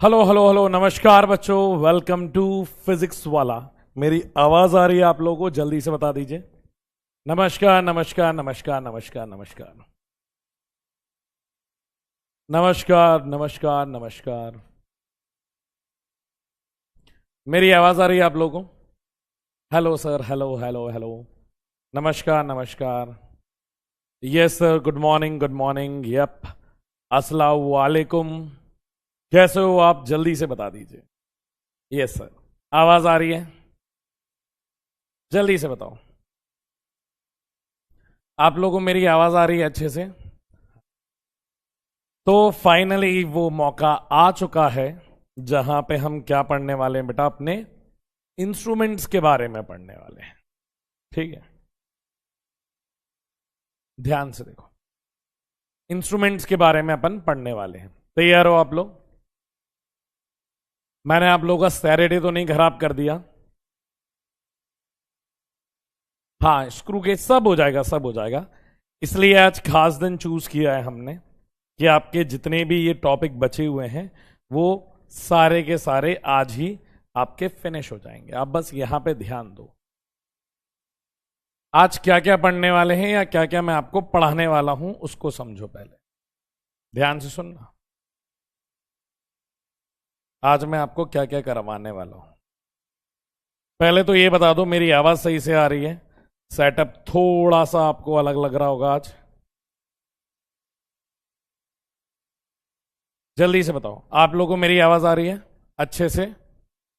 Hello hello hello, नमस्कार बच्चों, welcome to physics वाला। मेरी आवाज आ रही है आप लोगों को? जल्दी से बता दीजिए। नमस्कार नमस्कार नमस्कार नमस्कार नमस्कार नमस्कार नमस्कार नमस्कार। मेरी आवाज आ रही है आप लोगों को? Hello sir, hello hello hello. नमस्कार नमस्कार। Yes sir, good morning good morning. Yup, अस्सलाम वालेकुम। कैसे हो आप? जल्दी से बता दीजिए। यस सर, आवाज आ रही है? जल्दी से बताओ। आप लोगों को मेरी आवाज आ रही है अच्छे से? तो फाइनली वो मौका आ चुका है जहां पे हम क्या पढ़ने वाले हैं बेटा? अपने इंस्ट्रूमेंट्स के बारे में पढ़ने वाले हैं। ठीक है, ध्यान से देखो। इंस्ट्रूमेंट्स के बारे में अपन पढ़ने वाले हैं। तैयार हो आप लोग? मैंने आप लोगों का सैटरडे तो नहीं खराब कर दिया? हाँ, स्क्रू गेज सब हो जाएगा, सब हो जाएगा। इसलिए आज खास दिन चूज किया है हमने कि आपके जितने भी ये टॉपिक बचे हुए हैं वो सारे के सारे आज ही आपके फिनिश हो जाएंगे। आप बस यहां पे ध्यान दो। आज क्या क्या पढ़ने वाले हैं या क्या क्या मैं आपको पढ़ाने वाला हूं उसको समझो। पहले ध्यान से सुनना। आज मैं आपको क्या क्या करवाने वाला हूं। पहले तो ये बता दो, मेरी आवाज सही से आ रही है? सेटअप थोड़ा सा आपको अलग लग रहा होगा आज। जल्दी से बताओ, आप लोगों को मेरी आवाज आ रही है अच्छे से?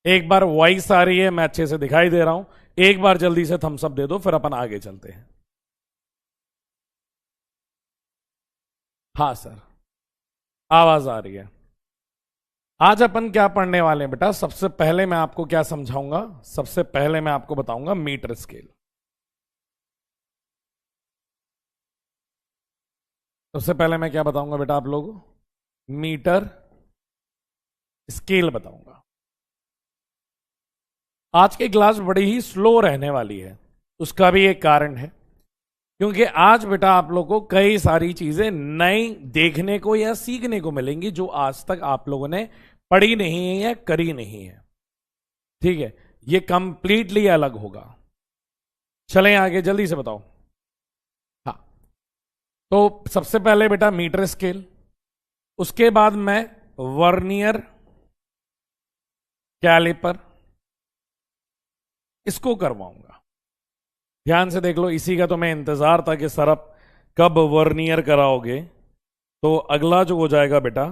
एक बार वॉइस आ रही है, मैं अच्छे से दिखाई दे रहा हूं? एक बार जल्दी से थम्स अप दे दो, फिर अपन आगे चलते हैं। हाँ सर, आवाज आ रही है। आज अपन क्या पढ़ने वाले हैं बेटा? सबसे पहले मैं आपको क्या समझाऊंगा? सबसे पहले मैं आपको बताऊंगा मीटर स्केल। सबसे पहले मैं क्या बताऊंगा बेटा आप लोगों को? मीटर स्केल बताऊंगा। आज की क्लास बड़ी ही स्लो रहने वाली है। उसका भी एक कारण है, क्योंकि आज बेटा आप लोगों को कई सारी चीजें नई देखने को या सीखने को मिलेंगी जो आज तक आप लोगों ने पढ़ी नहीं है या करी नहीं है। ठीक है, ये कंप्लीटली अलग होगा। चलें आगे, जल्दी से बताओ। हाँ, तो सबसे पहले बेटा मीटर स्केल, उसके बाद मैं वर्नियर कैलिपर इसको करवाऊंगा। ध्यान से देख लो, इसी का तो मैं इंतजार था कि सर अब कब वर्नियर कराओगे। तो अगला जो हो जाएगा बेटा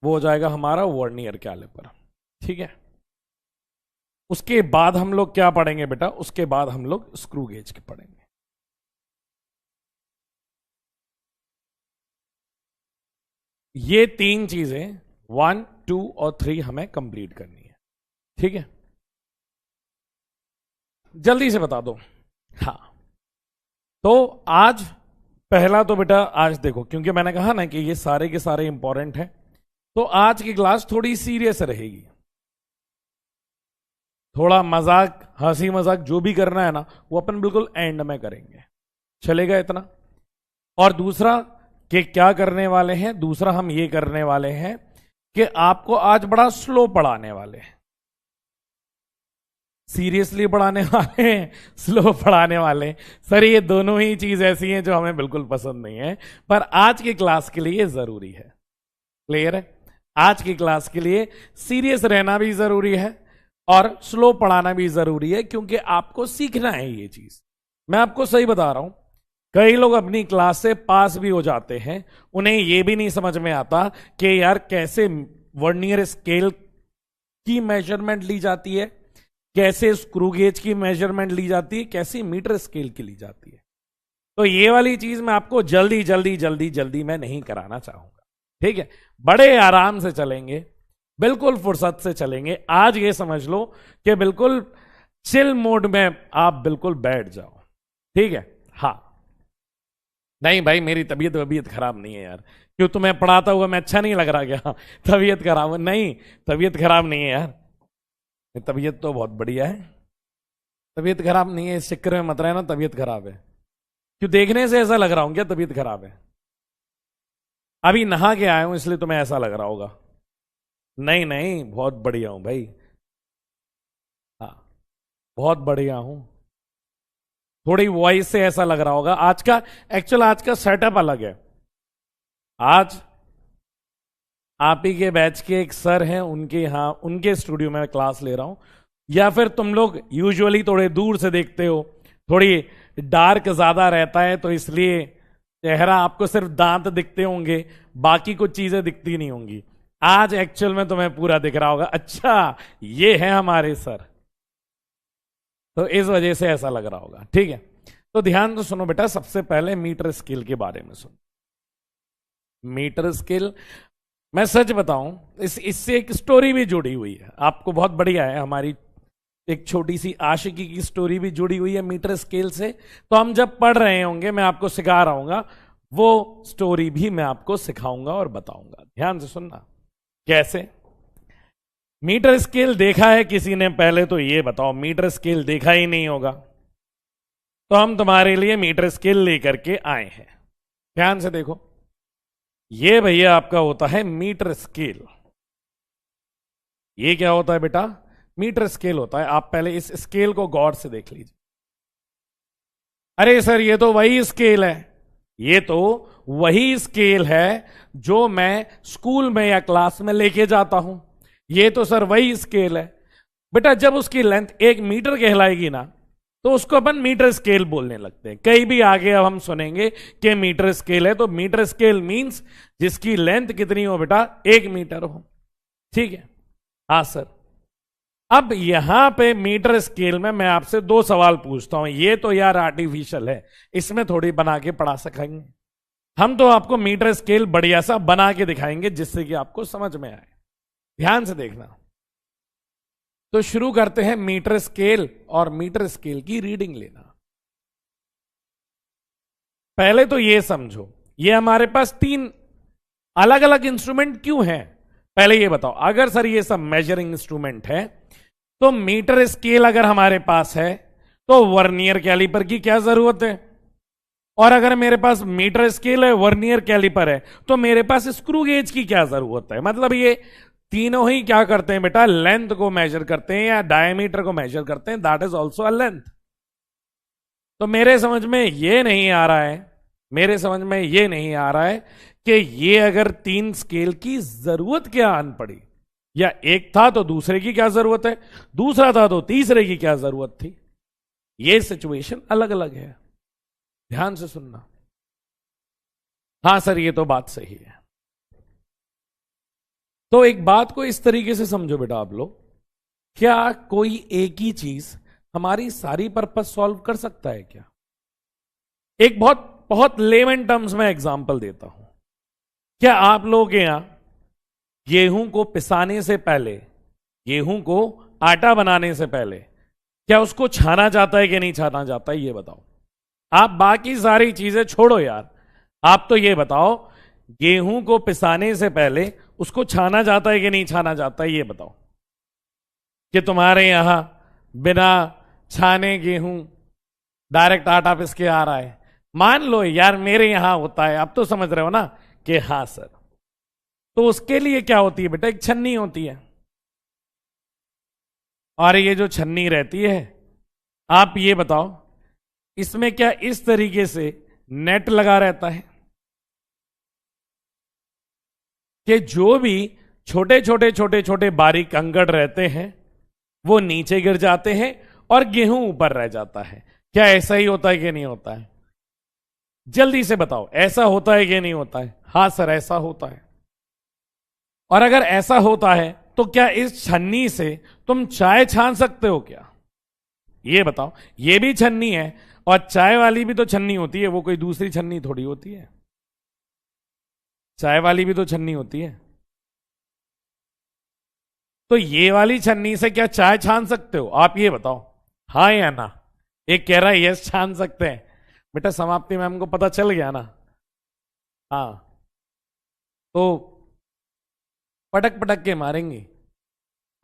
वो हो जाएगा हमारा वर्नियर कैलिपर। ठीक है, उसके बाद हम लोग क्या पढ़ेंगे बेटा? उसके बाद हम लोग स्क्रू गेज के पढ़ेंगे। ये तीन चीजें 1, 2 और 3 हमें कंप्लीट करनी है। ठीक है, जल्दी से बता दो। हाँ, तो आज पहला तो बेटा आज देखो, क्योंकि मैंने कहा ना कि ये सारे के सारे इंपॉर्टेंट हैं, तो आज की क्लास थोड़ी सीरियस रहेगी। थोड़ा मजाक, हंसी मजाक जो भी करना है ना वो अपन बिल्कुल एंड में करेंगे। चलेगा इतना? और दूसरा कि क्या करने वाले हैं? दूसरा हम ये करने वाले हैं कि आपको आज बड़ा स्लो पढ़ाने वाले हैं। सीरियसली पढ़ाने वाले हैं, स्लो पढ़ाने वाले हैं। सर ये दोनों ही चीज ऐसी हैं जो हमें बिल्कुल पसंद नहीं है, पर आज की क्लास के लिए जरूरी है। क्लियर है? आज की क्लास के लिए सीरियस रहना भी जरूरी है और स्लो पढ़ाना भी जरूरी है, क्योंकि आपको सीखना है ये चीज। मैं आपको सही बता रहा हूं, कई लोग अपनी क्लास से पास भी हो जाते हैं, उन्हें यह भी नहीं समझ में आता कि यार कैसे वर्नियर स्केल की मेजरमेंट ली जाती है, कैसे स्क्रू गेज की मेजरमेंट ली जाती है, कैसे मीटर स्केल की ली जाती है। तो ये वाली चीज मैं आपको जल्दी जल्दी जल्दी जल्दी मैं नहीं कराना चाहूंगा। ठीक है, बड़े आराम से चलेंगे, बिल्कुल फुर्सत से चलेंगे। आज ये समझ लो कि बिल्कुल चिल मोड में आप बिल्कुल बैठ जाओ। ठीक है? हाँ, नहीं भाई मेरी तबीयत खराब नहीं है यार। क्यों, तुम्हें पढ़ाता हुआ मैं अच्छा नहीं लग रहा क्या? तबीयत खराब नहीं, तबीयत खराब नहीं है यार, तबीयत तो बहुत बढ़िया है। तबीयत खराब नहीं है, इस चक्कर में मत रहना तबीयत खराब है। क्यों, देखने से ऐसा लग रहा हूं क्या तबीयत खराब है? अभी नहा के आया हूं इसलिए तुम्हें ऐसा लग रहा होगा। नहीं नहीं, बहुत बढ़िया हूं भाई। हाँ, बहुत बढ़िया हूं। थोड़ी वॉइस से ऐसा लग रहा होगा। आज का सेटअप अलग है। आज आप ही के बैच के एक सर हैं, उनके यहाँ उनके स्टूडियो में क्लास ले रहा हूं। या फिर तुम लोग यूजुअली थोड़े दूर से देखते हो, थोड़ी डार्क ज्यादा रहता है तो इसलिए चेहरा आपको सिर्फ दांत दिखते होंगे, बाकी कुछ चीजें दिखती नहीं होंगी। आज एक्चुअल में तुम्हें पूरा दिख रहा होगा, अच्छा ये है हमारे सर, तो इस वजह से ऐसा लग रहा होगा। ठीक है, तो ध्यान तो सुनो बेटा, सबसे पहले मीटर स्केल के बारे में सुनो। मीटर स्केल, मैं सच बताऊं, इससे एक स्टोरी भी जुड़ी हुई है, आपको बहुत बढ़िया है। हमारी एक छोटी सी आशिकी की स्टोरी भी जुड़ी हुई है मीटर स्केल से। तो हम जब पढ़ रहे होंगे, मैं आपको सिखा रहा हूंगा, वो स्टोरी भी मैं आपको सिखाऊंगा और बताऊंगा। ध्यान से सुनना। कैसे मीटर स्केल देखा है किसी ने? पहले तो ये बताओ, मीटर स्केल देखा ही नहीं होगा, तो हम तुम्हारे लिए मीटर स्केल लेकर के आए हैं। ध्यान से देखो, ये भैया आपका होता है मीटर स्केल। ये क्या होता है बेटा? मीटर स्केल होता है। आप पहले इस स्केल को गौर से देख लीजिए। अरे सर, ये तो वही स्केल है, ये तो वही स्केल है जो मैं स्कूल में या क्लास में लेके जाता हूं। ये तो सर वही स्केल है। बेटा, जब उसकी लेंथ 1 मीटर कहलाएगी ना, तो उसको अपन मीटर स्केल बोलने लगते हैं। कहीं भी आगे अब हम सुनेंगे कि मीटर स्केल है, तो मीटर स्केल मींस जिसकी लेंथ कितनी हो बेटा? 1 मीटर हो। ठीक है, हाँ सर। अब यहां पे मीटर स्केल में मैं आपसे 2 सवाल पूछता हूं। ये तो यार आर्टिफिशियल है, इसमें थोड़ी बना के पढ़ा सकेंगे हम, तो आपको मीटर स्केल बढ़िया सा बना के दिखाएंगे जिससे कि आपको समझ में आए। ध्यान से देखना। तो शुरू करते हैं मीटर स्केल और मीटर स्केल की रीडिंग लेना। पहले तो ये समझो, ये हमारे पास 3 अलग अलग इंस्ट्रूमेंट क्यों हैं? पहले ये बताओ, अगर सर ये सब मेजरिंग इंस्ट्रूमेंट है, तो मीटर स्केल अगर हमारे पास है, तो वर्नियर कैलिपर की क्या जरूरत है? और अगर मेरे पास मीटर स्केल है, वर्नियर कैलिपर है, तो मेरे पास स्क्रू गेज की क्या जरूरत है? मतलब ये तीनों ही क्या करते हैं बेटा? लेंथ को मेजर करते हैं या डायमीटर को मेजर करते हैं। That is also a length. तो मेरे समझ में ये नहीं आ रहा है, मेरे समझ में ये नहीं आ रहा है कि ये अगर 3 स्केल की जरूरत क्या आन पड़ी, या एक था तो दूसरे की क्या जरूरत है, दूसरा था तो तीसरे की क्या जरूरत थी। ये सिचुएशन अलग अलग है। ध्यान से सुनना। हां सर, ये तो बात सही है। तो एक बात को इस तरीके से समझो बेटा आप लोग, क्या कोई एक ही चीज हमारी सारी पर्पस सॉल्व कर सकता है क्या? एक बहुत बहुत लेमन टर्म्स में एग्जांपल देता हूं। क्या आप लोग के यहां गेहूं को पिसाने से पहले, गेहूं को आटा बनाने से पहले, क्या उसको छाना जाता है कि नहीं छाना जाता है? ये बताओ। आप बाकी सारी चीजें छोड़ो यार, आप तो ये बताओ, गेहूं को पिसाने से पहले उसको छाना जाता है कि नहीं छाना जाता है? ये बताओ। कि तुम्हारे यहां बिना छाने गेहूं डायरेक्ट आटा पिस के आ रहा है? मान लो यार मेरे यहां होता है, अब तो समझ रहे हो ना कि हां सर। तो उसके लिए क्या होती है बेटा? एक छन्नी होती है, और ये जो छन्नी रहती है, आप ये बताओ, इसमें क्या इस तरीके से नेट लगा रहता है कि जो भी छोटे छोटे छोटे छोटे बारीक अंगड़ रहते हैं वो नीचे गिर जाते हैं और गेहूं ऊपर रह जाता है? क्या ऐसा ही होता है कि नहीं होता है? जल्दी से बताओ, ऐसा होता है कि नहीं होता है? हां सर, ऐसा होता है। और अगर ऐसा होता है तो क्या इस छन्नी से तुम चाय छान सकते हो क्या? ये बताओ। ये भी छन्नी है, और चाय वाली भी तो छन्नी होती है, वो कोई दूसरी छन्नी थोड़ी होती है। चाय वाली भी तो छन्नी होती है। तो ये वाली छन्नी से क्या चाय छान सकते हो? आप ये बताओ, हाँ या ना? एक कह रहा है यस, छान सकते हैं। बेटा समाप्ति मैम को पता चल गया ना? हाँ, तो पटक पटक के मारेंगे,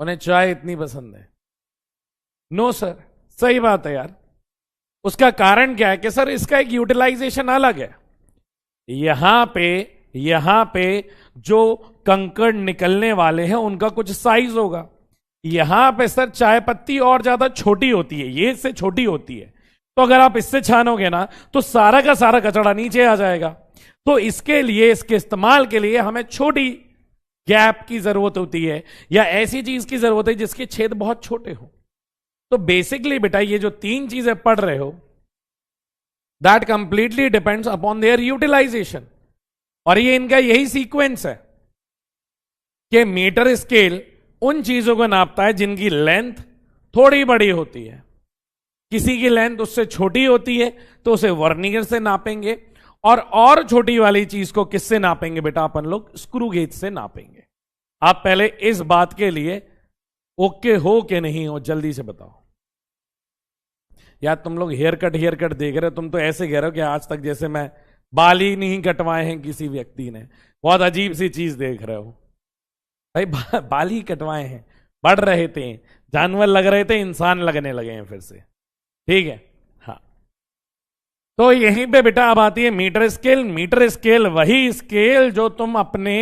उन्हें चाय इतनी पसंद है। नो सर, सही बात है यार। उसका कारण क्या है कि सर इसका एक यूटिलाइजेशन अलग है। यहां पे जो कंकड़ निकलने वाले हैं उनका कुछ साइज होगा। यहां पे सर चाय पत्ती और ज्यादा छोटी होती है, ये इससे छोटी होती है, तो अगर आप इससे छानोगे ना तो सारा का सारा कचरा नीचे आ जाएगा। तो इसके लिए, इसके इस्तेमाल के लिए हमें छोटी गैप की जरूरत होती है, या ऐसी चीज की जरूरत है जिसके छेद बहुत छोटे हो। तो बेसिकली बेटा ये जो तीन चीजें पढ़ रहे हो, that completely depends upon their utilisation. और ये इनका यही सीक्वेंस है कि मीटर स्केल उन चीजों को नापता है जिनकी लेंथ थोड़ी बड़ी होती है। किसी की लेंथ उससे छोटी होती है तो उसे वर्नियर से नापेंगे, और छोटी वाली चीज को किससे नापेंगे बेटा? अपन लोग स्क्रू गेज से नापेंगे। आप पहले इस बात के लिए ओके हो कि नहीं हो, जल्दी से बताओ। यार तुम लोग हेयर कट देख रहे हो, तुम तो ऐसे कह रहे हो कि आज तक जैसे मैं बाल ही नहीं कटवाए हैं किसी व्यक्ति ने। बहुत अजीब सी चीज देख रहे हो भाई, बाल ही कटवाए हैं, बढ़ रहे थे, जानवर लग रहे थे, इंसान लगने लगे हैं फिर से, ठीक है। हाँ, तो यहीं पे बेटा अब आती है मीटर स्केल। मीटर स्केल वही स्केल जो तुम अपने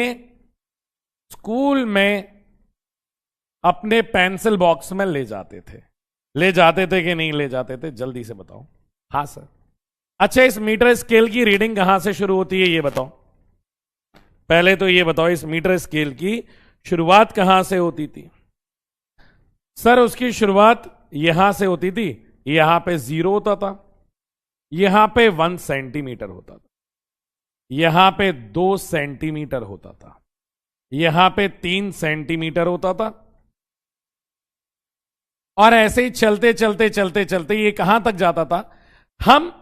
स्कूल में अपने पेंसिल बॉक्स में ले जाते थे। ले जाते थे कि नहीं ले जाते थे? जल्दी से बताओ। हाँ सर। अच्छा, इस मीटर स्केल की रीडिंग कहां से शुरू होती है ये बताओ। पहले तो ये बताओ, इस मीटर स्केल की शुरुआत कहां से होती थी? सर उसकी शुरुआत यहां से होती थी। यहां पे 0 होता था, यहां पे 1 सेंटीमीटर होता था, यहां पे 2 सेंटीमीटर होता था, यहां पे 3 सेंटीमीटर होता था, और ऐसे ही चलते चलते चलते चलते ये कहां तक जाता था? हम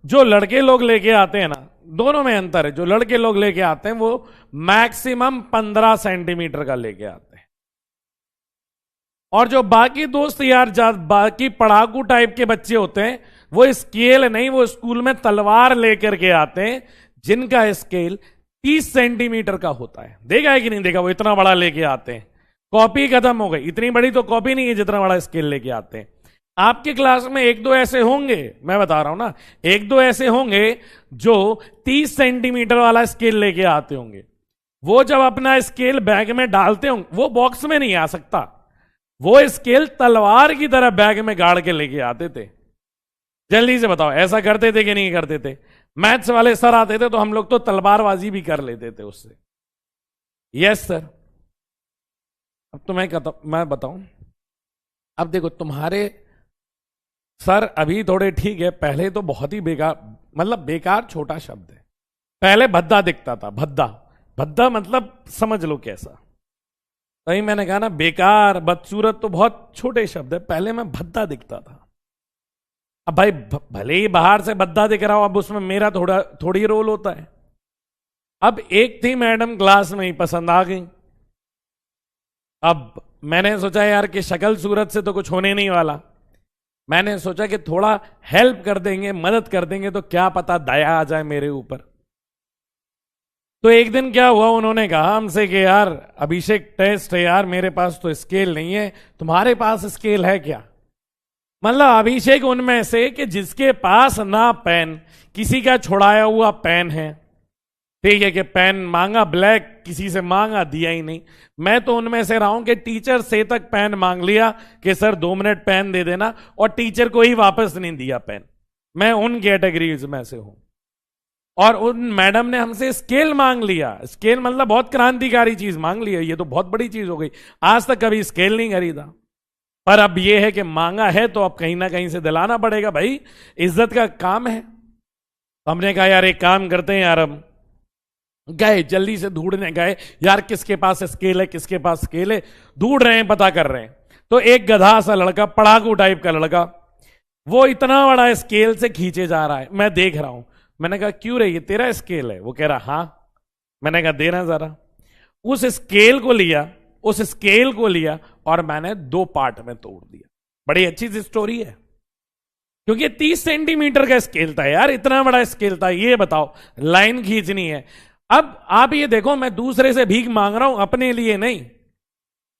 जो लड़के लोग लेके आते हैं ना, दोनों में अंतर है। जो लड़के लोग लेके आते हैं वो मैक्सिमम 15 सेंटीमीटर का लेके आते हैं, और जो बाकी दोस्त यार बाकी पढ़ाकू टाइप के बच्चे होते हैं वो स्केल नहीं, वो स्कूल में तलवार लेकर के आते हैं जिनका स्केल 30 सेंटीमीटर का होता है। देखा है कि नहीं देखा? वो इतना बड़ा लेके आते हैं। कॉपी खत्म हो गई, इतनी बड़ी तो कॉपी नहीं है जितना बड़ा स्केल लेके आते हैं। आपकी क्लास में एक दो ऐसे होंगे, मैं बता रहा हूं ना, एक दो ऐसे होंगे जो 30 सेंटीमीटर वाला स्केल लेके आते होंगे। वो जब अपना स्केल बैग में डालते होंगे, वो बॉक्स में नहीं आ सकता, वो स्केल तलवार की तरह बैग में गाड़ के लेके आते थे। जल्दी से बताओ, ऐसा करते थे कि नहीं करते थे? मैथ्स वाले सर आते थे तो हम लोग तो तलवारबाजी भी कर लेते थे उससे। Yes sir. अब तो मैं बताऊं, अब देखो तुम्हारे सर अभी थोड़े ठीक है, पहले तो बहुत ही बेकार, मतलब बेकार छोटा शब्द है। पहले भद्दा दिखता था, भद्दा। भद्दा मतलब समझ लो कैसा। तभी मैंने कहा ना, बेकार बदसूरत तो बहुत छोटे शब्द है। पहले मैं भद्दा दिखता था। अब भाई भले ही बाहर से भद्दा दिख रहा हो, अब उसमें मेरा थोड़ी रोल होता है। अब एक थी मैडम क्लास में ही पसंद आ गई। अब मैंने सोचा यार कि शक्ल सूरत से तो कुछ होने नहीं वाला, मैंने सोचा कि थोड़ा हेल्प कर देंगे, मदद कर देंगे तो क्या पता दया आ जाए मेरे ऊपर। तो एक दिन क्या हुआ, उन्होंने कहा हमसे कि यार अभिषेक टेस्ट है यार, मेरे पास तो स्केल नहीं है, तुम्हारे पास स्केल है क्या? मतलब अभिषेक उनमें से कि जिसके पास ना पेन, किसी का छुड़ाया हुआ पेन है, ठीक है, कि पेन मांगा ब्लैक, किसी से मांगा दिया ही नहीं। मैं तो उनमें से रहा हूं कि टीचर से तक पेन मांग लिया कि सर 2 मिनट पेन दे देना, और टीचर को ही वापस नहीं दिया पेन। मैं उन कैटेगरीज में से हूं। और उन मैडम ने हमसे स्केल मांग लिया। स्केल मतलब बहुत क्रांतिकारी चीज मांग लिया, ये तो बहुत बड़ी चीज हो गई। आज तक कभी स्केल नहीं खरीदा, पर अब ये है कि मांगा है तो अब कहीं ना कहीं से दिलाना पड़ेगा भाई, इज्जत का काम है। हमने कहा यार एक काम करते हैं यार, हम गए जल्दी से ढूंढने गए यार किसके पास स्केल है, किसके पास स्केल है, ढूंढ रहे हैं, पता कर रहे हैं। तो एक गधा सा लड़का, पढ़ाकू टाइप का लड़का, वो इतना बड़ा स्केल से खींचे जा रहा है, मैं देख रहा हूं। मैंने कहा क्यों रे, ये तेरा स्केल है? वो कह रहा हाँ। मैंने कहा देना जरा। उस स्केल को लिया और मैंने 2 पार्ट में तोड़ दिया। बड़ी अच्छी सी स्टोरी है, क्योंकि 30 सेंटीमीटर का स्केल था यार, इतना बड़ा स्केल था। ये बताओ, लाइन खींचनी है। अब आप ये देखो, मैं दूसरे से भीख मांग रहा हूं, अपने लिए नहीं,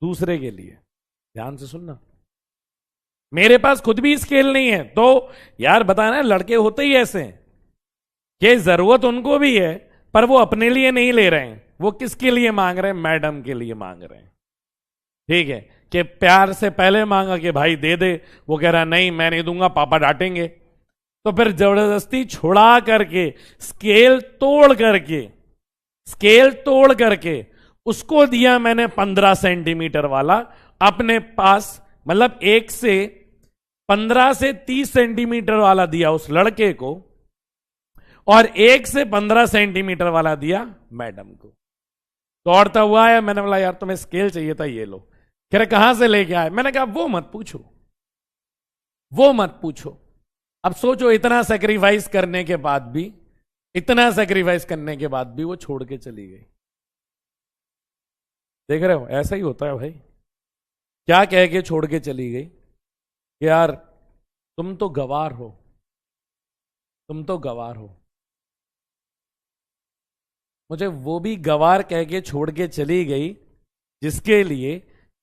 दूसरे के लिए। ध्यान से सुनना, मेरे पास खुद भी स्केल नहीं है। तो यार बताना, लड़के होते ही ऐसे हैं कि जरूरत उनको भी है पर वो अपने लिए नहीं ले रहे हैं, वो किसके लिए मांग रहे हैं? मैडम के लिए मांग रहे हैं। ठीक है, कि प्यार से पहले मांगा कि भाई दे दे, वो कह रहा नहीं मैं नहीं दूंगा, पापा डांटेंगे। तो फिर जबरदस्ती छुड़ा करके स्केल तोड़ करके उसको दिया मैंने 15 सेंटीमीटर वाला अपने पास, मतलब 1 से 15 से 30 सेंटीमीटर वाला दिया उस लड़के को, और 1 से 15 सेंटीमीटर वाला दिया मैडम को। दौड़ता हुआ आया, मैंने बोला यार तुम्हें स्केल चाहिए था, ये लो। कह रहे कहां से लेके आए? मैंने कहा वो मत पूछो। अब सोचो, इतना सेक्रीफाइस करने के बाद भी वो छोड़ के चली गई। देख रहे हो, ऐसा ही होता है भाई। क्या कह के छोड़ के चली गई कि यार तुम तो गवार हो। मुझे वो भी गवार कह के छोड़ के चली गई जिसके लिए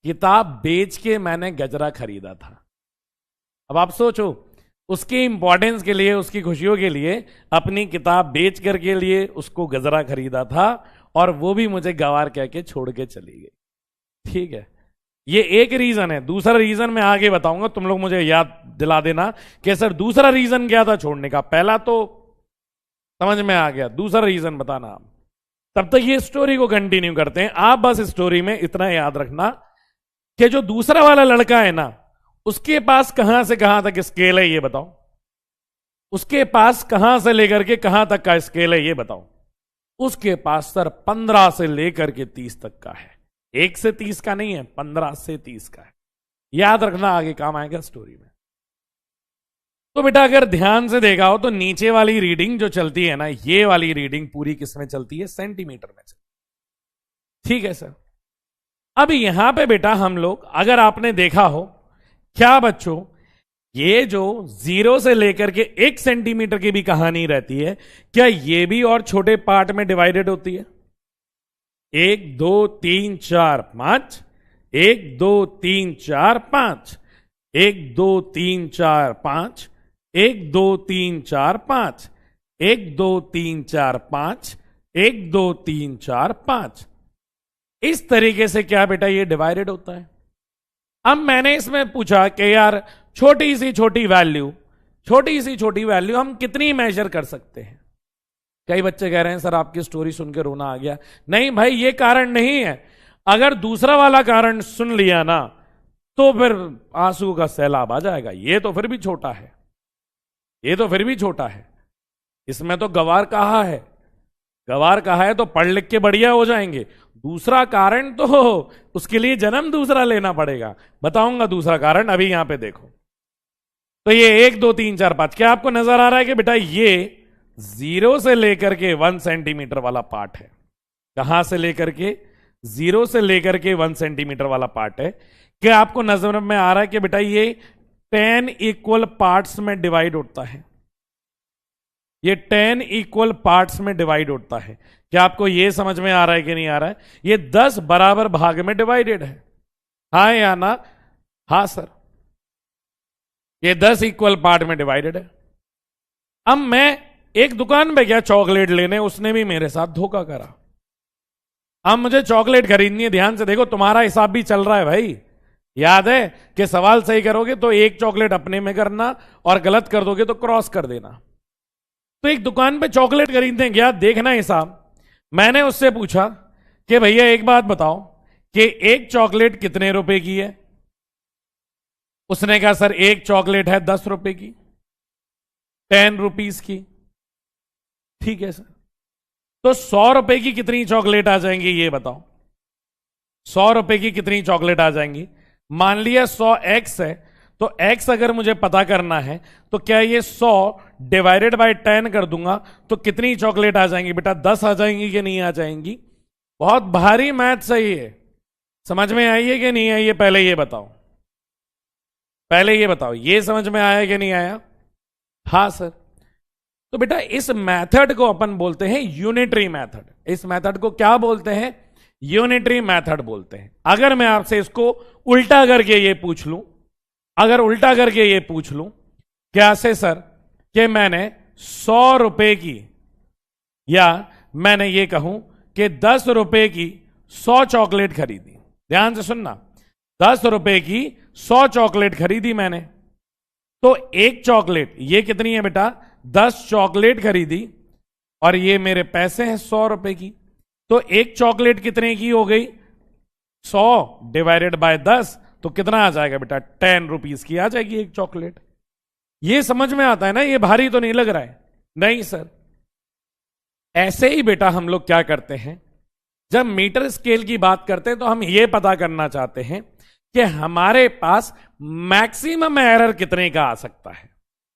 किताब बेच के मैंने गजरा खरीदा था। अब आप सोचो, उसकी इंपॉर्टेंस के लिए, उसकी खुशियों के लिए अपनी किताब बेच कर के लिए उसको गजरा खरीदा था, और वो भी मुझे गवार कह के छोड़ के चली गई। ठीक है, ये एक रीजन है। दूसरा रीजन मैं आगे बताऊंगा, तुम लोग मुझे याद दिला देना कि सर दूसरा रीजन क्या था छोड़ने का। पहला तो समझ में आ गया, दूसरा रीजन बताना आप। तब तक ये स्टोरी को कंटिन्यू करते हैं। आप बस स्टोरी में इतना याद रखना कि जो दूसरा वाला लड़का है ना, उसके पास कहां से कहां तक स्केल है ये बताओ। उसके पास कहां से लेकर के कहां तक का स्केल है ये बताओ। उसके पास सर 15 से लेकर के 30 तक का है। 1 से 30 का नहीं है, 15 से 30 का है। याद रखना, आगे काम आएगा स्टोरी में। तो बेटा अगर ध्यान से देखा हो तो नीचे वाली रीडिंग जो चलती है ना, ये वाली रीडिंग पूरी किस में चलती है? सेंटीमीटर में चलती। ठीक है सर। अब यहां पे बेटा हम लोग, अगर आपने देखा हो, क्या बच्चों, ये जो 0 से लेकर के 1 सेंटीमीटर की भी कहानी रहती है, क्या ये भी और छोटे पार्ट में डिवाइडेड होती है? 1 2 3 4 5, 1 2 3 4 5, 1 2 3 4 5, 1 2 3 4 5, 1 2 3 4 5, 1 2 3 4 5। इस तरीके से क्या बेटा ये डिवाइडेड होता है। अब मैंने इसमें पूछा कि यार छोटी सी छोटी वैल्यू हम कितनी मेजर कर सकते हैं। कई बच्चे कह रहे हैं सर आपकी स्टोरी सुन के रोना आ गया। नहीं भाई, ये कारण नहीं है। अगर दूसरा वाला कारण सुन लिया ना तो फिर आंसू का सैलाब आ जाएगा। ये तो फिर भी छोटा है, इसमें तो गवार कहा है तो पढ़ लिख के बढ़िया हो जाएंगे। दूसरा कारण तो उसके लिए जन्म दूसरा लेना पड़ेगा। बताऊंगा दूसरा कारण, अभी यहां पे देखो। तो ये 1 2 3 4 5, क्या आपको नजर आ रहा है कि बेटा ये 0 से लेकर के 1 सेंटीमीटर वाला पार्ट है। कहां से लेकर के? 0 से लेकर के 1 सेंटीमीटर वाला पार्ट है। क्या आपको नजर में आ रहा है कि बेटा ये 10 इक्वल पार्ट्स में डिवाइड होता है? ये 10 इक्वल पार्ट्स में डिवाइड होता है। क्या आपको ये समझ में आ रहा है कि नहीं आ रहा है? ये 10 बराबर भाग में डिवाइडेड है। हाँ या ना? हाँ सर, ये 10 इक्वल पार्ट में डिवाइडेड है। अब मैं एक दुकान पे गया चॉकलेट लेने, उसने भी मेरे साथ धोखा करा। अब मुझे चॉकलेट खरीदनी है। ध्यान से देखो, तुम्हारा हिसाब भी चल रहा है भाई। याद है कि सवाल सही करोगे तो एक चॉकलेट अपने में करना, और गलत कर दोगे तो क्रॉस कर देना। तो एक दुकान पे चॉकलेट खरीदने गया, देखना हिसाब। मैंने उससे पूछा कि भैया एक बात बताओ कि एक चॉकलेट कितने रुपए की है? उसने कहा सर एक चॉकलेट है 10 रुपए की, 10 रुपीज की। ठीक है सर, तो 100 रुपए की कितनी चॉकलेट आ जाएंगी ये बताओ। 100 रुपए की कितनी चॉकलेट आ जाएंगी? मान लिया 100 एक्स है, तो x अगर मुझे पता करना है तो क्या ये 100 डिवाइडेड बाय 10 कर दूंगा तो कितनी चॉकलेट आ जाएंगी बेटा? 10 आ जाएंगी कि नहीं आ जाएंगी? बहुत भारी मैथ सही है। समझ में आई है कि नहीं आई है? पहले ये बताओ, ये समझ में आया कि नहीं आया? हाँ सर। तो बेटा इस मेथड को अपन बोलते हैं यूनिटरी मेथड। इस मेथड को क्या बोलते हैं? यूनिटरी मेथड बोलते हैं। अगर मैं आपसे इसको उल्टा करके ये पूछ लूं, क्या से सर कि मैंने 100 रुपए की, या मैंने ये कहूं कि 10 रुपए की 100 चॉकलेट खरीदी। ध्यान से सुनना, 10 रुपए की 100 चॉकलेट खरीदी मैंने, तो एक चॉकलेट, ये कितनी है बेटा, 10 चॉकलेट खरीदी, और ये मेरे पैसे हैं 100 रुपए की। तो एक चॉकलेट कितने की हो गई, 100 डिवाइडेड बाय 10, तो कितना आ जाएगा बेटा, 10 रुपीज की आ जाएगी एक चॉकलेट। ये समझ में आता है ना, ये भारी तो नहीं लग रहा है? नहीं सर। ऐसे ही बेटा हम लोग क्या करते हैं, जब मीटर स्केल की बात करते हैं तो हम ये पता करना चाहते हैं कि हमारे पास मैक्सिमम एरर कितने का आ सकता है।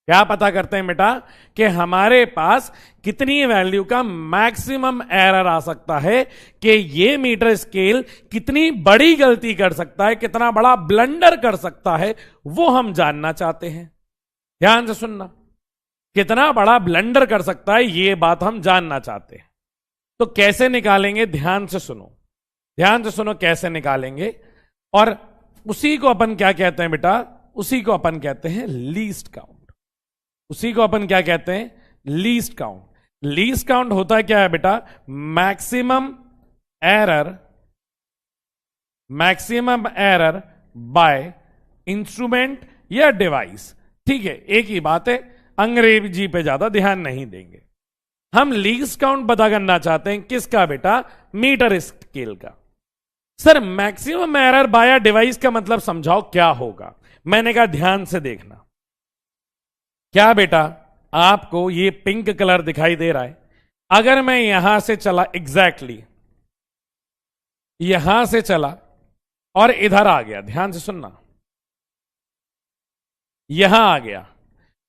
क्या पता करते हैं बेटा, कि हमारे पास कितनी वैल्यू का मैक्सिमम एरर आ सकता है, कि ये मीटर स्केल कितनी बड़ी गलती कर सकता है, कितना बड़ा ब्लंडर कर सकता है, वो हम जानना चाहते हैं। ध्यान से सुनना, कितना बड़ा ब्लंडर कर सकता है, ये बात हम जानना चाहते हैं। तो कैसे निकालेंगे, ध्यान से सुनो, ध्यान से सुनो कैसे निकालेंगे। और उसी को अपन क्या कहते हैं बेटा, उसी को अपन कहते हैं लीस्ट काउंट। उसी को अपन क्या कहते हैं, लीस्ट काउंट। लीस्ट काउंट होता क्या है बेटा, मैक्सिमम एरर बाय इंस्ट्रूमेंट या डिवाइस। ठीक है, एक ही बात है, अंग्रेजी पे ज्यादा ध्यान नहीं देंगे। हम लीस्ट काउंट पता करना चाहते हैं, किसका बेटा, मीटर स्केल का। Sir maximum error bye device का मतलब समझाओ क्या होगा। मैंने कहा ध्यान से देखना। क्या बेटा, आपको ये पिंक कलर दिखाई दे रहा है, अगर मैं यहां से चला, एग्जैक्टली यहां से चला और इधर आ गया, ध्यान से सुनना, यहां आ गया,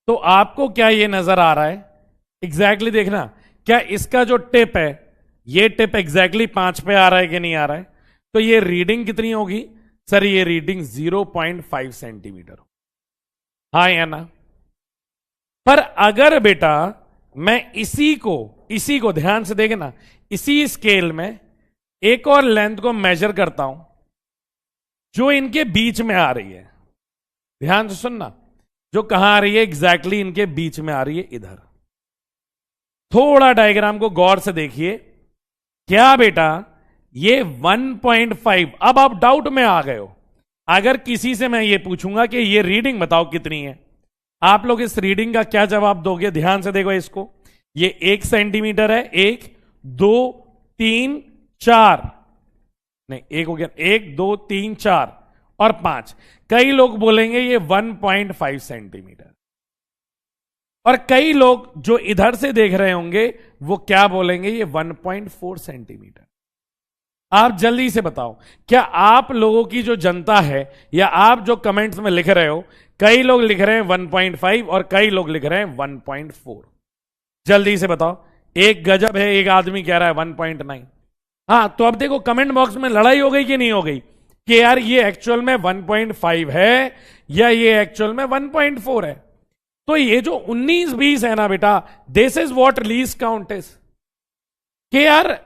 तो आपको क्या ये नजर आ रहा है, एग्जैक्टली देखना, क्या इसका जो टिप है, ये टिप एग्जैक्टली 5 पे आ रहा है कि नहीं आ रहा है? तो ये रीडिंग कितनी होगी सर, ये रीडिंग 0.5 सेंटीमीटर। हाँ या ना? पर अगर बेटा मैं इसी को ध्यान से देखना, इसी स्केल में एक और लेंथ को मेजर करता हूं जो इनके बीच में आ रही है, ध्यान से सुनना, जो कहां आ रही है, एग्जैक्टली इनके बीच में आ रही है, इधर। थोड़ा डायग्राम को गौर से देखिए। क्या बेटा, ये 1.5, अब आप डाउट में आ गए हो। अगर किसी से मैं ये पूछूंगा कि ये रीडिंग बताओ कितनी है, आप लोग इस रीडिंग का क्या जवाब दोगे? ध्यान से देखो इसको, ये 1 सेंटीमीटर है, 1 2 3 4, नहीं एक हो गया, 1 2 3 4 और 5। कई लोग बोलेंगे ये 1.5 सेंटीमीटर, और कई लोग जो इधर से देख रहे होंगे वो क्या बोलेंगे, ये 1.4 सेंटीमीटर। आप जल्दी से बताओ, क्या आप लोगों की जो जनता है या आप जो कमेंट्स में लिख रहे हो, कई लोग लिख रहे हैं 1.5 और कई लोग लिख रहे हैं 1.4? जल्दी से बताओ। एक गजब है, एक आदमी कह रहा है 1.9। हाँ, तो अब देखो कमेंट बॉक्स में लड़ाई हो गई कि नहीं हो गई, कि यार ये एक्चुअल में 1.5 है या ये एक्चुअल में 1.4 है। तो ये जो 19-20 है ना बेटा, this is what least count is. कि यार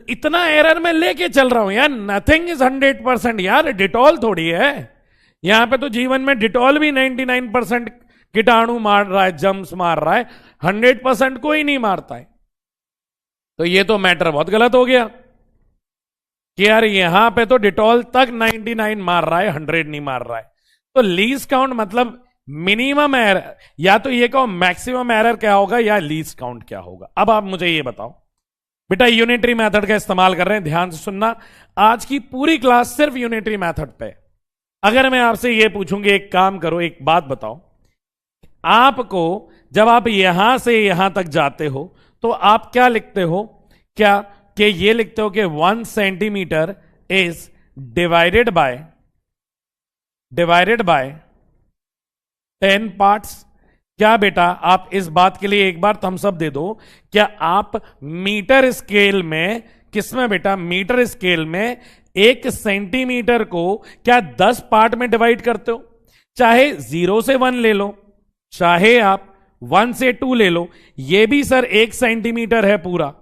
इतना एरर में लेके चल रहा हूं यार, नथिंग इज 100%। यार डिटॉल थोड़ी है, यहां पे तो जीवन में डिटॉल भी 99% कीटाणु मार रहा है, जम्स मार रहा है, 100% कोई नहीं मारता है। तो ये तो मैटर बहुत गलत हो गया कि यार यहां पे तो डिटॉल तक 99 मार रहा है, 100 नहीं मार रहा है। तो लीस्ट काउंट मतलब मिनिमम एरर, या तो ये कहो मैक्सिमम एरर क्या होगा या लीस्ट काउंट क्या होगा। अब आप मुझे ये बताओ बेटा, यूनिटरी मेथड का इस्तेमाल कर रहे हैं, ध्यान से सुनना, आज की पूरी क्लास सिर्फ यूनिटरी मेथड पे। अगर मैं आपसे ये पूछूंगी, एक काम करो, एक बात बताओ, आपको जब आप यहां से यहां तक जाते हो तो आप क्या लिखते हो? क्या कि ये लिखते हो कि 1 centimetre is divided by 10 parts. क्या बेटा, आप इस बात के लिए एक बार थम्स अप दे दो। क्या आप मीटर स्केल में, किसमें बेटा, मीटर स्केल में 1 सेंटीमीटर को क्या 10 पार्ट में डिवाइड करते हो? चाहे 0 से 1 ले लो, चाहे आप 1 से 2 ले लो, ये भी सर 1 सेंटीमीटर है पूरा,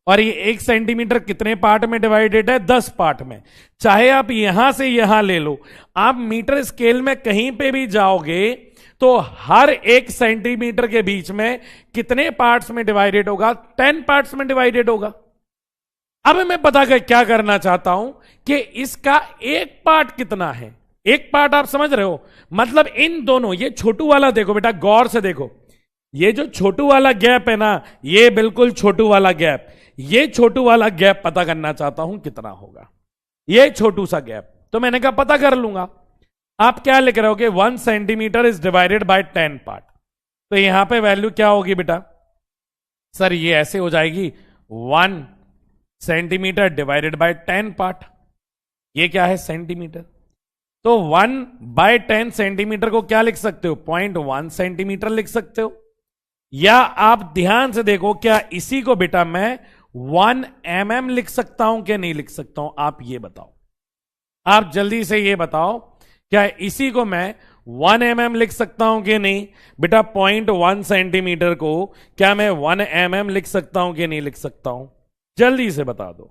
और ये 1 सेंटीमीटर कितने पार्ट में डिवाइडेड है? 10 पार्ट में। चाहे आप यहां से यहां ले लो, आप मीटर स्केल में कहीं पे भी जाओगे तो हर 1 सेंटीमीटर के बीच में कितने पार्ट्स में डिवाइडेड होगा? 10 पार्ट्स में डिवाइडेड होगा। अब मैं पता कर क्या करना चाहता हूं कि इसका एक पार्ट कितना है। एक पार्ट आप समझ रहे हो, मतलब इन दोनों, ये छोटू वाला देखो बेटा, गौर से देखो, ये जो छोटू वाला गैप है ना, ये बिल्कुल छोटू वाला गैप, ये छोटू वाला गैप पता करना चाहता हूं कितना होगा, ये छोटू सा गैप। तो मैंने कहा पता कर लूंगा। आप क्या लिख रहे हो कि 1 centimetre is divided by 10 part, तो यहां पे वैल्यू क्या होगी बेटा? सर ये ऐसे हो जाएगी 1 सेंटीमीटर डिवाइडेड बाय 10 पार्ट। ये क्या है? सेंटीमीटर। तो 1/10 सेंटीमीटर को क्या लिख सकते हो? 0.1 सेंटीमीटर लिख सकते हो। या आप ध्यान से देखो, क्या इसी को बेटा मैं 1 mm लिख सकता हूं कि नहीं लिख सकता हूं? आप ये बताओ, आप जल्दी से ये बताओ, क्या इसी को मैं 1 mm लिख सकता हूं कि नहीं? बेटा 0.1 सेंटीमीटर को क्या मैं 1 mm लिख सकता हूं कि नहीं लिख सकता हूं? जल्दी से बता दो,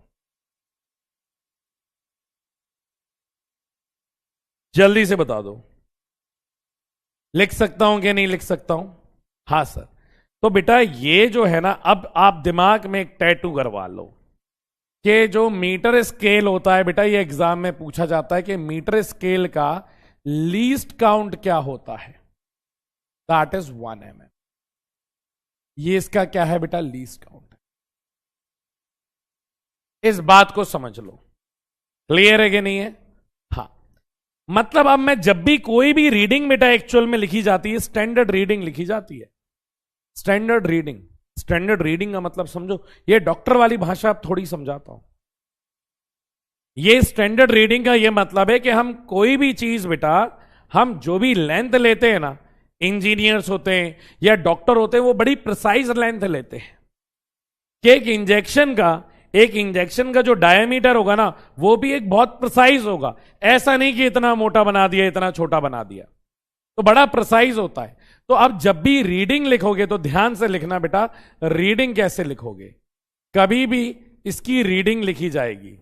जल्दी से बता दो। लिख सकता हूं कि नहीं लिख सकता हूं? हाँ सर। तो बेटा ये जो है ना, अब आप दिमाग में एक टैटू करवा लो कि जो मीटर स्केल होता है बेटा, ये एग्जाम में पूछा जाता है कि मीटर स्केल का लीस्ट काउंट क्या होता है? That is 1 mm। ये इसका क्या है बेटा? Least count. इस बात को समझ लो, क्लियर है कि नहीं है? हाँ, मतलब अब मैं जब भी कोई भी रीडिंग बेटा एक्चुअल में लिखी जाती है, स्टैंडर्ड रीडिंग लिखी जाती है। स्टैंडर्ड रीडिंग, स्टैंडर्ड रीडिंग का मतलब समझो, ये डॉक्टर वाली भाषा आप थोड़ी समझाता हूं। ये स्टैंडर्ड रीडिंग का ये मतलब है कि हम कोई भी चीज बेटा, हम जो भी लेंथ लेते हैं ना, इंजीनियर्स होते हैं या डॉक्टर होते हैं, वो बड़ी प्रिसाइज लेंथ लेते हैं कि एक इंजेक्शन का जो डायमीटर होगा ना, वो भी एक बहुत प्रिसाइज होगा। ऐसा नहीं कि इतना मोटा बना दिया, इतना छोटा बना दिया, तो बड़ा प्रिसाइज होता है। तो अब जब भी रीडिंग लिखोगे तो ध्यान से लिखना बेटा, रीडिंग कैसे लिखोगे? कभी भी इसकी रीडिंग लिखी जाएगी,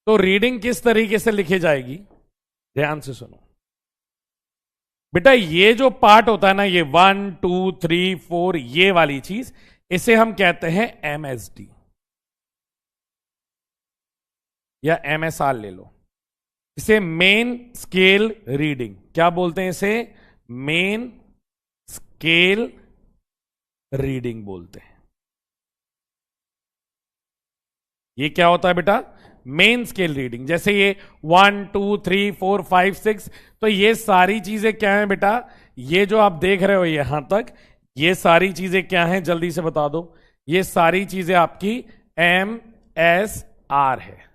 तो रीडिंग किस तरीके से लिखी जाएगी? ध्यान से सुनो बेटा, ये जो पार्ट होता है ना, ये 1 2 3 4, ये वाली चीज, इसे हम कहते हैं MSD या MSR ले लो। इसे मेन स्केल रीडिंग क्या बोलते हैं? इसे मेन स्केल रीडिंग बोलते हैं। ये क्या होता है बेटा? Main scale reading. जैसे ये 1 2 3 4 5 6, तो ये सारी चीजें क्या है बेटा? ये जो आप देख रहे हो यहां तक, ये सारी चीजें क्या हैं? जल्दी से बता दो। ये सारी चीजें आपकी MSR है।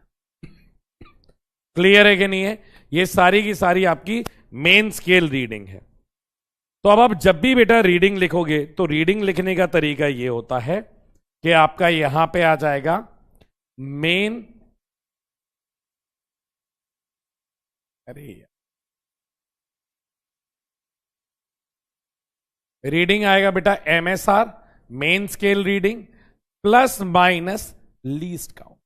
क्लियर है कि नहीं है? ये सारी की सारी आपकी मेन स्केल रीडिंग है। तो अब आप जब भी बेटा रीडिंग लिखोगे, तो रीडिंग लिखने का तरीका ये होता है कि आपका यहां पे आ जाएगा मेन, अरे रीडिंग आएगा बेटा MSR, main scale reading, plus minus least count.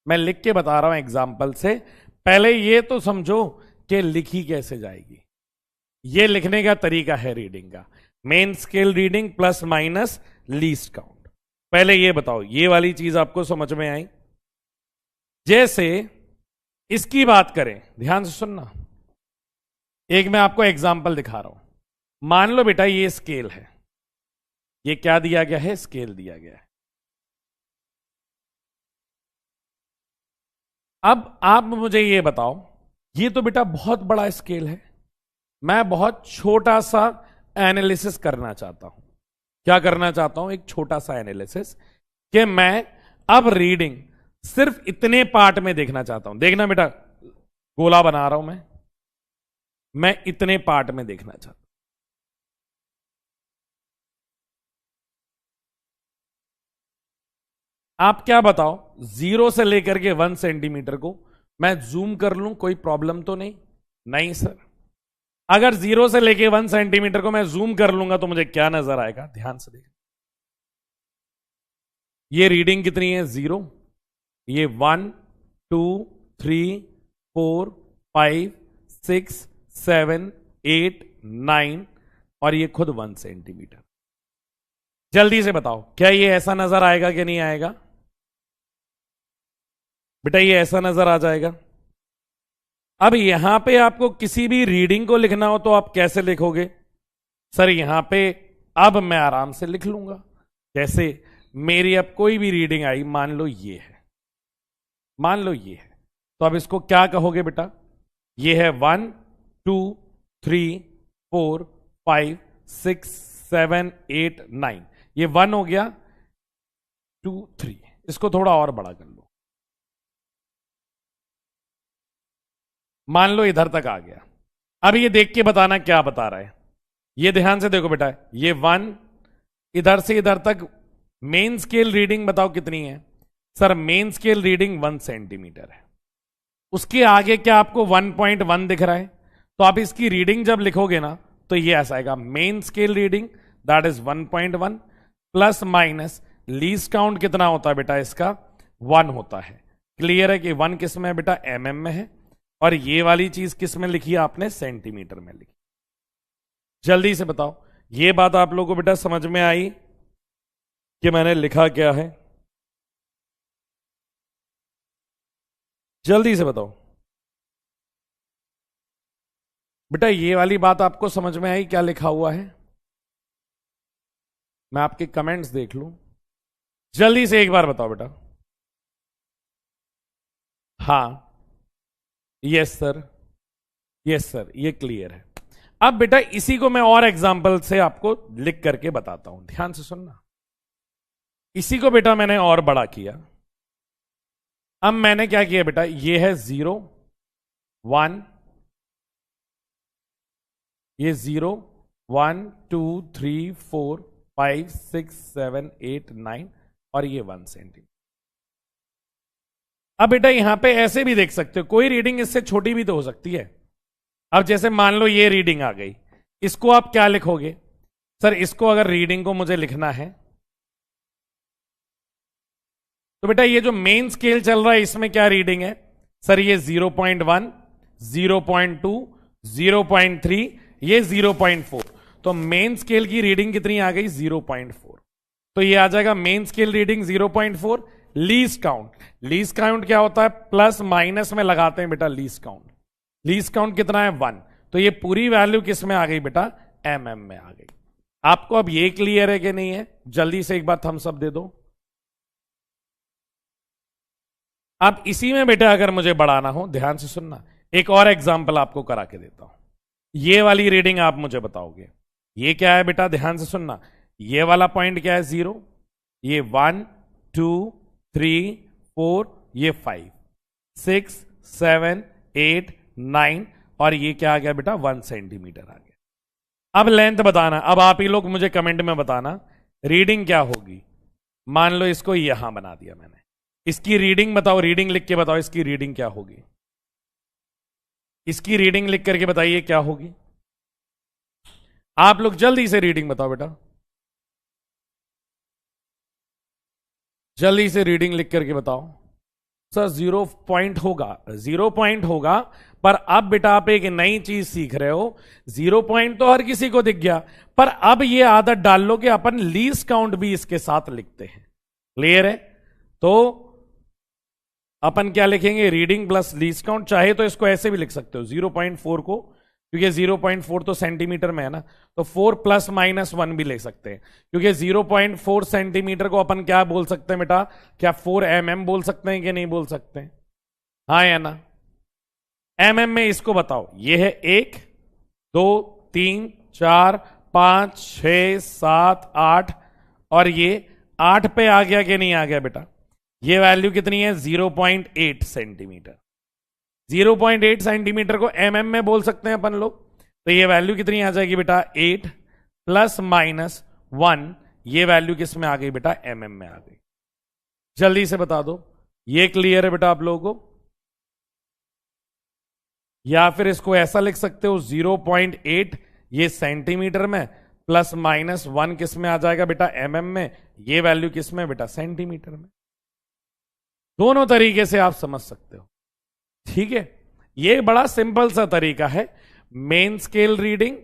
मैं लिख के बता रहा हूं एग्जाम्पल से, पहले ये तो समझो कि लिखी कैसे जाएगी। ये लिखने का तरीका है रीडिंग का, main scale reading plus minus least count. पहले ये बताओ, ये वाली चीज आपको समझ में आई? जैसे इसकी बात करें, ध्यान से सुनना, एक मैं आपको एग्जाम्पल दिखा रहा हूं। मान लो बेटा ये स्केल है, ये क्या दिया गया है? स्केल दिया गया है। अब आप मुझे ये बताओ, ये तो बेटा बहुत बड़ा स्केल है, मैं बहुत छोटा सा एनालिसिस करना चाहता हूं। क्या करना चाहता हूं? एक छोटा सा एनालिसिस, कि मैं अब रीडिंग सिर्फ इतने पार्ट में देखना चाहता हूं। देखना बेटा, गोला बना रहा हूं मैं इतने पार्ट में देखना चाहता हूं। आप क्या बताओ, 0 से लेकर के 1 सेंटीमीटर को मैं जूम कर लूं, कोई प्रॉब्लम तो नहीं? नहीं सर। अगर 0 से लेके 1 सेंटीमीटर को मैं जूम कर लूंगा तो मुझे क्या नजर आएगा? ध्यान से देख, ये रीडिंग कितनी है? 0। ये 1 2 3 4 5 6 7 8 9, और ये खुद 1 सेंटीमीटर। जल्दी से बताओ, क्या ये ऐसा नजर आएगा कि नहीं आएगा? बेटा ये ऐसा नजर आ जाएगा। अब यहां पे आपको किसी भी रीडिंग को लिखना हो तो आप कैसे लिखोगे? सर यहां पे अब मैं आराम से लिख लूंगा। जैसे मेरी अब कोई भी रीडिंग आई, मान लो ये है, मान लो ये है, तो अब इसको क्या कहोगे बेटा? ये है 1 2 3 4 5 6 7 8 9, ये 1 हो गया, 2 3, इसको थोड़ा और बड़ा कर लो, मान लो इधर तक आ गया। अब ये देख के बताना क्या बता रहा है। ये ध्यान से देखो बेटा, ये 1 इधर से इधर तक मेन स्केल रीडिंग बताओ कितनी है? Sir main scale reading 1 centimetre है। उसके आगे क्या आपको 1.1 दिख रहा है? तो आप इसकी रीडिंग जब लिखोगे ना तो ये ऐसा आएगा, main scale reading that is 1.1 plus minus least count कितना होता है बेटा इसका? 1 होता है। क्लियर है कि 1 किस में है बेटा? mm में है। और ये वाली चीज किस में लिखी है आपने? सेंटीमीटर में लिखी। जल्दी से बताओ, ये बात आप लोगों को बेटा समझ में आई कि मैंने लिखा क्या है? जल्दी से बताओ बेटा, ये वाली बात आपको समझ में आई क्या लिखा हुआ है? मैं आपके कमेंट्स देख लूं। जल्दी से एक बार बताओ बेटा। हाँ, यस सर, यस सर, ये क्लियर है। अब बेटा इसी को मैं और एग्जांपल से आपको लिख करके बताता हूं, ध्यान से सुनना। इसी को बेटा मैंने और बड़ा किया। अब मैंने क्या किया बेटा, ये है 0 1, ये 0 1 2 3 4 5 6 7 8 9 और ये 1 सेंटीमीटर। अब बेटा यहां पे ऐसे भी देख सकते हो, कोई रीडिंग इससे छोटी भी तो हो सकती है। अब जैसे मान लो ये रीडिंग आ गई, इसको आप क्या लिखोगे? सर इसको अगर रीडिंग को मुझे लिखना है तो बेटा ये जो मेन स्केल चल रहा है इसमें क्या रीडिंग है? सर ये 0.1 0.2 0.3, ये 0.4। तो मेन स्केल की रीडिंग कितनी आ गई? 0.4। तो ये आ जाएगा main scale reading 0.4। Least count, least count क्या होता है? प्लस माइनस में लगाते हैं बेटा लीस्ट काउंट। लीस्ट काउंट कितना है? 1। तो ये पूरी वैल्यू किस में आ गई बेटा? mm में आ गई। आपको अब ये क्लियर है कि नहीं है? जल्दी से एक बार थम्स अप दे दो। अब इसी में बेटा अगर मुझे बढ़ाना हो, ध्यान से सुनना, एक और एग्जांपल आपको करा के देता हूं। ये वाली रीडिंग आप मुझे बताओगे, ये क्या है बेटा? ध्यान से सुनना, ये वाला पॉइंट क्या है? 0, ये 1 2 3 4, ये 5 6 7 8 9 और ये क्या आ गया बेटा? 1 सेंटीमीटर आ गया। अब लेंथ बताना, अब आप ही लोग मुझे कमेंट में बताना रीडिंग क्या होगी। मान लो इसको यहां बना दिया मैंने, इसकी रीडिंग बताओ, रीडिंग लिख के बताओ इसकी रीडिंग क्या होगी। इसकी रीडिंग लिख करके बताइए क्या होगी। आप लोग जल्दी से रीडिंग बताओ बेटा, जल्दी से रीडिंग लिख करके बताओ। सर 0 पॉइंट होगा, 0 पॉइंट होगा, पर अब बेटा आप एक नई चीज सीख रहे हो। 0 पॉइंट तो हर किसी को दिख गया, पर अब ये आदत डाल लो कि अपन लीस्ट काउंट भी इसके साथ लिखते हैं। क्लियर है? तो अपन क्या लिखेंगे? Reading plus least count. चाहे तो इसको ऐसे भी लिख सकते हो 0.4 को, क्योंकि 0.4 तो सेंटीमीटर में है ना, तो 4 प्लस माइनस 1 भी ले सकते हैं, क्योंकि 0.4 सेंटीमीटर को अपन क्या बोल सकते हैं बेटा? क्या 4 mm बोल सकते हैं कि नहीं बोल सकते हैं? हाँ या ना? mm में इसको बताओ, ये है 1 2 3 4 5 6 7 8 और ये 8 पे आ गया कि नहीं आ गया बेटा? ये वैल्यू कितनी है? 0.8 सेंटीमीटर। 0.8 सेंटीमीटर को mm में बोल सकते हैं अपन लोग। तो ये वैल्यू कितनी आ जाएगी बेटा? 8 प्लस माइनस 1, ये वैल्यू किस में आ गई बेटा? mm में आ गई। जल्दी से बता दो, ये क्लियर है बेटा आप लोगों को? या फिर इसको ऐसा लिख सकते हो 0.8 ये सेंटीमीटर में, प्लस माइनस 1 किस में आ जाएगा बेटा? mm में। ये वैल्यू किस में बेटा? सेंटीमीटर में। दोनों तरीके से आप समझ सकते हो, ठीक है? ये बड़ा सिंपल सा तरीका है, main scale reading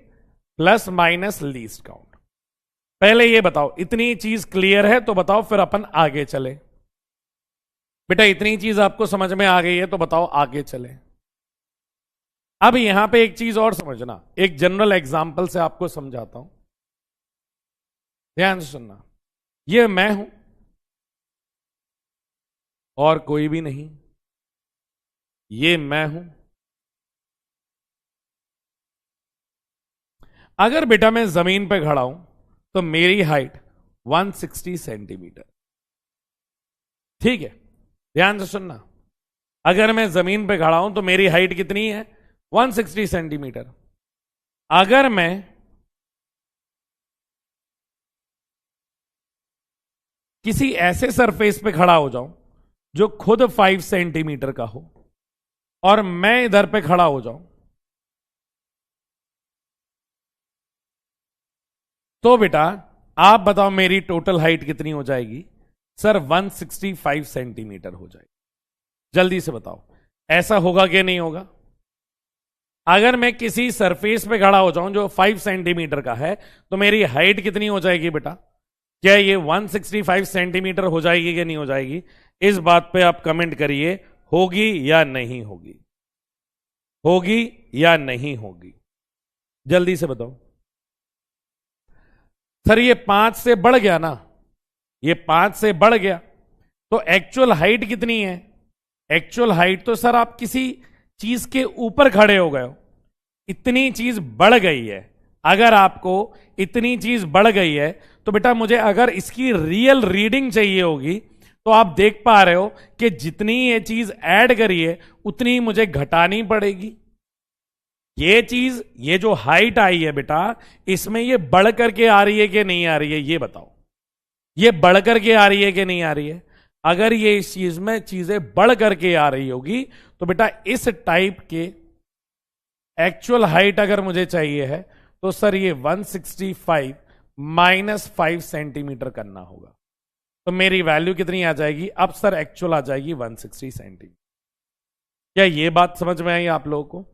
plus minus least count. पहले ये बताओ, इतनी चीज क्लियर है तो बताओ, फिर अपन आगे चले। बेटा इतनी चीज आपको समझ में आ गई है तो बताओ आगे चले। अब यहां पे एक चीज और समझना, एक जनरल एग्जांपल से आपको समझाता हूं, ध्यान से सुनना। ये मैं हूं और कोई भी नहीं, ये मैं हूं। अगर बेटा मैं जमीन पे खड़ा हूं तो मेरी हाइट 160 सेंटीमीटर, ठीक है, ध्यान से सुनना। अगर मैं जमीन पे खड़ा हूं तो मेरी हाइट कितनी है? 160 सेंटीमीटर। अगर मैं किसी ऐसे सरफेस पे खड़ा हो जाऊं जो खुद 5 सेंटीमीटर का हो और मैं इधर पे खड़ा हो जाऊं, तो बेटा आप बताओ मेरी टोटल हाइट कितनी हो जाएगी? सर 165 सेंटीमीटर हो जाएगी। जल्दी से बताओ, ऐसा होगा कि नहीं होगा? अगर मैं किसी सरफेस पे खड़ा हो जाऊं जो 5 सेंटीमीटर का है तो मेरी हाइट कितनी हो जाएगी बेटा? क्या ये 165 सेंटीमीटर हो जाएगी कि नहीं हो जाएगी? इस बात पे आप कमेंट करिए, होगी या नहीं होगी, होगी या नहीं होगी, जल्दी से बताओ। सर ये 5 से बढ़ गया ना, ये 5 से बढ़ गया, तो एक्चुअल हाइट कितनी है? एक्चुअल हाइट तो सर आप किसी चीज के ऊपर खड़े हो गए हो, इतनी चीज बढ़ गई है। अगर आपको इतनी चीज बढ़ गई है तो बेटा मुझे अगर इसकी रियल रीडिंग चाहिए होगी तो आप देख पा रहे हो कि जितनी ये चीज ऐड करी है उतनी ही मुझे घटानी पड़ेगी। ये चीज, ये जो हाइट आई है बेटा, इसमें ये बढ़ करके आ रही है कि नहीं आ रही है? ये बताओ, ये बढ़ करके आ रही है कि नहीं आ रही है? अगर ये इस चीज में चीजें बढ़ करके आ रही होगी तो बेटा इस टाइप के एक्चुअल हाइट अगर मुझे चाहिए है तो सर ये 165 माइनस 5 सेंटीमीटर करना होगा। तो मेरी वैल्यू कितनी आ जाएगी? अब सर एक्चुअल आ जाएगी 160 सेंटीमीटर। क्या ये बात समझ में आई आप लोगों को?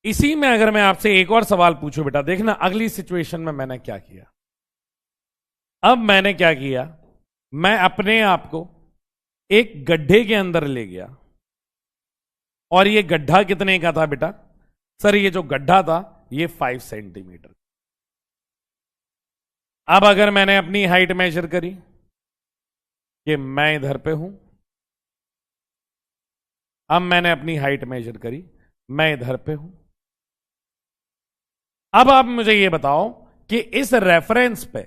इसी में अगर मैं आपसे एक और सवाल पूछूं बेटा, देखना अगली सिचुएशन में मैंने क्या किया। अब मैंने क्या किया, मैं अपने आप को एक गड्ढे के अंदर ले गया और ये गड्ढा कितने का था बेटा? सर ये जो गड्ढा था ये 5 सेंटीमीटर। अब अगर मैंने अपनी हाइट मेजर करी कि मैं इधर पे हूं, अब मैंने अपनी हाइट मेजर करी, मैं इधर पे हूं। अब आप मुझे ये बताओ कि इस रेफरेंस पे,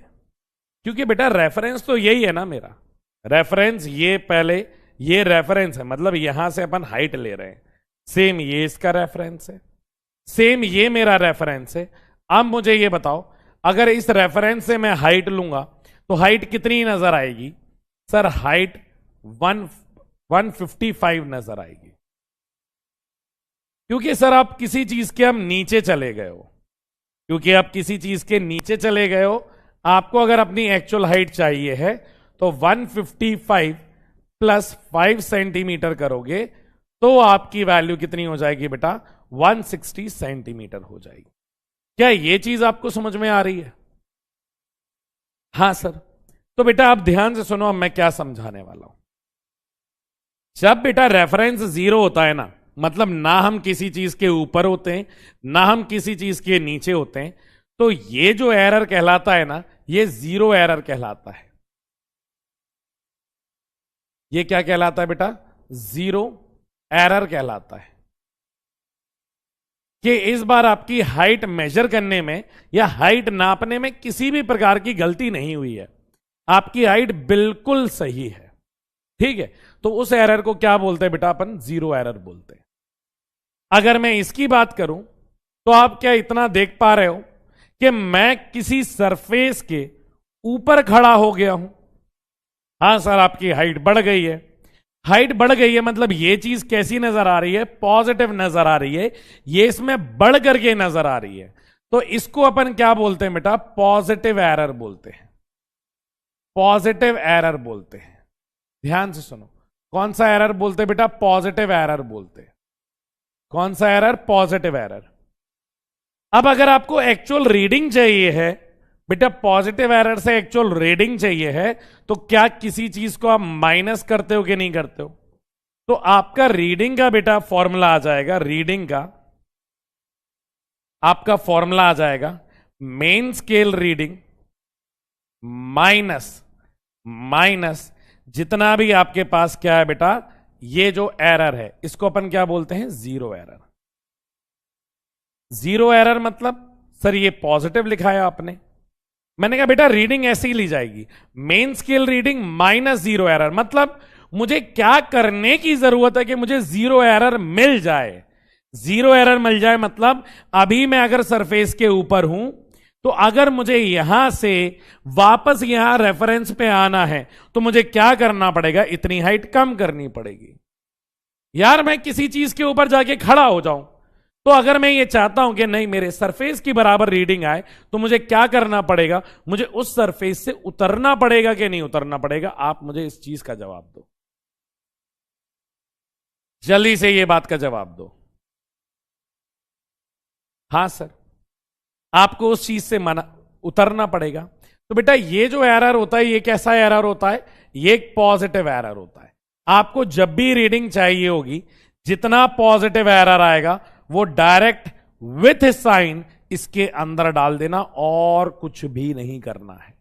क्योंकि बेटा रेफरेंस तो यही है ना मेरा, रेफरेंस ये पहले, ये रेफरेंस है, मतलब यहां से अपन हाइट ले रहे हैं, सेम ये इसका रेफरेंस है, सेम ये मेरा रेफरेंस है। अब मुझे ये बताओ अगर इस रेफरेंस से मैं हाइट लूंगा तो हाइट कितनी नजर आएगी? सर हाइट 155 नजर आएगी, क्योंकि सर आप किसी चीज के हम नीचे चले गए हो, क्योंकि आप किसी चीज के नीचे चले गए हो। आपको अगर अपनी एक्चुअल हाइट चाहिए है तो 155 प्लस 5 सेंटीमीटर करोगे तो आपकी वैल्यू कितनी हो जाएगी बेटा? 160 सेंटीमीटर हो जाएगी। क्या ये चीज आपको समझ में आ रही है? हां सर। तो बेटा आप ध्यान से सुनो, अब मैं क्या समझाने वाला हूं। जब बेटा रेफरेंस 0 होता है ना, मतलब ना हम किसी चीज के ऊपर होते हैं ना हम किसी चीज के नीचे होते हैं, तो ये जो एरर कहलाता है ना, ये 0 एरर कहलाता है। ये क्या कहलाता है बेटा? 0 एरर कहलाता है। कि इस बार आपकी हाइट मेजर करने में या हाइट नापने में किसी भी प्रकार की गलती नहीं हुई है, आपकी हाइट बिल्कुल सही है, ठीक है। तो उस एरर को क्या बोलते हैं बेटा? अपन 0 एरर बोलते हैं। अगर मैं इसकी बात करूं तो आप क्या इतना देख पा रहे हो कि मैं किसी सरफेस के ऊपर खड़ा हो गया हूं? हां सर, आपकी हाइट बढ़ गई है। हाइट बढ़ गई है मतलब ये चीज कैसी नजर आ रही है? पॉजिटिव नजर आ रही है, ये इसमें बढ़ करके नजर आ रही है। तो इसको अपन क्या बोलते हैं बेटा? पॉजिटिव एरर बोलते हैं, पॉजिटिव एरर बोलते हैं। ध्यान से सुनो, कौन सा एरर बोलते हैं बेटा? पॉजिटिव एरर बोलते हैं। कौन सा एरर? Positive error. अब अगर आपको एक्चुअल रीडिंग चाहिए है, बेटा पॉजिटिव एरर से एक्चुअल रीडिंग चाहिए है, तो क्या किसी चीज को आप माइनस करते हो कि नहीं करते हो? तो आपका रीडिंग का बेटा फॉर्मूला आ जाएगा, रीडिंग का आपका फॉर्मूला आ जाएगा मेन स्केल रीडिंग माइनस जितना भी आपके पास क्या है बेटा, ये जो एरर है इसको अपन क्या बोलते हैं? Zero error. जीरो एरर मतलब सर ये पॉजिटिव लिखा है आपने। मैंने कहा बेटा रीडिंग ऐसे ही ली जाएगी, main scale reading minus zero error. मतलब मुझे क्या करने की जरूरत है कि मुझे जीरो एरर मिल जाए। जीरो एरर मिल जाए मतलब अभी मैं अगर सरफेस के ऊपर हूं, तो अगर मुझे यहां से वापस यहां रेफरेंस पे आना है तो मुझे क्या करना पड़ेगा? इतनी हाइट कम करनी पड़ेगी। यार मैं किसी चीज के ऊपर जाके खड़ा हो जाऊं, तो अगर मैं ये चाहता हूं कि नहीं मेरे सरफेस की बराबर रीडिंग आए, तो मुझे क्या करना पड़ेगा? मुझे उस सरफेस से उतरना पड़ेगा कि नहीं उतरना पड़ेगा? आप मुझे इस चीज का जवाब दो, जल्दी से ये बात का जवाब दो। हां सर, आपको उस चीज से मना उतरना पड़ेगा। तो बेटा ये जो एरर होता है, ये कैसा एरर होता है? ये एक पॉजिटिव एरर होता है। आपको जब भी रीडिंग चाहिए होगी, जितना पॉजिटिव एरर आएगा वो डायरेक्ट विथ साइन इसके अंदर डाल देना, और कुछ भी नहीं करना है।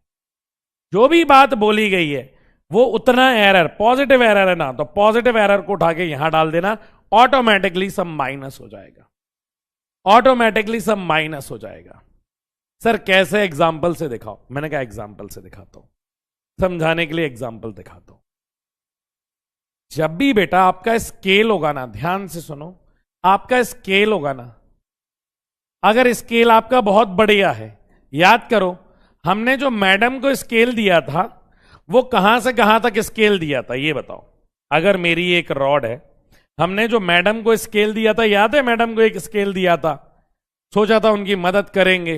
जो भी बात बोली गई है वो उतना एरर, पॉजिटिव एरर है ना, तो पॉजिटिव एरर को उठा के यहां डाल देना, ऑटोमेटिकली सब माइनस हो जाएगा, ऑटोमेटिकली सब माइनस हो जाएगा। सर कैसे? एग्जाम्पल से दिखाओ। मैंने कहा एग्जाम्पल से दिखाता हूं, समझाने के लिए एग्जाम्पल दिखाता हूं। जब भी बेटा आपका स्केल होगा ना, ध्यान से सुनो, आपका स्केल होगा ना, अगर स्केल आपका बहुत बढ़िया है, याद करो हमने जो मैडम को स्केल दिया था वो कहां से कहां तक स्केल दिया था, ये बताओ। अगर मेरी एक रॉड है, हमने जो मैडम को स्केल दिया था, याद है मैडम को एक स्केल दिया था, सोचा था उनकी मदद करेंगे,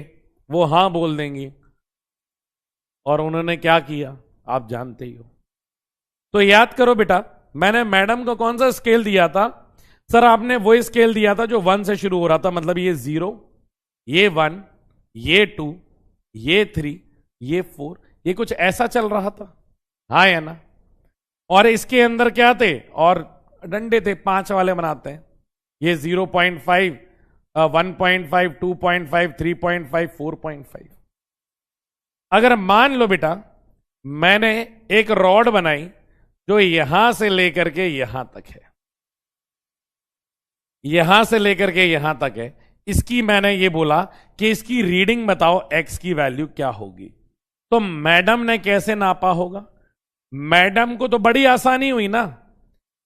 वो हां बोल देंगी, और उन्होंने क्या किया आप जानते ही हो। तो याद करो बेटा, मैंने मैडम को कौन सा स्केल दिया था? सर आपने वो स्केल दिया था जो 1 से शुरू हो रहा था, मतलब ये 0, ये 1, ये 2, ये 3, ये 4, ये कुछ ऐसा चल रहा था, हाँ या ना? और इसके अंदर क्या थे? और डंडे थे, 5 वाले बनाते हैं, ये 0.5, 1.5, 2.5, 3.5, 4.5। अगर मान लो बेटा मैंने एक रॉड बनाई जो यहां से लेकर के यहां तक है, यहां से लेकर के यहां तक है, इसकी मैंने ये बोला कि इसकी रीडिंग बताओ एक्स की वैल्यू क्या होगी। तो मैडम ने कैसे नापा होगा? मैडम को तो बड़ी आसानी हुई ना।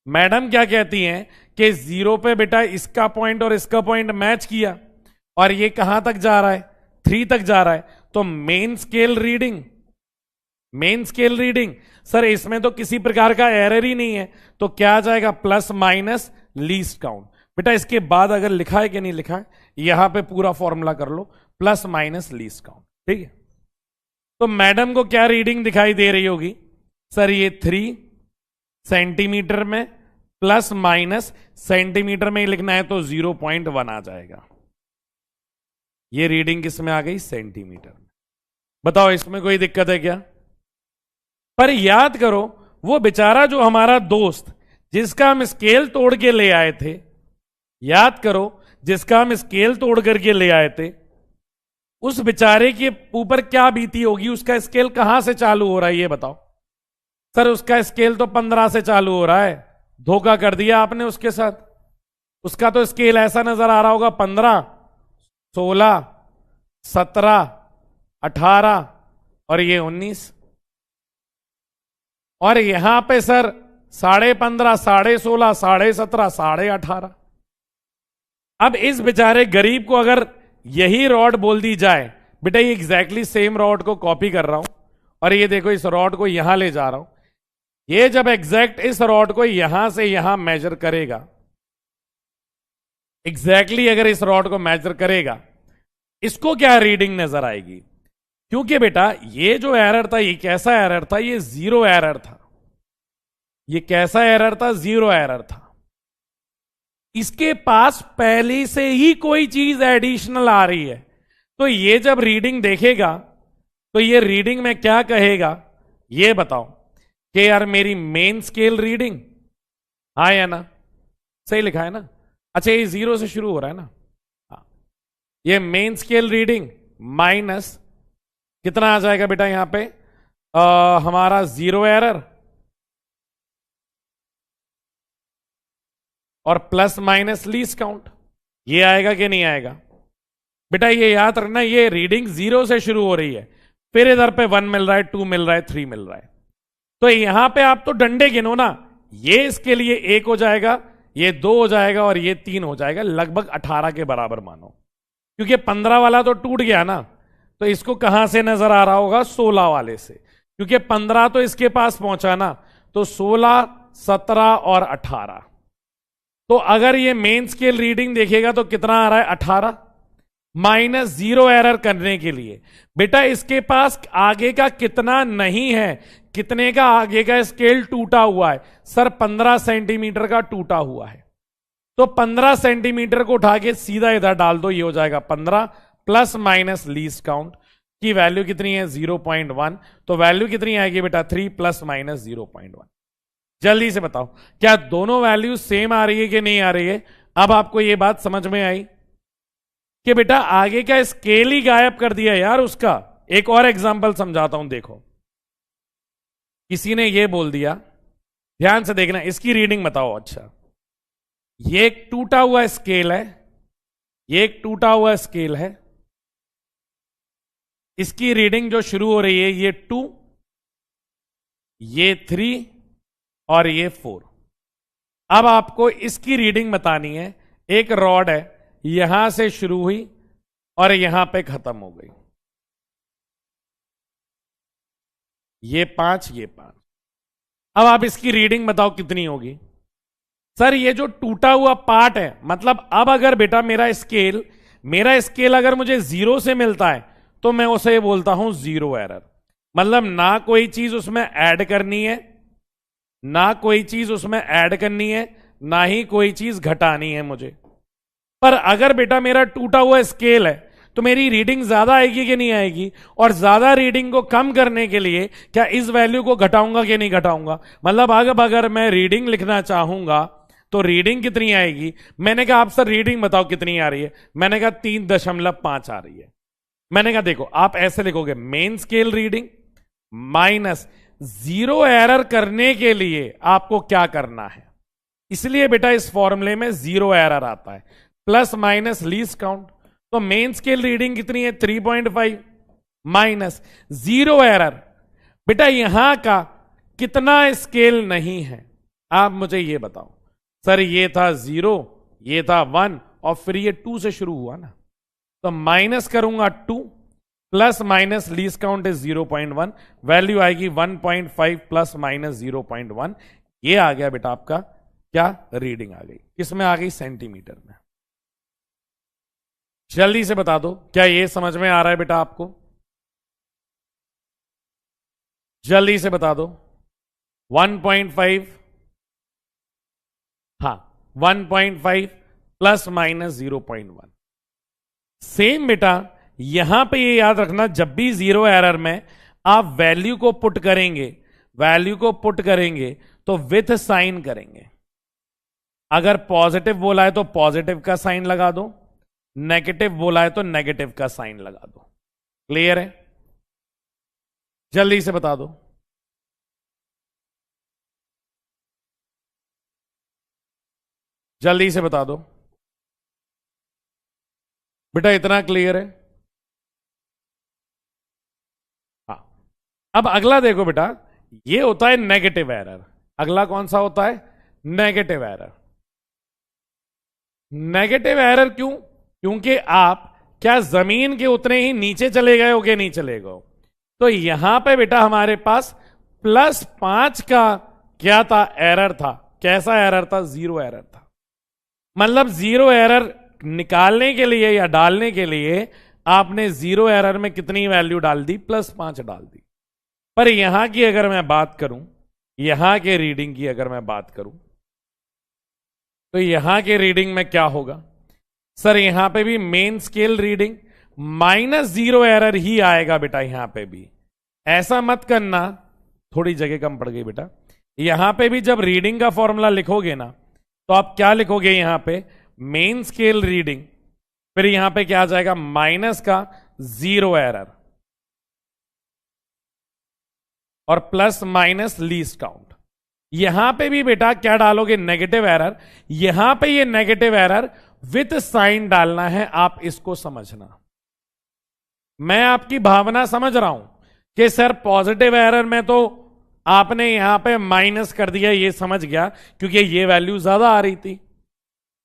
मैडम क्या कहती हैं कि 0 पे बेटा इसका पॉइंट और इसका पॉइंट मैच किया, और ये कहां तक जा रहा है? 3 तक जा रहा है, तो main scale reading, main scale reading. Sir इसमें तो किसी प्रकार का एरर ही नहीं है, तो क्या आ जाएगा? Plus minus least count. बेटा इसके बाद अगर लिखा है कि नहीं लिखा है, यहां पे पूरा फॉर्मूला कर लो, प्लस माइनस लीस्ट काउंट, ठीक है। तो मैडम को क्या रीडिंग दिखाई दे रही होगी? सर ये 3 सेंटीमीटर में, प्लस माइनस सेंटीमीटर में ही लिखना है तो 0.1 आ जाएगा। ये रीडिंग किस में आ गई? सेंटीमीटर में। बताओ इसमें कोई दिक्कत है क्या? पर याद करो वो बेचारा जो हमारा दोस्त जिसका हम स्केल तोड़ के ले आए थे, याद करो जिसका हम स्केल तोड़ करके ले आए थे, उस बेचारे के ऊपर क्या बीती होगी? उसका स्केल कहां से चालू हो रहा है ये बताओ। सर उसका स्केल तो 15 से चालू हो रहा है, धोखा कर दिया आपने उसके साथ। उसका तो स्केल ऐसा नजर आ रहा होगा 15, 16, 17, 18 और ये 19, और यहां पे सर 15.5, 16.5, 17.5, 18.5। अब इस बेचारे गरीब को अगर यही रॉड बोल दी जाए, बेटा ये एग्जैक्टली सेम रॉड को कॉपी कर रहा हूं और ये देखो इस रॉड को यहां ले जा रहा हूं, ये जब एग्जैक्ट इस रॉड को यहां से यहां मेजर करेगा, एग्जैक्टली अगर इस रॉड को मेजर करेगा, इसको क्या रीडिंग नजर आएगी? क्योंकि बेटा ये जो एरर था, ये कैसा एरर था? ये जीरो एरर था। ये कैसा एरर था? जीरो एरर था। इसके पास पहले से ही कोई चीज एडिशनल आ रही है, तो ये जब रीडिंग देखेगा तो ये रीडिंग में क्या कहेगा, ये बताओ कि यार मेरी मेन स्केल रीडिंग, हाँ या ना, सही लिखा है ना। अच्छा ये 0 से शुरू हो रहा है ना, हाँ, ये मेन स्केल रीडिंग माइनस कितना आ जाएगा बेटा यहां पे हमारा 0 एरर और प्लस माइनस लीस्ट काउंट, ये आएगा कि नहीं आएगा बेटा। ये याद रखना, ये रीडिंग 0 से शुरू हो रही है, फिर इधर पे 1 मिल रहा है, 2 मिल रहा है, 3 मिल रहा है, तो यहां पे आप तो डंडे गिनो ना, ये इसके लिए 1 हो जाएगा, ये 2 हो जाएगा और ये 3 हो जाएगा, लगभग 18 के बराबर मानो, क्योंकि 15 वाला तो टूट गया ना, तो इसको कहां से नजर आ रहा होगा, 16 वाले से, क्योंकि 15 तो इसके पास पहुंचा ना, तो 16, 17 और 18, तो अगर ये मेन स्केल रीडिंग देखेगा तो कितना आ रहा है 18, माइनस 0 एरर करने के लिए बेटा इसके पास आगे का कितना नहीं है, कितने का आगे का स्केल टूटा हुआ है, सर 15 सेंटीमीटर का टूटा हुआ है, तो 15 सेंटीमीटर को उठा के सीधा इधर डाल दो, ये हो जाएगा 15 प्लस माइनस लीस्ट काउंट की वैल्यू कितनी है 0.1, तो वैल्यू कितनी आएगी बेटा 3 प्लस माइनस 0.1। जल्दी से बताओ क्या दोनों वैल्यू सेम आ रही है कि नहीं आ रही है। अब आपको यह बात समझ में आई कि बेटा आगे का स्केल ही गायब कर दिया यार उसका। एक और एग्जांपल समझाता हूं, देखो किसी ने यह बोल दिया, ध्यान से देखना, इसकी रीडिंग बताओ। अच्छा ये एक टूटा हुआ स्केल है, ये एक टूटा हुआ स्केल है, इसकी रीडिंग जो शुरू हो रही है ये 2, ये 3 और ये 4। अब आपको इसकी रीडिंग बतानी है। एक रॉड है, यहां से शुरू हुई और यहां पे खत्म हो गई, ये 5, ये 5। अब आप इसकी रीडिंग बताओ कितनी होगी। सर ये जो टूटा हुआ पार्ट है, मतलब अब अगर बेटा मेरा स्केल अगर मुझे 0 से मिलता है तो मैं उसे बोलता हूं 0 एरर, मतलब ना कोई चीज उसमें ऐड करनी है, ना कोई चीज उसमें ऐड करनी है, ना ही कोई चीज घटानी है मुझे। पर अगर बेटा मेरा टूटा हुआ स्केल है तो मेरी रीडिंग ज्यादा आएगी कि नहीं आएगी, और ज्यादा रीडिंग को कम करने के लिए क्या इस वैल्यू को घटाऊंगा कि नहीं घटाऊंगा। मतलब अगर मैं रीडिंग लिखना चाहूंगा तो रीडिंग कितनी आएगी। मैंने कहा आप सर रीडिंग बताओ कितनी आ रही है, मैंने कहा 3.5 आ रही है। मैंने कहा देखो आप ऐसे लिखोगे, main scale reading minus 0 error करने के लिए आपको क्या करना है, इसलिए बेटा इस फॉर्मूले में 0 एरर आता है, प्लस माइनस लीस्ट काउंट। तो मेन स्केल रीडिंग कितनी है 3.5 माइनस 0 एरर। बेटा यहां का कितना स्केल नहीं है, आप मुझे ये बताओ। सर ये था 0, ये था 1 और फिर ये 2 से शुरू हुआ ना, तो माइनस करूंगा 2, plus minus least count is 0.1, value आएगी 1.5 प्लस माइनस 0.1। ये आ गया बेटा आपका क्या रीडिंग आ गई, किसमें आ गई सेंटीमीटर में। जल्दी से बता दो क्या ये समझ में आ रहा है बेटा आपको, जल्दी से बता दो। 1.5, हाँ 1.5 प्लस माइनस 0.1। सेम बेटा यहां पे ये याद रखना, जब भी 0 एरर में आप वैल्यू को पुट करेंगे तो विथ साइन करेंगे। अगर पॉजिटिव बोला है तो पॉजिटिव का साइन लगा दो, नेगेटिव बोला है तो नेगेटिव का साइन लगा दो। क्लियर है, जल्दी से बता दो। जल्दी से बता दो बेटा, इतना क्लियर है। हाँ अब अगला देखो बेटा, ये होता है नेगेटिव एरर। अगला कौन सा होता है, नेगेटिव एरर। नेगेटिव एरर क्यों, क्योंकि आप क्या जमीन के उतने ही नीचे चले गए हो कि नहीं चले गए। तो यहां पे बेटा हमारे पास +5 का क्या था, एरर था। कैसा एरर था, 0 एरर था। मतलब 0 एरर निकालने के लिए या डालने के लिए आपने 0 एरर में कितनी वैल्यू डाल दी, +5 डाल दी। पर यहां की अगर मैं बात करूं, यहां के रीडिंग की अगर मैं बात करूं, तो यहां के रीडिंग में क्या होगा सर, यहां पे भी मेन स्केल रीडिंग -0 एरर ही आएगा बेटा। यहां पे भी ऐसा मत करना, थोड़ी जगह कम पड़ गई बेटा। यहां पे भी जब रीडिंग का फॉर्मूला लिखोगे ना, तो आप क्या लिखोगे यहां पे, मेन स्केल रीडिंग, फिर यहां पे क्या आ जाएगा, माइनस का 0 एरर और प्लस माइनस लीस्ट काउंट। यहां पे भी बेटा क्या डालोगे, नेगेटिव एरर। यहां पे ये नेगेटिव एरर विथ साइन डालना है, आप इसको समझना। मैं आपकी भावना समझ रहा हूं कि सर पॉजिटिव एरर में तो आपने यहां पे माइनस कर दिया, ये समझ गया, क्योंकि ये वैल्यू ज्यादा आ रही थी।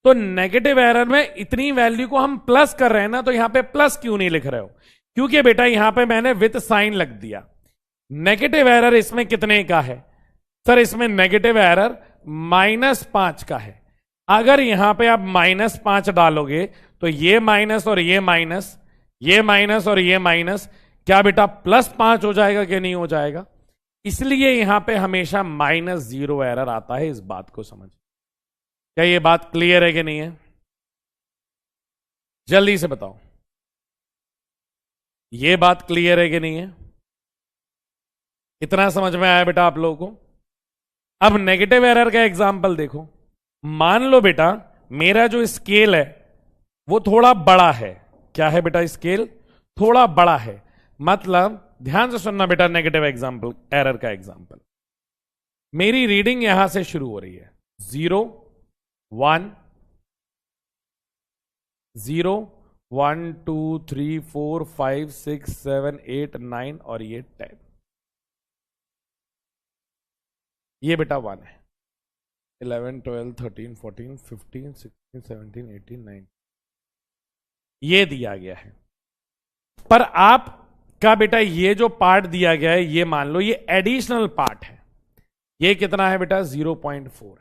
तो नेगेटिव एरर में इतनी वैल्यू को हम प्लस कर रहे हैं ना, तो यहां पे प्लस क्यों नहीं लिख रहे हो, क्योंकि बेटा यहां पे मैंने विथ साइन लग दिया। नेगेटिव एरर इसमें कितने का है सर, इसमें नेगेटिव एरर -5 का है। अगर यहां पे आप -5 डालोगे तो ये माइनस और ये माइनस, ये माइनस और ये माइनस, क्या बेटा +5 हो जाएगा कि नहीं हो जाएगा। इसलिए यहां पे हमेशा -0 एरर आता है। इस बात को समझ, क्या ये बात क्लियर है कि नहीं है, जल्दी से बताओ, ये बात क्लियर है कि नहीं है। इतना समझ में आया बेटा आप लोगों को। अब नेगेटिव एरर का एग्जांपल देखो। मान लो बेटा मेरा जो स्केल है वो थोड़ा बड़ा है। क्या है बेटा, स्केल थोड़ा बड़ा है, मतलब ध्यान से सुनना बेटा, नेगेटिव एग्जांपल, एरर का एग्जांपल। मेरी रीडिंग यहां से शुरू हो रही है 0 1 0 1 2 3 4 5 6 7 8 9 और ये 10। ये बेटा 1 है। 11 12 13 14 15 16 17 18 19 ये दिया गया है। पर आप का बेटा ये जो पार्ट दिया गया है, ये मान लो ये एडिशनल पार्ट है। ये कितना है बेटा, 0.4।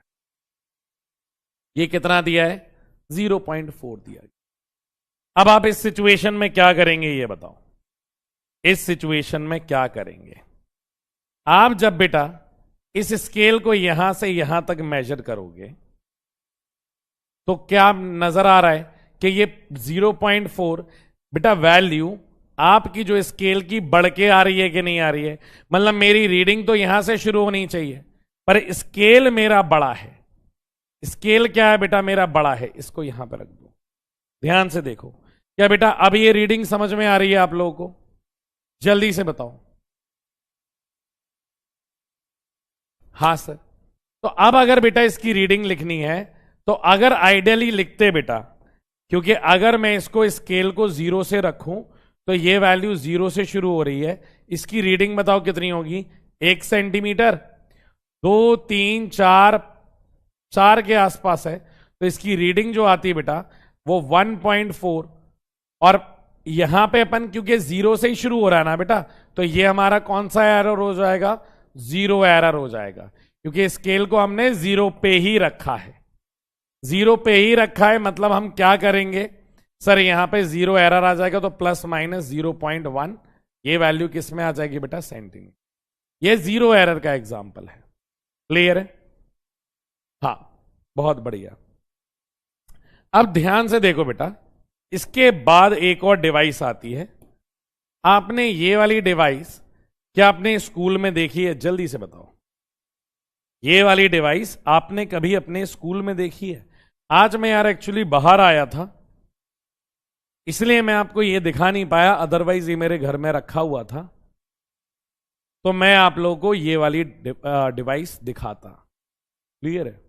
ये कितना दिया है, 0.4 दिया गया। अब आप इस सिचुएशन में क्या करेंगे ये बताओ। इस सिचुएशन में क्या करेंगे आप, जब बेटा इस स्केल को यहां से यहां तक मेजर करोगे तो क्या नजर आ रहा है कि ये 0.4 बेटा वैल्यू आपकी जो स्केल की बढ़ के आ रही है कि नहीं आ रही है। मतलब मेरी रीडिंग तो यहां से शुरू होनी चाहिए, पर स्केल मेरा बड़ा है। स्केल क्या है बेटा, मेरा बड़ा है। इसको यहां पर रख दो, ध्यान से देखो। क्या बेटा अब ये रीडिंग समझ में आ रही है आप लोगों को, जल्दी से बताओ। हाँ सर। तो अब अगर बेटा इसकी रीडिंग लिखनी है तो अगर आइडियली लिखते बेटा, क्योंकि अगर मैं इसको स्केल को 0 से रखूं तो ये वैल्यू 0 से शुरू हो रही है। इसकी रीडिंग बताओ कितनी होगी, 1 सेंटीमीटर, 2 3 4 4 के आसपास है। तो इसकी रीडिंग जो आती है बेटा वो 1.4। और यहां पे अपन क्योंकि 0 से ही शुरू हो रहा है ना बेटा, तो ये हमारा कौन सा एरर हो जाएगा, 0 एरर हो जाएगा, क्योंकि स्केल को हमने 0 पे ही रखा है। 0 पे ही रखा है मतलब हम क्या करेंगे सर, यहां पे 0 एरर आ जाएगा, तो प्लस माइनस 0.1 ये वैल्यू किस में आ जाएगी बेटा, सेंटीमीटर। ये 0 एरर का एग्जांपल है। क्लियर है, हाँ बहुत बढ़िया। अब ध्यान से देखो बेटा, इसके बाद एक और डिवाइस आती है। आपने ये वाली डिवाइस क्या अपने स्कूल में देखी है, जल्दी से बताओ। ये वाली डिवाइस आपने कभी अपने स्कूल में देखी है? आज मैं यार एक्चुअली बाहर आया था, इसलिए मैं आपको ये दिखा नहीं पाया, अदरवाइज ये मेरे घर में रखा हुआ था, तो मैं आप लोगों को ये वाली डिवाइस दिखाता। क्लियर है।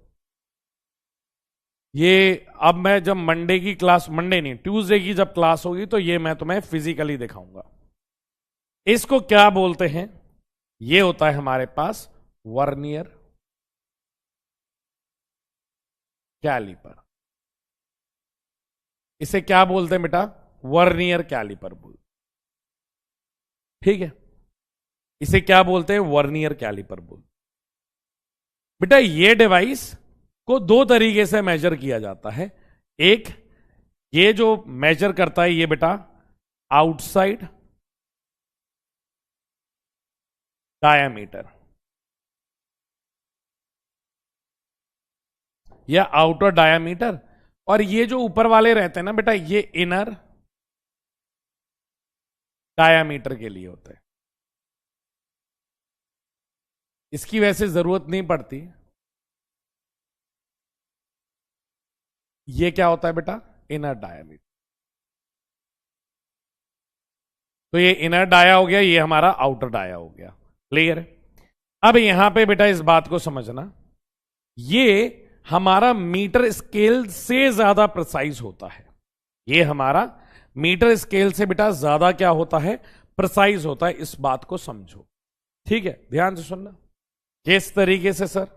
ये अब मैं जब मंडे की क्लास, मंडे नहीं ट्यूसडे की जब क्लास होगी तो ये मैं तुम्हें फिजिकली दिखाऊंगा। इसको क्या बोलते हैं, ये होता है हमारे पास वर्नियर कैलिपर। इसे क्या बोलते हैं बेटा, वर्नियर कैलिपर बोल, ठीक है। इसे क्या बोलते हैं, वर्नियर कैलिपर बोल। बेटा ये डिवाइस को दो तरीके से मेजर किया जाता है। एक, ये जो मेजर करता है ये बेटा आउटसाइड डायामीटर, या आउटर डायामीटर, और ये जो ऊपर वाले रहते हैं ना बेटा, ये इनर डायामीटर के लिए होते हैं। इसकी वैसे जरूरत नहीं पड़ती। ये क्या होता है बेटा, इनर डायामीटर। तो ये इनर डाया हो गया, ये हमारा आउटर डाया हो गया। क्लियर है? अब यहां पे बेटा इस बात को समझना, ये हमारा मीटर स्केल से ज्यादा प्रिसाइज होता है। ये हमारा मीटर स्केल से बेटा ज्यादा क्या होता है, प्रिसाइज होता है। इस बात को समझो, ठीक है? ध्यान से सुनना। किस तरीके से सर?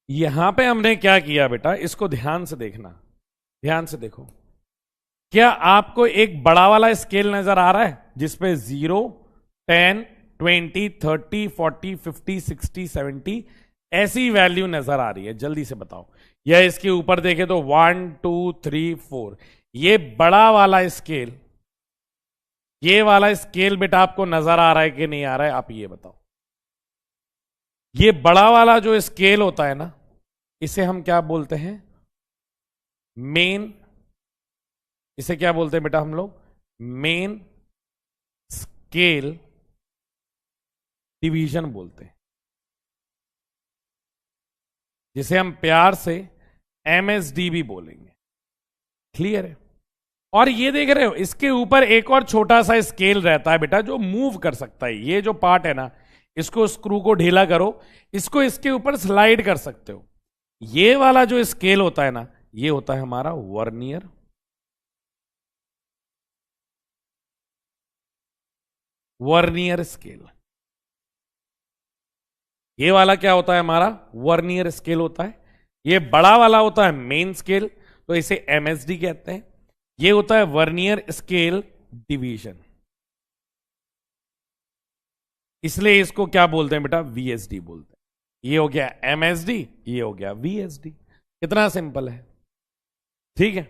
यहां पे हमने क्या किया बेटा, इसको ध्यान से देखना, ध्यान से देखो। क्या आपको एक बड़ा वाला स्केल नजर आ रहा है जिसपे 0, 10, 20, 30, 40, 50, 60, 70 ऐसी वैल्यू नजर आ रही है? जल्दी से बताओ। या इसके ऊपर देखे तो 1, 2, 3, 4, ये बड़ा वाला स्केल, ये वाला स्केल बेटा आपको नजर आ रहा है कि नहीं आ रहा है? आप ये बताओ। ये बड़ा वाला जो स्केल होता है ना, इसे हम क्या बोलते हैं, मेन। इसे क्या बोलते हैं बेटा हम लोग, मेन स्केल डिवीजन बोलते हैं, जिसे हम प्यार से एमएसडी भी बोलेंगे। क्लियर है? और ये देख रहे हो, इसके ऊपर एक और छोटा सा स्केल रहता है बेटा जो मूव कर सकता है। ये जो पार्ट है ना, इसको स्क्रू को ढीला करो, इसको इसके ऊपर स्लाइड कर सकते हो। ये वाला जो स्केल होता है ना, ये होता है हमारा वर्नियर। Vernier scale. ये वाला क्या होता है हमारा, वर्नियर स्केल होता है। ये बड़ा वाला होता है मेन स्केल, तो इसे एमएसडी कहते हैं। ये होता है वर्नियर स्केल डिवीजन, इसलिए इसको क्या बोलते हैं बेटा, वीएसडी बोलते हैं। ये हो गया एमएसडी, ये हो गया वीएसडी। कितना सिंपल है, ठीक है?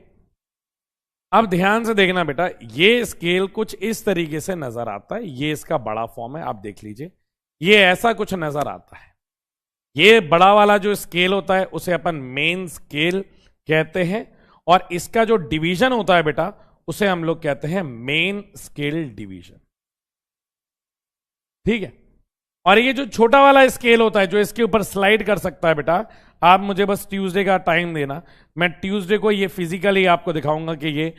अब ध्यान से देखना बेटा, ये स्केल कुछ इस तरीके से नजर आता है। ये इसका बड़ा फॉर्म है, आप देख लीजिए। ये ऐसा कुछ नजर आता है। ये बड़ा वाला जो स्केल होता है उसे अपन मेन स्केल कहते हैं, और इसका जो डिवीजन होता है बेटा, उसे हम लोग कहते हैं मेन स्केल डिवीजन। ठीक है? और ये जो छोटा वाला स्केल होता है जो इसके ऊपर स्लाइड कर सकता है बेटा, आप मुझे बस ट्यूसडे का टाइम देना, मैं ट्यूसडे को ये फिजिकली आपको दिखाऊंगा कि ये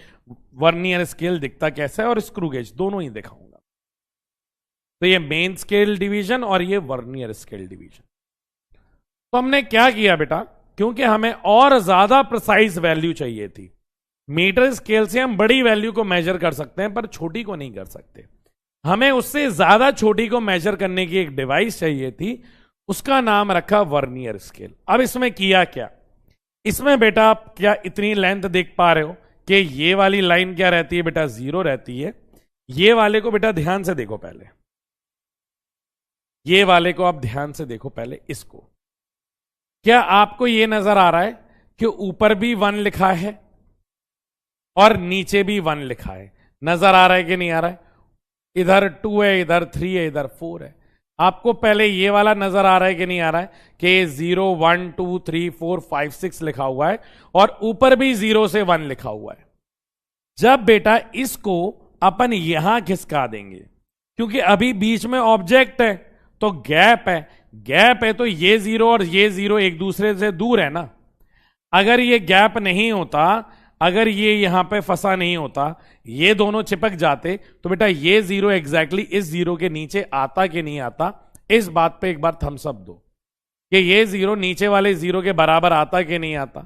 वर्नियर स्केल दिखता कैसा है, और स्क्रू गेज दोनों ही दिखाऊंगा। तो ये मेन स्केल डिवीजन और ये वर्नियर स्केल डिवीजन। तो हमने क्या किया बेटा, क्योंकि हमें और ज्यादा प्रिसाइज वैल्यू चाहिए थी। मीटर स्केल से हम बड़ी वैल्यू को मेजर कर सकते हैं पर छोटी को नहीं कर सकते। हमें उससे ज्यादा छोटी को मेजर करने की एक डिवाइस चाहिए थी, उसका नाम रखा वर्नियर स्केल। अब इसमें किया क्या, इसमें बेटा आप क्या इतनी लेंथ देख पा रहे हो कि ये वाली लाइन क्या रहती है बेटा, 0 रहती है। ये वाले को बेटा ध्यान से देखो पहले, ये वाले को आप ध्यान से देखो पहले इसको। क्या आपको ये नजर आ रहा है कि ऊपर भी 1 लिखा है और नीचे भी 1 लिखा है? नजर आ रहा है कि नहीं आ रहा है? इधर 2 है, इधर 3 है, इधर 4 है। आपको पहले ये वाला नजर आ रहा है कि नहीं आ रहा है कि 0, 1, 2, 3, 4, 5, 6 लिखा हुआ है और ऊपर भी 0 से 1 लिखा हुआ है। जब बेटा इसको अपन यहां खिसका देंगे, क्योंकि अभी बीच में ऑब्जेक्ट है तो गैप है, गैप है तो ये 0 और ये 0 एक दूसरे से दूर है ना। अगर ये गैप नहीं होता, अगर ये यहां पे फंसा नहीं होता, ये दोनों चिपक जाते, तो बेटा ये 0 एग्जैक्टली इस 0 के नीचे आता कि नहीं आता, इस बात पे एक बार थम्स अप दो कि ये 0 नीचे वाले 0 के बराबर आता कि नहीं आता।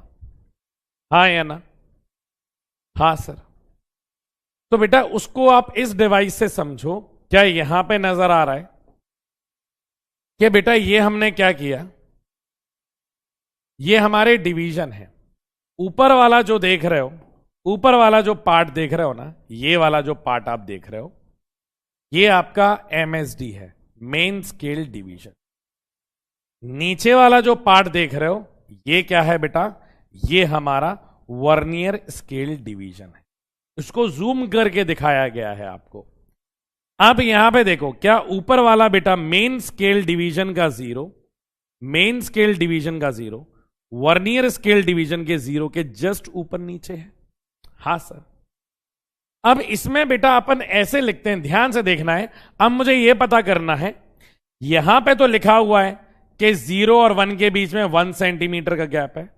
हाँ या ना? हाँ सर। तो बेटा उसको आप इस डिवाइस से समझो। क्या यहां पे नजर आ रहा है कि बेटा ये हमने क्या किया, ये हमारे डिवीजन है। ऊपर वाला जो देख रहे हो, ऊपर वाला जो पार्ट देख रहे हो ना, ये वाला जो पार्ट आप देख रहे हो, ये आपका एमएसडी है, मेन स्केल डिवीजन। नीचे वाला जो पार्ट देख रहे हो, ये क्या है बेटा, ये हमारा वर्नियर स्केल डिवीजन है। इसको जूम करके दिखाया गया है आपको। अब यहां पे देखो, क्या ऊपर वाला बेटा मेन स्केल डिवीजन का 0, मेन स्केल डिवीजन का 0, वर्नियर स्केल डिवीजन के 0 के जस्ट ऊपर नीचे है। हां सर। अब इसमें बेटा अपन ऐसे लिखते हैं, ध्यान से देखना है। अब मुझे यह पता करना है, यहां पे तो लिखा हुआ है कि 0 और 1 के बीच में 1 सेंटीमीटर का गैप है,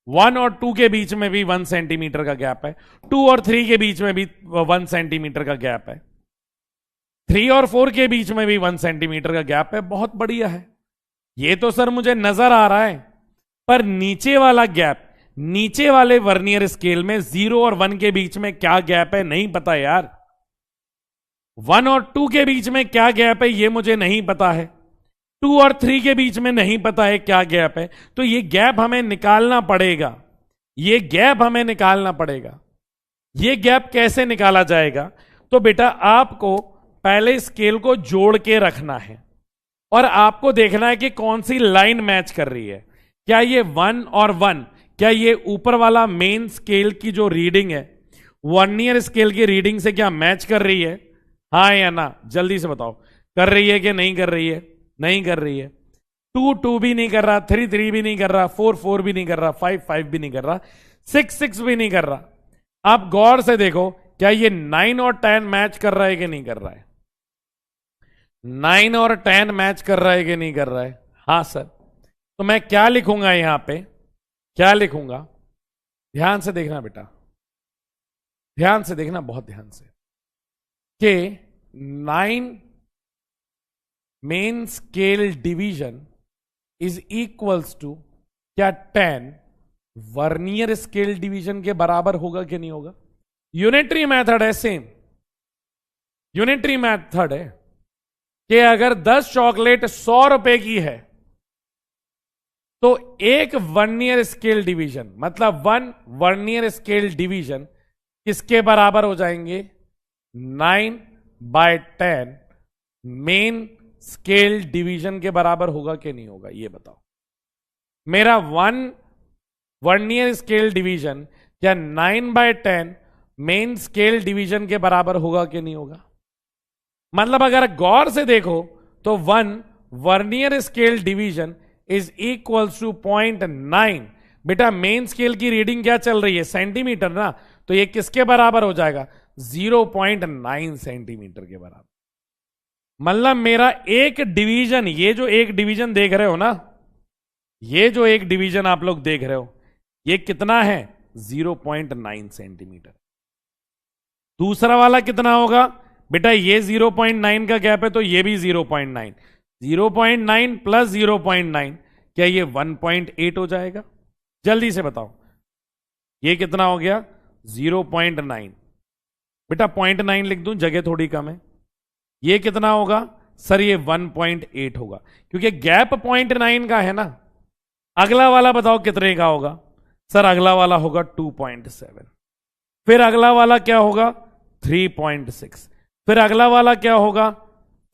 1 और 2 के बीच में भी 1 सेंटीमीटर का गैप है, 2 और 3 के बीच में भी 1 सेंटीमीटर का गैप है, 3 और 4 के बीच में भी 1 सेंटीमीटर का गैप है। बहुत बढ़िया है, ये तो सर मुझे नजर आ रहा है। पर नीचे वाला गैप, नीचे वाले वर्नियर स्केल में 0 और 1 के बीच में क्या गैप है नहीं पता यार। 1 और 2 के बीच में क्या गैप है ये मुझे नहीं पता है, 2 और 3 के बीच में नहीं पता है क्या गैप है। तो ये गैप हमें निकालना पड़ेगा, ये गैप हमें निकालना पड़ेगा। ये गैप कैसे निकाला जाएगा? तो बेटा आपको पहले स्केल को जोड़ के रखना है और आपको देखना है कि कौन सी लाइन मैच कर रही है। क्या ये 1 और 1, क्या ये ऊपर वाला मेन स्केल की जो रीडिंग है वर्नियर स्केल की रीडिंग से क्या मैच कर रही है? हाँ या ना, जल्दी से बताओ। कर रही है कि नहीं कर रही है? नहीं कर रही है। 2 2 भी नहीं कर रहा, 3 3 भी नहीं कर रहा, 4 4 भी नहीं कर रहा, 5 5 भी नहीं कर रहा, 6 6 भी नहीं कर रहा। आप गौर से देखो, क्या ये 9 और 10 मैच कर रहा है कि नहीं कर रहा है? 9 और 10 मैच कर रहा है कि नहीं कर रहा है? हाँ सर। तो मैं क्या लिखूंगा यहां पे, क्या लिखूंगा? ध्यान से देखना बेटा, ध्यान से देखना, बहुत ध्यान से, कि 9 main scale division is equals to क्या 10 वर्नियर स्केल डिवीजन के बराबर होगा कि नहीं होगा? यूनिटरी मेथड है, सेम यूनिटरी मेथड है कि अगर 10 चॉकलेट 100 रुपए की है तो एक वर्नियर स्केल डिवीजन, मतलब 1 वर्नियर स्केल डिवीजन किसके बराबर हो जाएंगे? 9/10 मेन स्केल डिवीजन के बराबर होगा कि नहीं होगा? ये बताओ। मेरा 1 वर्नियर स्केल डिवीजन क्या 9/10 मेन स्केल डिवीजन के बराबर होगा कि नहीं होगा? मतलब अगर गौर से देखो तो 1 vernier scale division is equals to 0.9। बेटा मेन स्केल की रीडिंग क्या चल रही है? सेंटीमीटर ना, तो ये किसके बराबर हो जाएगा? 0.9 सेंटीमीटर के बराबर। मतलब मेरा एक डिवीजन, ये जो एक डिवीजन देख रहे हो ना, ये जो एक डिवीजन आप लोग देख रहे हो, ये कितना है? 0.9 सेंटीमीटर। दूसरा वाला कितना होगा? बेटा ये 0.9 का गैप है तो ये भी 0.9, 0.9 प्लस 0.9, क्या ये 1.8 हो जाएगा? जल्दी से बताओ, ये कितना हो गया? 0.9। बेटा 0.9 लिख दूं, जगह थोड़ी कम है। ये कितना होगा सर? ये 1.8 होगा, क्योंकि गैप 0.9 का है ना। अगला वाला बताओ कितने का होगा? सर अगला वाला होगा 2.7। फिर अगला वाला क्या होगा? 3.6। फिर अगला वाला क्या होगा?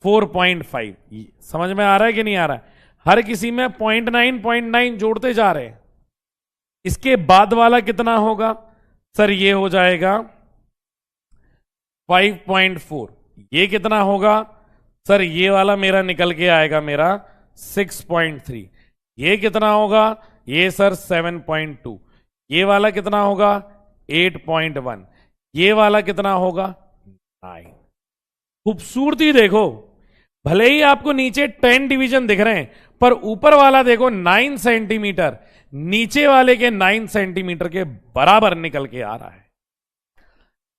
4.5। समझ में आ रहा है कि नहीं आ रहा है? हर किसी में 0.9 जोड़ते जा रहे हैं। इसके बाद वाला कितना होगा? सर ये हो जाएगा 5.4। ये कितना होगा? सर ये वाला मेरा निकल के आएगा मेरा 6.3। ये कितना होगा? ये सर 7.2। ये वाला कितना होगा? 8.1। ये वाला कितना होगा? 9। खूबसूरती देखो, भले ही आपको नीचे 10 डिवीजन दिख रहे हैं, पर ऊपर वाला देखो 9 सेंटीमीटर नीचे वाले के 9 सेंटीमीटर के बराबर निकल के आ रहा है।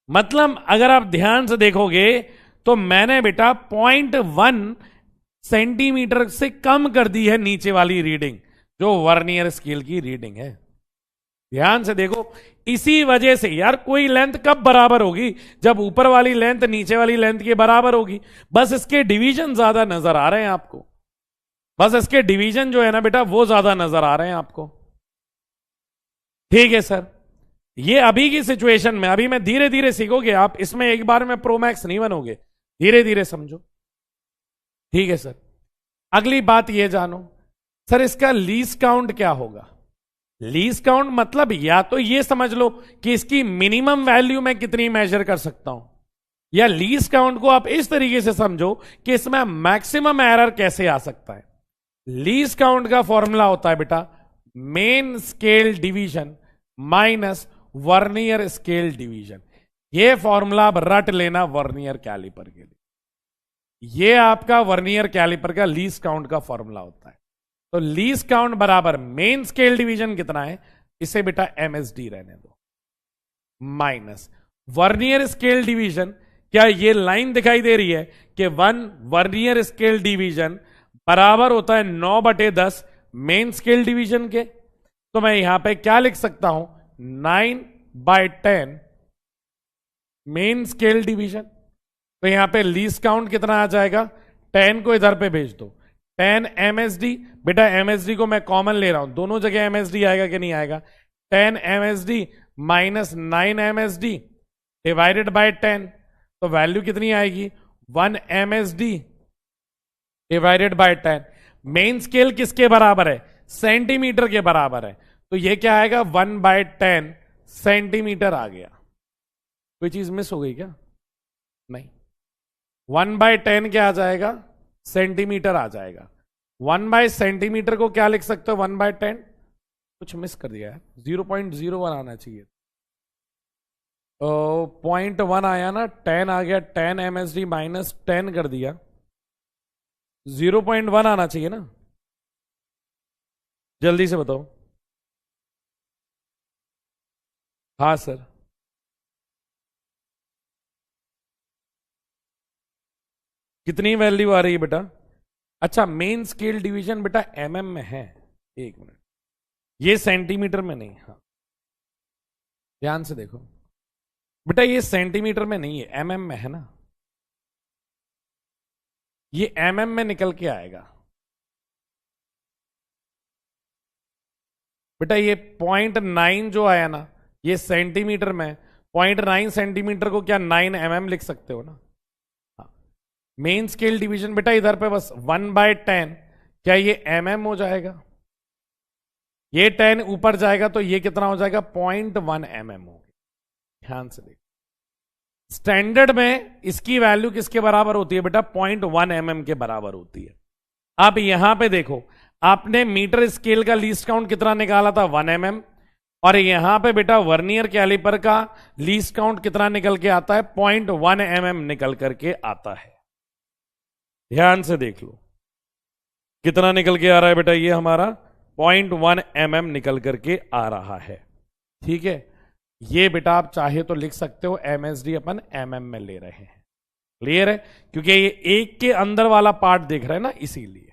मतलब अगर आप ध्यान से देखोगे तो मैंने बेटा 0.1 सेंटीमीटर से कम कर दी है नीचे वाली रीडिंग, जो वर्नियर स्केल की रीडिंग है। ध्यान से देखो, इसी वजह से यार कोई लेंथ कब बराबर होगी? जब ऊपर वाली लेंथ नीचे वाली लेंथ के बराबर होगी। बस इसके डिवीजन ज्यादा नजर आ रहे हैं आपको, बस इसके डिवीजन जो है ना बेटा वो ज्यादा नजर आ रहे हैं आपको। ठीक है सर, ये अभी की सिचुएशन में, अभी मैं धीरे धीरे सीखोगे आप, इसमें एक बार में प्रोमैक्स नहीं बनोगे, धीरे धीरे समझो। ठीक है सर, अगली बात ये जानो, सर इसका लीस्ट काउंट क्या होगा? लीस्ट काउंट मतलब या तो ये समझ लो कि इसकी मिनिमम वैल्यू मैं कितनी मेजर कर सकता हूं, या लीस्ट काउंट को आप इस तरीके से समझो कि इसमें मैक्सिमम एरर कैसे आ सकता है। लीस्ट काउंट का फॉर्मूला होता है बेटा main scale division minus vernier scale division. ये फॉर्मूला अब रट लेना वर्नियर कैलिपर के लिए। ये आपका वर्नियर कैलिपर का लीस्ट काउंट का फॉर्मूला होता है। तो लीस्ट काउंट बराबर मेन स्केल डिवीजन कितना है, इसे बेटा एमएसडी रहने दो, माइनस वर्नियर स्केल डिवीजन। क्या ये लाइन दिखाई दे रही है कि 1 वर्नियर स्केल डिवीजन बराबर होता है 9/10 मेन स्केल डिवीजन के। तो मैं यहां पे क्या लिख सकता हूं, 9/10 मेन स्केल डिवीजन। तो यहां पे लीस्ट काउंट कितना आ जाएगा, 10 को इधर पे भेज दो, 10 एमएसडी। बेटा एमएसडी को मैं कॉमन ले रहा हूं, दोनों जगह एमएसडी आएगा कि नहीं आएगा, 10 MSD minus 9 MSD divided by 10। तो वैल्यू कितनी आएगी, 1 MSD divided by 10। Main scale किसके बराबर है, सेंटीमीटर के बराबर है। तो ये क्या आएगा, 1/10 सेंटीमीटर आ गया। कोई चीज मिस हो गई क्या, नहीं, 1/10 क्या आ जाएगा, सेंटीमीटर आ जाएगा। 1/सेंटीमीटर को क्या लिख सकते हो, 1/10। कुछ मिस कर दिया है, 0.01 आना चाहिए। 0.1 आया ना, 10 आ गया, 10 एमएसडी माइनस 10 कर दिया, 0.1 आना चाहिए ना, जल्दी से बताओ। हाँ सर, कितनी वैल्यू आ रही है बेटा, अच्छा मेन स्केल डिवीजन बेटा एमएम में है, एक मिनट, ये सेंटीमीटर में नहीं। हाँ ध्यान से देखो बेटा, ये सेंटीमीटर में नहीं है, एमएम में है ना, ये एमएम में निकल के आएगा बेटा। ये 0.9 जो आया ना, ये सेंटीमीटर में, 0.9 सेंटीमीटर को क्या 9 एमएम लिख सकते हो ना। मेन स्केल डिवीजन बेटा इधर पे बस 1/10, क्या ये एमएम हो जाएगा, ये 10 ऊपर जाएगा तो ये कितना हो जाएगा, 0.1 एमएम हो गया। ध्यान से देखो, स्टैंडर्ड में इसकी वैल्यू किसके बराबर होती है बेटा, 0.1 एमएम के बराबर होती है। अब यहां पे देखो, आपने मीटर स्केल का लीस्ट काउंट कितना निकाला था, 1 एमएम, और यहां पे बेटा वर्नियर कैलिपर का लीस्ट काउंट कितना निकल के आता है, 0.1 एमएम निकल करके आता है। ध्यान से देख लो कितना निकल के आ रहा है बेटा, ये हमारा 0.1 एमएम निकल करके आ रहा है। ठीक है, ये बेटा आप चाहे तो लिख सकते हो एमएसडी अपन एमएम में ले रहे हैं। क्लियर है, क्योंकि ये एक के अंदर वाला पार्ट देख रहे हैं ना, इसीलिए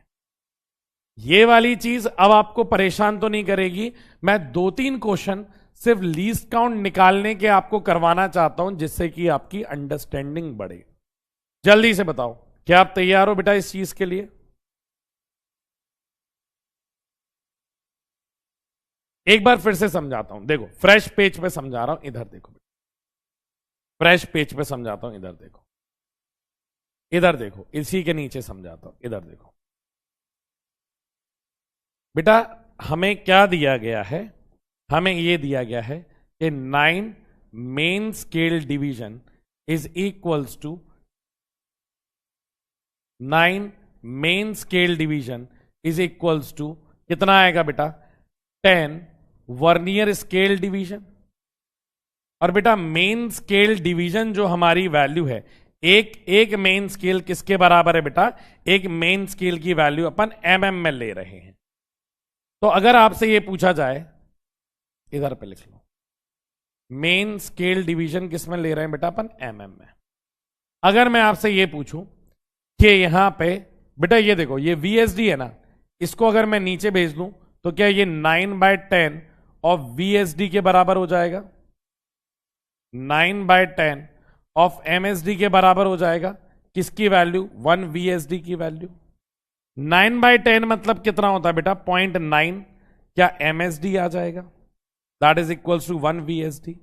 ये वाली चीज अब आपको परेशान तो नहीं करेगी। मैं 2-3 क्वेश्चन सिर्फ लीस्ट काउंट निकालने के आपको करवाना चाहता हूं, जिससे कि आपकी अंडरस्टैंडिंग बढ़े। जल्दी से बताओ, क्या आप तैयार हो बेटा इस चीज के लिए? एक बार फिर से समझाता हूं, देखो फ्रेश पेज पे समझा रहा हूं, इधर देखो, फ्रेश पेज पे समझाता हूं, इधर देखो, इधर देखो, इसी के नीचे समझाता हूं, इधर देखो बेटा। हमें क्या दिया गया है, हमें यह दिया गया है कि 9 main scale division is equals to 9 main scale division is equals to कितना आएगा बेटा, 10 वर्नियर स्केल डिवीजन। और बेटा मेन स्केल डिवीजन जो हमारी वैल्यू है, एक मेन स्केल किसके बराबर है बेटा, एक मेन स्केल की वैल्यू अपन एमएम में ले रहे हैं। तो अगर आपसे यह पूछा जाए, इधर पे लिख लो, मेन स्केल डिवीजन किस में ले रहे हैं बेटा अपन, एमएम में। अगर मैं आपसे यह पूछूं कि यहां पे बेटा ये देखो, ये वीएसडी है ना, इसको अगर मैं नीचे भेज दूं तो क्या ये 9/10 ऑफ वीएसडी के बराबर हो जाएगा, 9/10 ऑफ एमएसडी के बराबर हो जाएगा। किसकी वैल्यू, 1 वीएसडी की वैल्यू। 9/10 मतलब कितना होता है बेटा, 0.9, क्या एमएसडी आ जाएगा, that is equals to 1 VSD.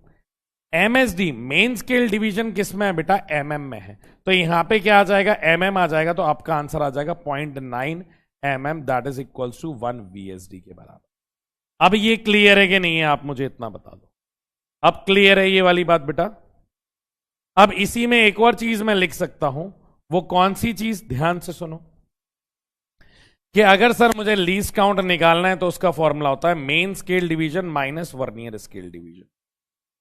MSD main scale division किस में है बेटा, एमएम में है, तो यहां पे क्या आ जाएगा, एमएम आ जाएगा, तो आपका आंसर आ जाएगा 0.9 mm, that is equals to 1 VSD के बराबर। अब ये क्लियर है कि नहीं है, आप मुझे इतना बता दो, अब क्लियर है ये वाली बात बेटा। अब इसी में एक और चीज मैं लिख सकता हूं, वो कौन सी चीज, ध्यान से सुनो। कि अगर सर मुझे लीस्ट काउंट निकालना है तो उसका फॉर्मूला होता है main scale division minus vernier scale division.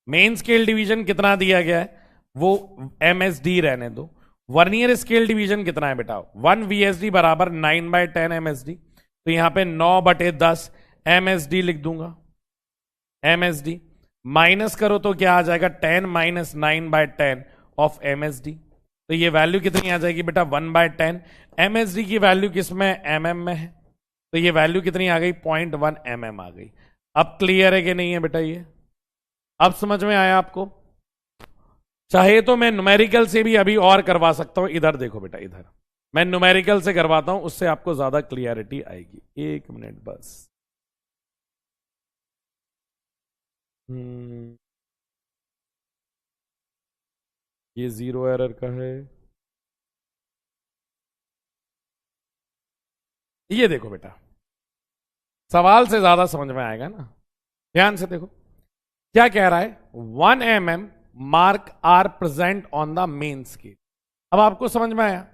Main scale division कितना दिया गया है वो MSD रहने दो। वर्नियर स्केल डिवीजन कितना है बेटा 1 VSD बराबर 9/10 MSD। तो यहां पे 9/10 MSD लिख दूंगा। MSD माइनस करो तो क्या आ जाएगा 10 माइनस 9/10 ऑफ MSD। तो ये वैल्यू कितनी आ जाएगी बेटा 1/10। MSD की वैल्यू किसमें mm में है तो ये वैल्यू कितनी आ गई 0.1 mm आ गई। अब क्लियर है कि नहीं है बेटा ये अब समझ में आया आपको। चाहे तो मैं न्यूमेरिकल से भी अभी और करवा सकता हूं। इधर देखो बेटा इधर मैं न्यूमेरिकल से करवाता हूं उससे आपको ज्यादा क्लियरिटी आएगी। 1 मिनट बस। ये 0 एरर का है। ये देखो बेटा सवाल से ज्यादा समझ में आएगा ना। ध्यान से देखो क्या कह रहा है 1 mm mark are present on the main scale. अब आपको समझ में आया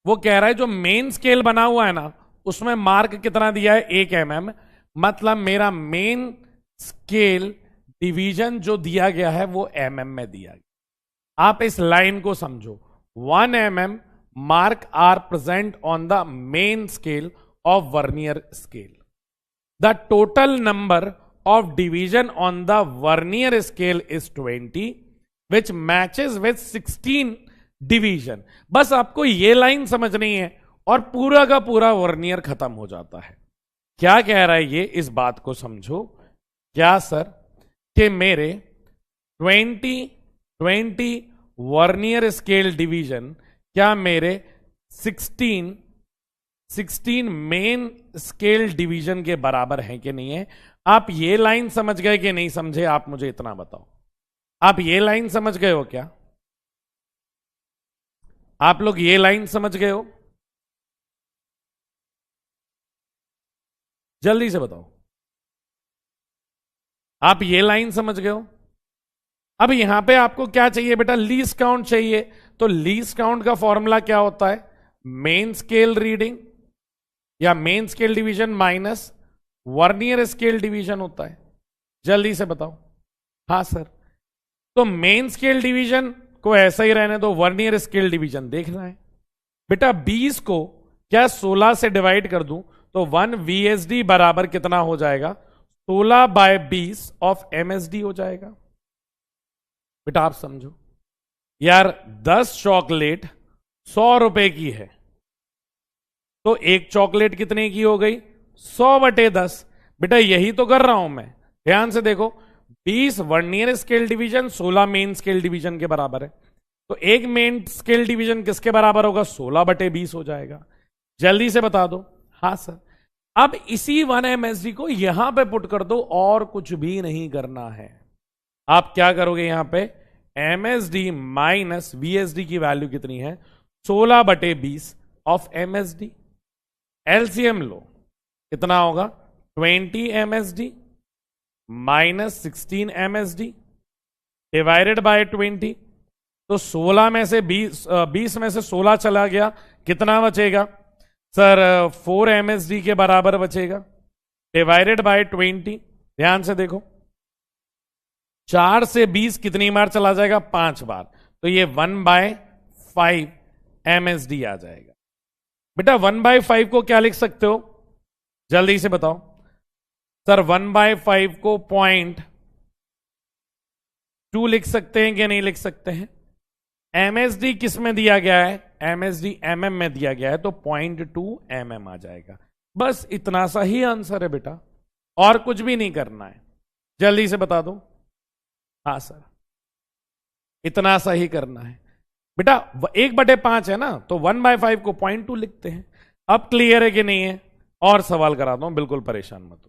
वो कह रहा है जो मेन स्केल बना हुआ है ना उसमें मार्क कितना दिया है 1 mm। मतलब मेरा मेन स्केल डिवीजन जो दिया गया है वो mm में दिया गया। आप इस लाइन को समझो 1 mm mark are present on the main scale of vernier scale. The total number of division on the vernier scale is 20 which matches with 16 division। बस आपको ये लाइन समझनी है और पूरा का पूरा वर्नियर खत्म हो जाता है। क्या कह रहा है ये इस बात को समझो। क्या सर कि मेरे 20 वर्नियर स्केल डिवीजन क्या मेरे 16 मेन स्केल डिवीजन के बराबर है कि नहीं है। आप ये लाइन समझ गए कि नहीं समझे आप मुझे इतना बताओ। आप ये लाइन समझ गए हो क्या आप लोग ये लाइन समझ गए हो जल्दी से बताओ। आप ये लाइन समझ गए हो। अब यहां पे आपको क्या चाहिए बेटा लीस्ट काउंट चाहिए। तो लीस्ट काउंट का फॉर्मूला क्या होता है मेन स्केल रीडिंग या main scale division minus vernier scale division होता है। जल्दी से बताओ। हाँ सर तो मेन स्केल डिवीजन को ऐसा ही रहने दो वर्नियर स्केल डिवीजन देखना है बेटा 20 को क्या 16 से डिवाइड कर दूं तो 1 VSD बराबर कितना हो जाएगा 16/20 ऑफ MSD हो जाएगा। बेटा आप समझो यार 10 चॉकलेट 100 रुपए की है तो एक चॉकलेट कितने की हो गई 100/10। बेटा यही तो कर रहा हूं मैं। ध्यान से देखो 20 vernier scale division 16 main scale division के बराबर है। तो एक मेन स्केल डिवीजन किसके बराबर होगा 16/20 हो जाएगा। जल्दी से बता दो। हाँ सर अब इसी 1 MSD को यहां पे पुट कर दो और कुछ भी नहीं करना है। आप क्या करोगे यहां पे MSD माइनस VSD की वैल्यू कितनी है 16/20 ऑफ MSD। एलसीएम लो कितना होगा 20 MSD minus 16 MSD divided by 20। तो 16 में से 20 में से 16 चला गया कितना बचेगा सर 4 MSD के बराबर बचेगा डिवाइडेड बाय 20। ध्यान से देखो 4 से 20 कितनी बार चला जाएगा 5 बार। तो ये 1/5 MSD आ जाएगा। बेटा 1/5 को क्या लिख सकते हो जल्दी से बताओ। सर 1/5 को 0.2 लिख सकते हैं कि नहीं लिख सकते हैं। MSD किस में दिया गया है MSD mm में दिया गया है तो 0.2 mm आ जाएगा। बस इतना सा ही आंसर है बेटा और कुछ भी नहीं करना है। जल्दी से बता दो। हाँ सर इतना सा ही करना है बेटा 1/5 है ना तो 1/5 को 0.2 लिखते हैं। अब क्लियर है कि नहीं है और सवाल कराता हूं बिल्कुल परेशान मत हो।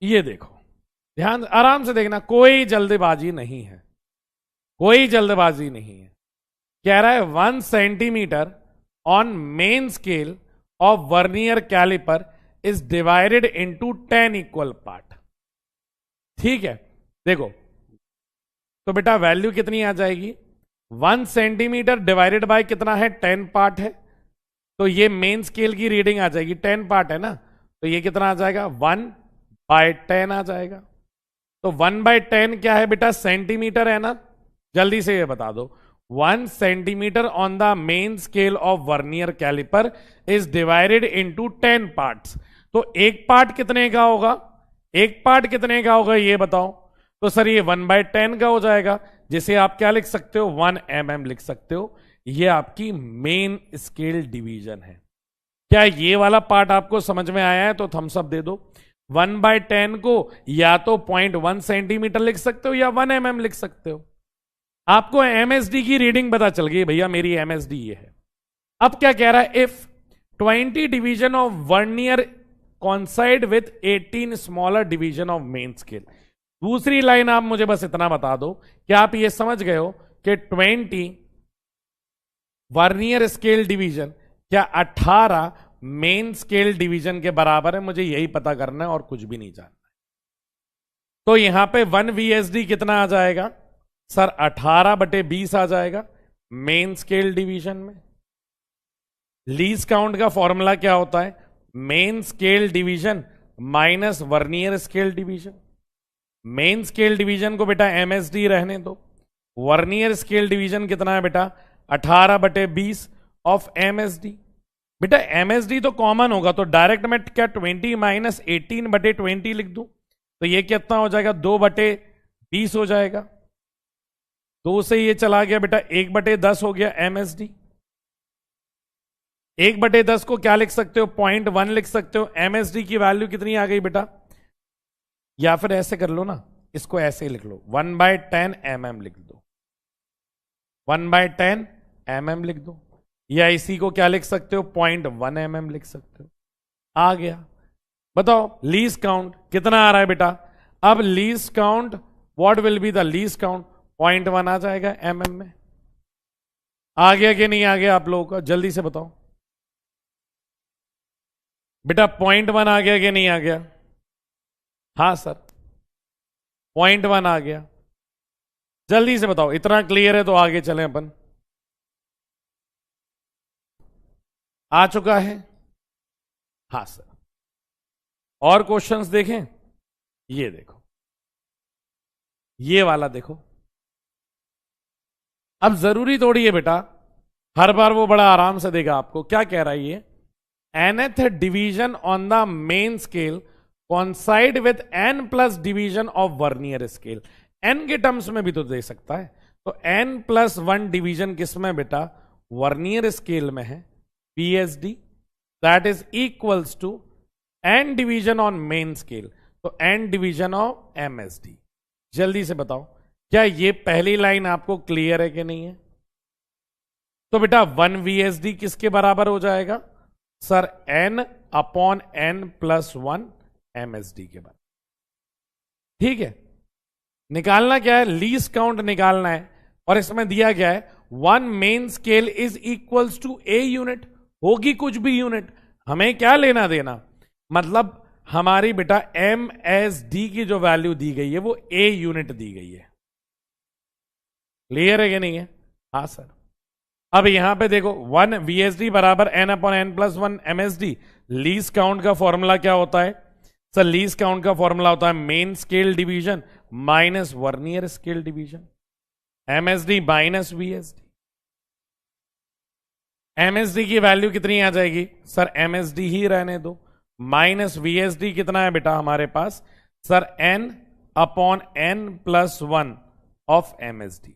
ये देखो ध्यान आराम से देखना कोई जल्दबाजी नहीं है कोई जल्दबाजी नहीं है। कह रहा है 1 centimetre on main scale of vernier calliper is divided into 10 equal part. ठीक है देखो तो बेटा वैल्यू कितनी आ जाएगी, 1 सेंटीमीटर डिवाइडेड बाय कितना है, 10 पार्ट है, तो ये मेन स्केल की रीडिंग आ जाएगी, 10 पार्ट है ना, तो ये कितना आ जाएगा, 1/10 आ जाएगा। तो 1/10 क्या है बेटा, सेंटीमीटर है ना, जल्दी से ये बता दो, 1 centimetre on the main scale of vernier calliper is divided into 10 parts. तो एक पार्ट कितने का होगा, एक पार्ट कितने का होगा ये बताओ। तो सर ये 1/10 का हो जाएगा, जिसे आप क्या लिख सकते हो, 1 mm लिख सकते हो। ये आपकी मेन स्केल डिवीजन है। क्या ये वाला पार्ट आपको समझ में आया है, तो थम्स अप दे दो। 1/10 को या तो 0.1 सेंटीमीटर लिख सकते हो या 1 mm लिख सकते हो। आपको एमएसडी की रीडिंग पता चल गई, भैया मेरी एमएसडी ये है। अब क्या कह रहा है, if 20 division of vernier कॉन्साइड with 18 smaller division of main scale. दूसरी लाइन आप मुझे बस इतना बता दो कि आप ये समझ गए हो कि 20 वर्नियर स्केल डिवीजन क्या 18 मेन स्केल डिवीजन के बराबर है, मुझे यही पता करना है और कुछ भी नहीं जानना है। तो यहां पे 1 VSD कितना आ जाएगा सर, 18/20 आ जाएगा मेन स्केल डिवीजन में। लीस्ट काउंट का फॉर्मूला क्या होता है, main scale division minus vernier scale division. Main scale division को बेटा एमएसडी रहने दो, वर्नियर स्केल डिवीजन कितना है बेटा, 18/20 ऑफ एमएसडी। बेटा एमएसडी तो कॉमन होगा, तो डायरेक्ट में क्या 20 माइनस 18/20 लिख दूं, तो ये कितना हो जाएगा, 2/20 हो जाएगा। 2 से ये चला गया बेटा, 1/10 हो गया एमएसडी। 1/10 को क्या लिख सकते हो, 0.1 लिख सकते हो। एमएसडी की वैल्यू कितनी आ गई बेटा, या फिर ऐसे कर लो ना, इसको ऐसे ही लिख लो, 1/10 mm लिख दो, 1/10 mm लिख दो, या इसी को क्या लिख सकते हो, 0.1 mm लिख सकते हो। आ गया। बताओ लीस्ट काउंट कितना आ रहा है बेटा, अब least count, what will be the least count, 0.1 आ जाएगा mm में। आ गया कि नहीं आ गया आप लोगों का, जल्दी से बताओ बेटा, 0.1 आ गया कि नहीं आ गया, हाँ सर 0.1 आ गया। जल्दी से बताओ, इतना क्लियर है तो आगे चलें अपन। आ चुका है, हाँ सर। और क्वेश्चंस देखें, ये देखो, ये वाला देखो। अब जरूरी थोड़ी है बेटा हर बार वो बड़ा आराम से देगा आपको। क्या कह रहा है ये, nth division on the main scale coincide with n plus division of vernier scale. n के टर्म्स में भी तो दे सकता है, तो n+1 डिवीजन किसमें बेटा, वर्नियर स्केल में है, PSD, that is equals to n division on main scale, तो n डिवीजन ऑफ MSD। जल्दी से बताओ क्या ये पहली लाइन आपको क्लियर है कि नहीं है। तो बेटा 1 VSD किसके बराबर हो जाएगा सर, n/n+1 MSD के बाद। ठीक है, निकालना क्या है, लीस्ट काउंट निकालना है, और इसमें दिया गया है 1 main scale is equals to A unit, होगी कुछ भी यूनिट, हमें क्या लेना देना, मतलब हमारी बेटा MSD की जो वैल्यू दी गई है वो A यूनिट दी गई है। क्लियर है कि नहीं है, हाँ सर। अब यहां पे देखो 1 VSD बराबर n/n+1 MSD। लीस्ट काउंट का फॉर्मूला क्या होता है सर, लीस्ट काउंट का फॉर्मूला होता है main scale division minus vernier scale division, MSD minus VSD। MSD की वैल्यू कितनी आ जाएगी सर, MSD ही रहने दो, माइनस VSD कितना है बेटा हमारे पास सर, n/n+1 ऑफ MSD।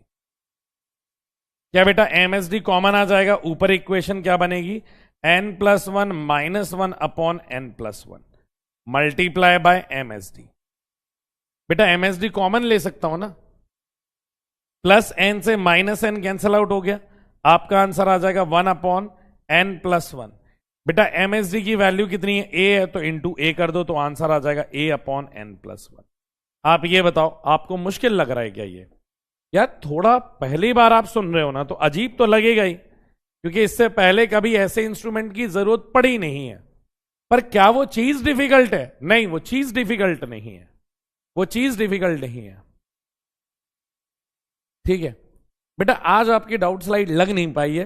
क्या बेटा MSD कॉमन आ जाएगा, ऊपर इक्वेशन क्या बनेगी, n+1 -1 upon n+1 multiply by MSD। बेटा MSD कॉमन ले सकता हूं ना, प्लस n से माइनस n कैंसल आउट हो गया, आपका आंसर आ जाएगा 1/n+1। बेटा MSD की वैल्यू कितनी है, A है, तो इंटू A कर दो, तो आंसर आ जाएगा A/n+1। आप ये बताओ, आपको मुश्किल लग रहा है क्या ये, यार थोड़ा पहली बार आप सुन रहे हो ना, तो अजीब तो लगेगा ही, क्योंकि इससे पहले कभी ऐसे इंस्ट्रूमेंट की जरूरत पड़ी नहीं है। पर क्या वो चीज डिफिकल्ट है, नहीं, वो चीज डिफिकल्ट नहीं है, वो चीज डिफिकल्ट नहीं है। ठीक है बेटा, आज आपकी डाउट स्लाइड लग नहीं पाई है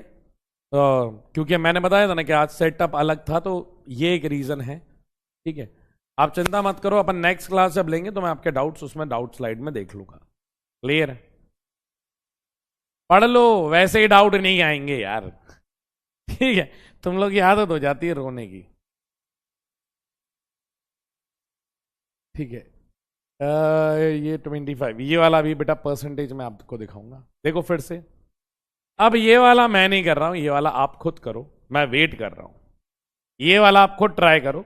क्योंकि मैंने बताया था ना कि आज सेटअप अलग था, तो ये एक रीजन है। ठीक है, आप चिंता मत करो, अपन नेक्स्ट क्लास जब लेंगे तो मैं आपके डाउट्स उसमें डाउट स्लाइड में देख लूंगा। क्लियर है? पढ़ लो, वैसे ही डाउट नहीं आएंगे यार। ठीक है, तुम लोग की आदत हो जाती है रोने की। ठीक है, ये 25, ये वाला भी बेटा परसेंटेज में आपको दिखाऊंगा। देखो फिर से, अब ये वाला मैं नहीं कर रहा हूं, ये वाला आप खुद करो, मैं वेट कर रहा हूं। ये वाला आप खुद ट्राई करो।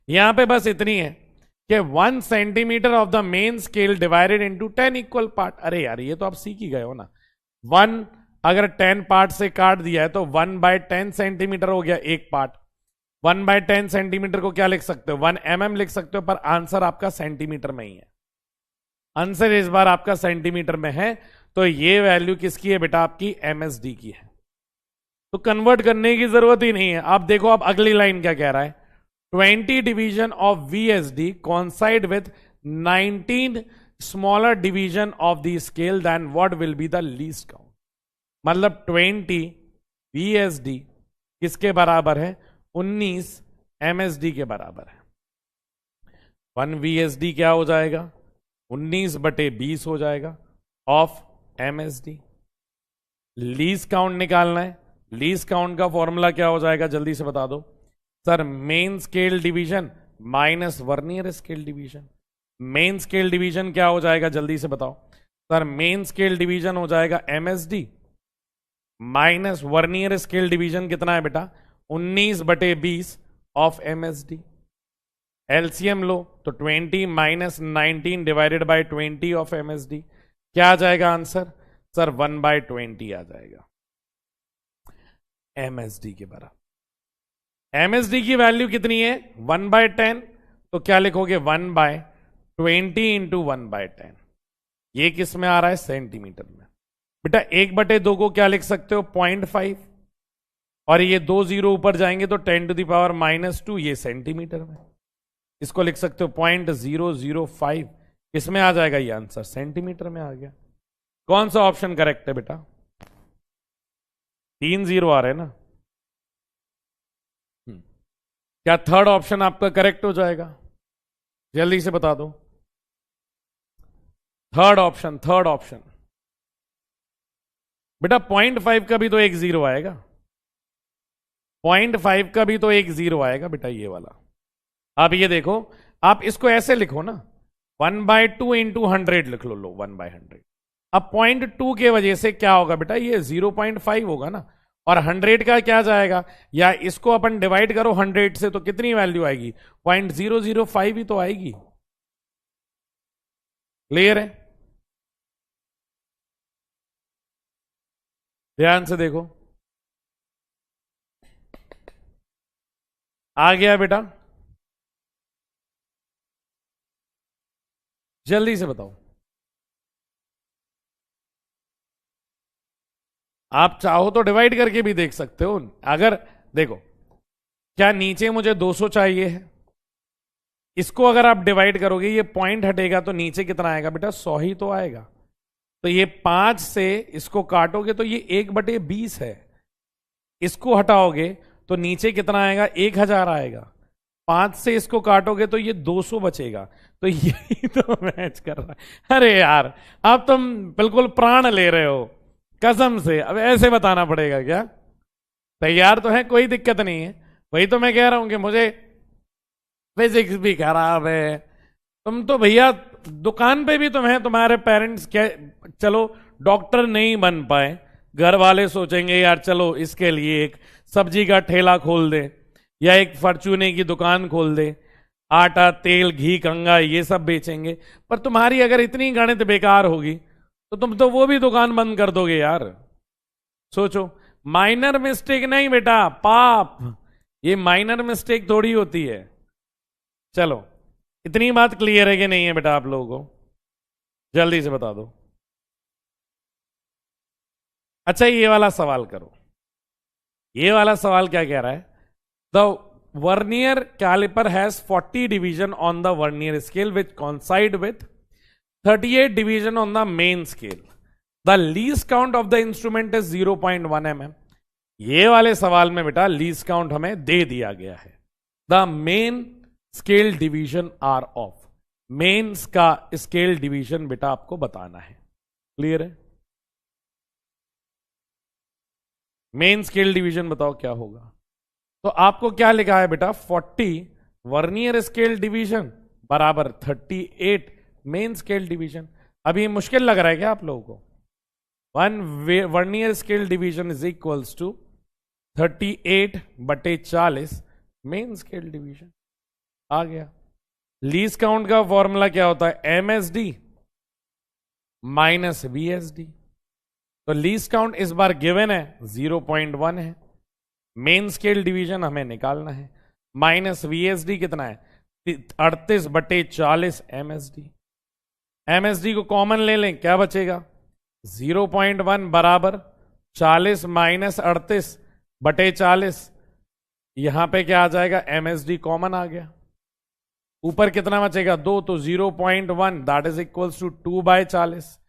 यहां पे बस इतनी है कि 1 centimetre of the main scale divided into 10 equal part. अरे यार, ये तो आप सीख ही गए हो ना। 1 अगर 10 पार्ट से काट दिया है तो 1/10 सेंटीमीटर हो गया एक पार्ट। 1/10 सेंटीमीटर को क्या लिख सकते हो? 1 mm लिख सकते हो, पर आंसर आपका सेंटीमीटर में ही है। आंसर इस बार आपका सेंटीमीटर में है, तो ये वैल्यू किसकी है बेटा? आपकी MSD की है। तो कन्वर्ट करने की जरूरत ही नहीं है। आप देखो, आप अगली लाइन क्या कह रहा है? 20 division of VSD coincide with 19 smaller division of the scale, then what will be the least count. मतलब 20 VSD किसके बराबर है? 19 MSD के बराबर है। 1 VSD क्या हो जाएगा? 19/20 हो जाएगा ऑफ MSD। लीस्ट काउंट निकालना है। लीस्ट काउंट का फॉर्मूला क्या हो जाएगा? जल्दी से बता दो sir. Main scale division minus vernier scale division. Main scale division क्या हो जाएगा? जल्दी से बताओ सर। मेन स्केल डिवीजन हो जाएगा MSD minus vernier scale division कितना है बेटा? 19/20 ऑफ MSD। एलसीएम लो तो 20 minus 19 divided by 20 of MSD। क्या आ जाएगा आंसर? सर 1/20 आ जाएगा MSD के बराबर। MSD की वैल्यू कितनी है? 1/10। तो क्या लिखोगे? 1/20 इंटू 1/10। ये किस में आ रहा है? सेंटीमीटर में। बेटा 1/2 को क्या लिख सकते हो? 0.5। और ये 2 0 ऊपर जाएंगे तो 10⁻⁻², ये सेंटीमीटर में। इसको लिख सकते हो 0.005। किसमें आ जाएगा ये आंसर? सेंटीमीटर में आ गया। कौन सा ऑप्शन करेक्ट है बेटा? 3 0 आ रहे हैं ना। क्या थर्ड ऑप्शन आपका करेक्ट हो जाएगा? जल्दी से बता दो। थर्ड ऑप्शन, थर्ड ऑप्शन बेटा 0.5 का भी तो एक 0 आएगा। 0.5 का भी तो एक 0 आएगा बेटा, ये वाला। आप ये देखो, आप इसको ऐसे लिखो ना, 1/2 इंटू 100 लिख लो। 1/100। अब 0.2 के वजह से क्या होगा बेटा? ये 0.5 होगा ना। और 100 का क्या जाएगा? या इसको अपन डिवाइड करो 100 से, तो कितनी वैल्यू आएगी? 0.005 ही तो आएगी। क्लियर है? ध्यान से देखो, आ गया बेटा? जल्दी से बताओ। आप चाहो तो डिवाइड करके भी देख सकते हो। अगर देखो, क्या नीचे मुझे 200 चाहिए है, इसको अगर आप डिवाइड करोगे, ये पॉइंट हटेगा तो नीचे कितना आएगा बेटा? 100 ही तो आएगा। तो ये 5 से इसको काटोगे तो ये 1/20 है। इसको हटाओगे तो नीचे कितना आएगा? 1000 आएगा। 5 से इसको काटोगे तो ये 200 बचेगा। तो यही तो मैच कर रहा है। अरे यार, आप तुम बिल्कुल प्राण ले रहे हो कसम से। अब ऐसे बताना पड़ेगा क्या? तैयार तो है, कोई दिक्कत नहीं है। वही तो मैं कह रहा हूं कि मुझे फिजिक्स भी खराब है। तुम तो भैया दुकान पे भी तुम्हें तुम्हारे पेरेंट्स क्या, चलो डॉक्टर नहीं बन पाए, घर वाले सोचेंगे यार चलो इसके लिए एक सब्जी का ठेला खोल दे या एक फॉर्चूने की दुकान खोल दे, आटा तेल घी कंगा ये सब बेचेंगे। पर तुम्हारी अगर इतनी गणित बेकार होगी तो तुम तो वो भी दुकान बंद कर दोगे यार। सोचो, माइनर मिस्टेक नहीं बेटा, पाप। ये माइनर मिस्टेक थोड़ी होती है। चलो, इतनी बात क्लियर है कि नहीं है बेटा आप लोगों को? जल्दी से बता दो। अच्छा, ये वाला सवाल करो। ये वाला सवाल क्या कह रहा है? The vernier calliper has 40 division on the vernier scale which coincide with 38 division on the main scale. The least count of the instrument is 0.1 mm। ये वाले सवाल में बेटा लीस्ट काउंट हमें दे दिया गया है। The main scale division are of, mains का स्केल डिवीजन बेटा आपको बताना है। क्लियर है? मेन स्केल डिवीजन बताओ क्या होगा। तो आपको क्या लिखा है बेटा, 40 वर्नियर स्केल डिवीजन बराबर 38 मेन स्केल डिवीजन। अभी मुश्किल लग रहा है क्या आप लोगों को? 1 vernier scale division is equals to 38/40 main scale division. आ गया। लीस्ट काउंट का फॉर्मूला क्या होता है? MSD minus VSD। तो लीस्ट काउंट इस बार गिवन है 0.1 है, मेन स्केल डिवीजन हमें निकालना है, माइनस VSD कितना है 38/40 MSD। MSD को कॉमन ले लें, क्या बचेगा 0.1 बराबर 40 माइनस 38/40। यहां पे क्या आ जाएगा, MSD कॉमन आ गया। ऊपर कितना बचेगा 2, तो 0.1 दैट इज इक्वल्स टू 2/40।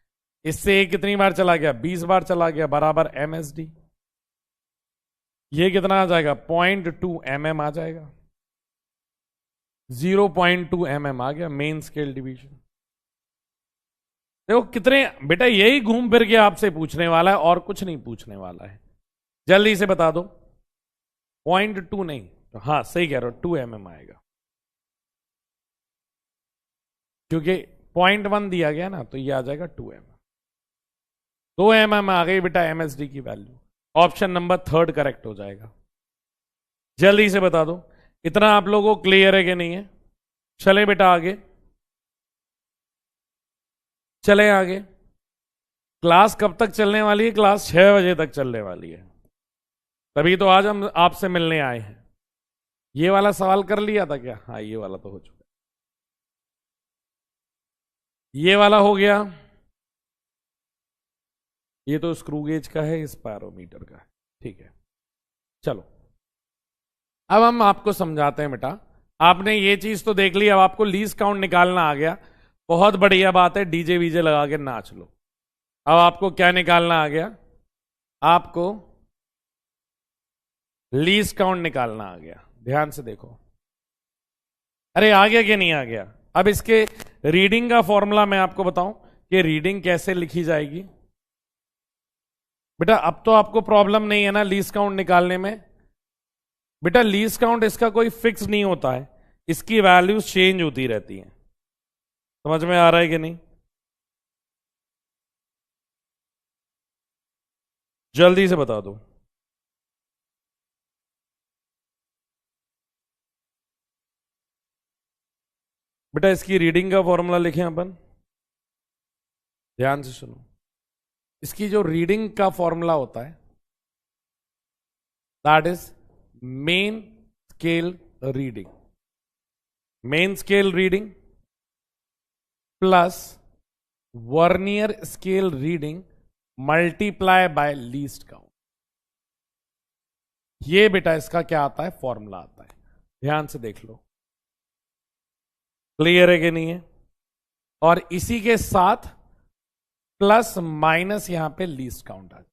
इससे ये कितनी बार चला गया, 20 बार चला गया, बराबर MSD। ये कितना आ जाएगा 0.2 mm आ जाएगा, 0.2 mm आ गया मेन स्केल डिवीजन। देखो कितने बेटा, यही घूम फिर के आपसे पूछने वाला है और कुछ नहीं पूछने वाला है। जल्दी से बता दो। 0.2 नहीं, तो हाँ सही कह रहे हो, 2 mm आएगा, क्योंकि 0.1 दिया गया ना, तो ये आ जाएगा 2 mm। 2 mm आ गई बेटा MSD की वैल्यू। ऑप्शन नंबर 3 करेक्ट हो जाएगा। जल्दी से बता दो। इतना आप लोगों को क्लियर है कि नहीं है? चले बेटा आगे, चले आगे। क्लास कब तक चलने वाली है? क्लास 6 बजे तक चलने वाली है। तभी तो आज हम आपसे मिलने आए हैं। ये वाला सवाल कर लिया था क्या? हाँ ये वाला तो हो चुका, ये वाला हो गया। ये तो स्क्रू गेज का है, स्पायरोमीटर का है। ठीक है, चलो अब हम आपको समझाते हैं बेटा। आपने ये चीज तो देख ली, अब आपको लीस्ट काउंट निकालना आ गया। बहुत बढ़िया बात है, डीजे वीजे लगा के नाच लो। अब आपको क्या निकालना आ गया? आपको लीस्ट काउंट निकालना आ गया। ध्यान से देखो। अरे आ गया कि नहीं आ गया? अब इसके रीडिंग का फॉर्मूला मैं आपको बताऊं कि रीडिंग कैसे लिखी जाएगी। बेटा अब तो आपको प्रॉब्लम नहीं है ना लीस्ट काउंट निकालने में। बेटा लीस्ट काउंट इसका कोई फिक्स नहीं होता है, इसकी वैल्यूज चेंज होती रहती हैं। समझ में आ रहा है कि नहीं? जल्दी से बता दो। बेटा इसकी रीडिंग का फॉर्मूला लिखें अपन, ध्यान से सुनो। इसकी जो रीडिंग का फॉर्मूला होता है that is main scale reading. Main scale reading plus vernier scale reading multiply by least count. ये बेटा इसका क्या आता है, फॉर्मूला आता है। ध्यान से देख लो, क्लियर है कि नहीं है? और इसी के साथ प्लस माइनस यहां पे लीस्ट काउंट आ जाता।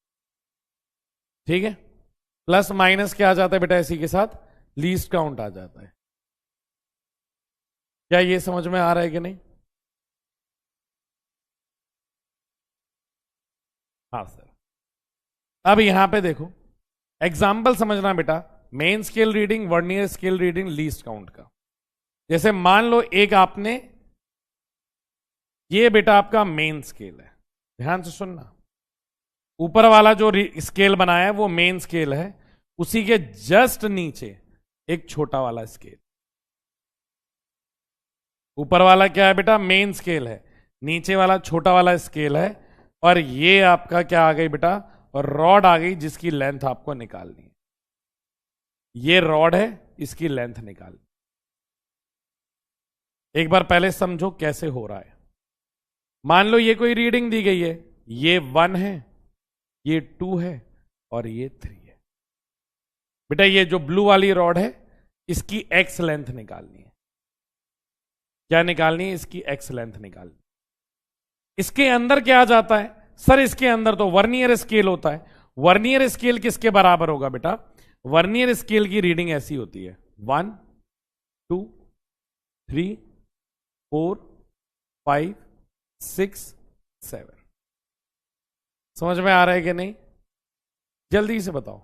ठीक है, प्लस माइनस क्या आ जाता है बेटा, इसी के साथ लीस्ट काउंट आ जाता है। क्या ये समझ में आ रहा है कि नहीं? हाँ सर। अब यहां पे देखो एग्जाम्पल समझना बेटा, main scale reading, vernier scale reading, least count का। जैसे मान लो एक आपने, ये बेटा आपका मेन स्केल है, ध्यान से सुनना। ऊपर वाला जो स्केल बनाया है वो मेन स्केल है, उसी के जस्ट नीचे एक छोटा वाला स्केल। ऊपर वाला क्या है बेटा, मेन स्केल है, नीचे वाला छोटा वाला स्केल है, और ये आपका क्या आ गई बेटा, और रॉड आ गई जिसकी लेंथ आपको निकालनी है। ये रॉड है, इसकी लेंथ निकालनी। एक बार पहले समझो कैसे हो रहा है। मान लो ये कोई रीडिंग दी गई है, ये 1 है, ये 2 है, और ये 3 है। बेटा ये जो ब्लू वाली रॉड है इसकी एक्स लेंथ निकालनी है। क्या निकालनी है? इसकी एक्स लेंथ निकालनी। इसके अंदर क्या आ जाता है, सर इसके अंदर तो वर्नियर स्केल होता है। वर्नियर स्केल किसके बराबर होगा बेटा? वर्नियर स्केल की रीडिंग ऐसी होती है 1 2 3 4 5 6 7। समझ में आ रहा है कि नहीं? जल्दी से बताओ।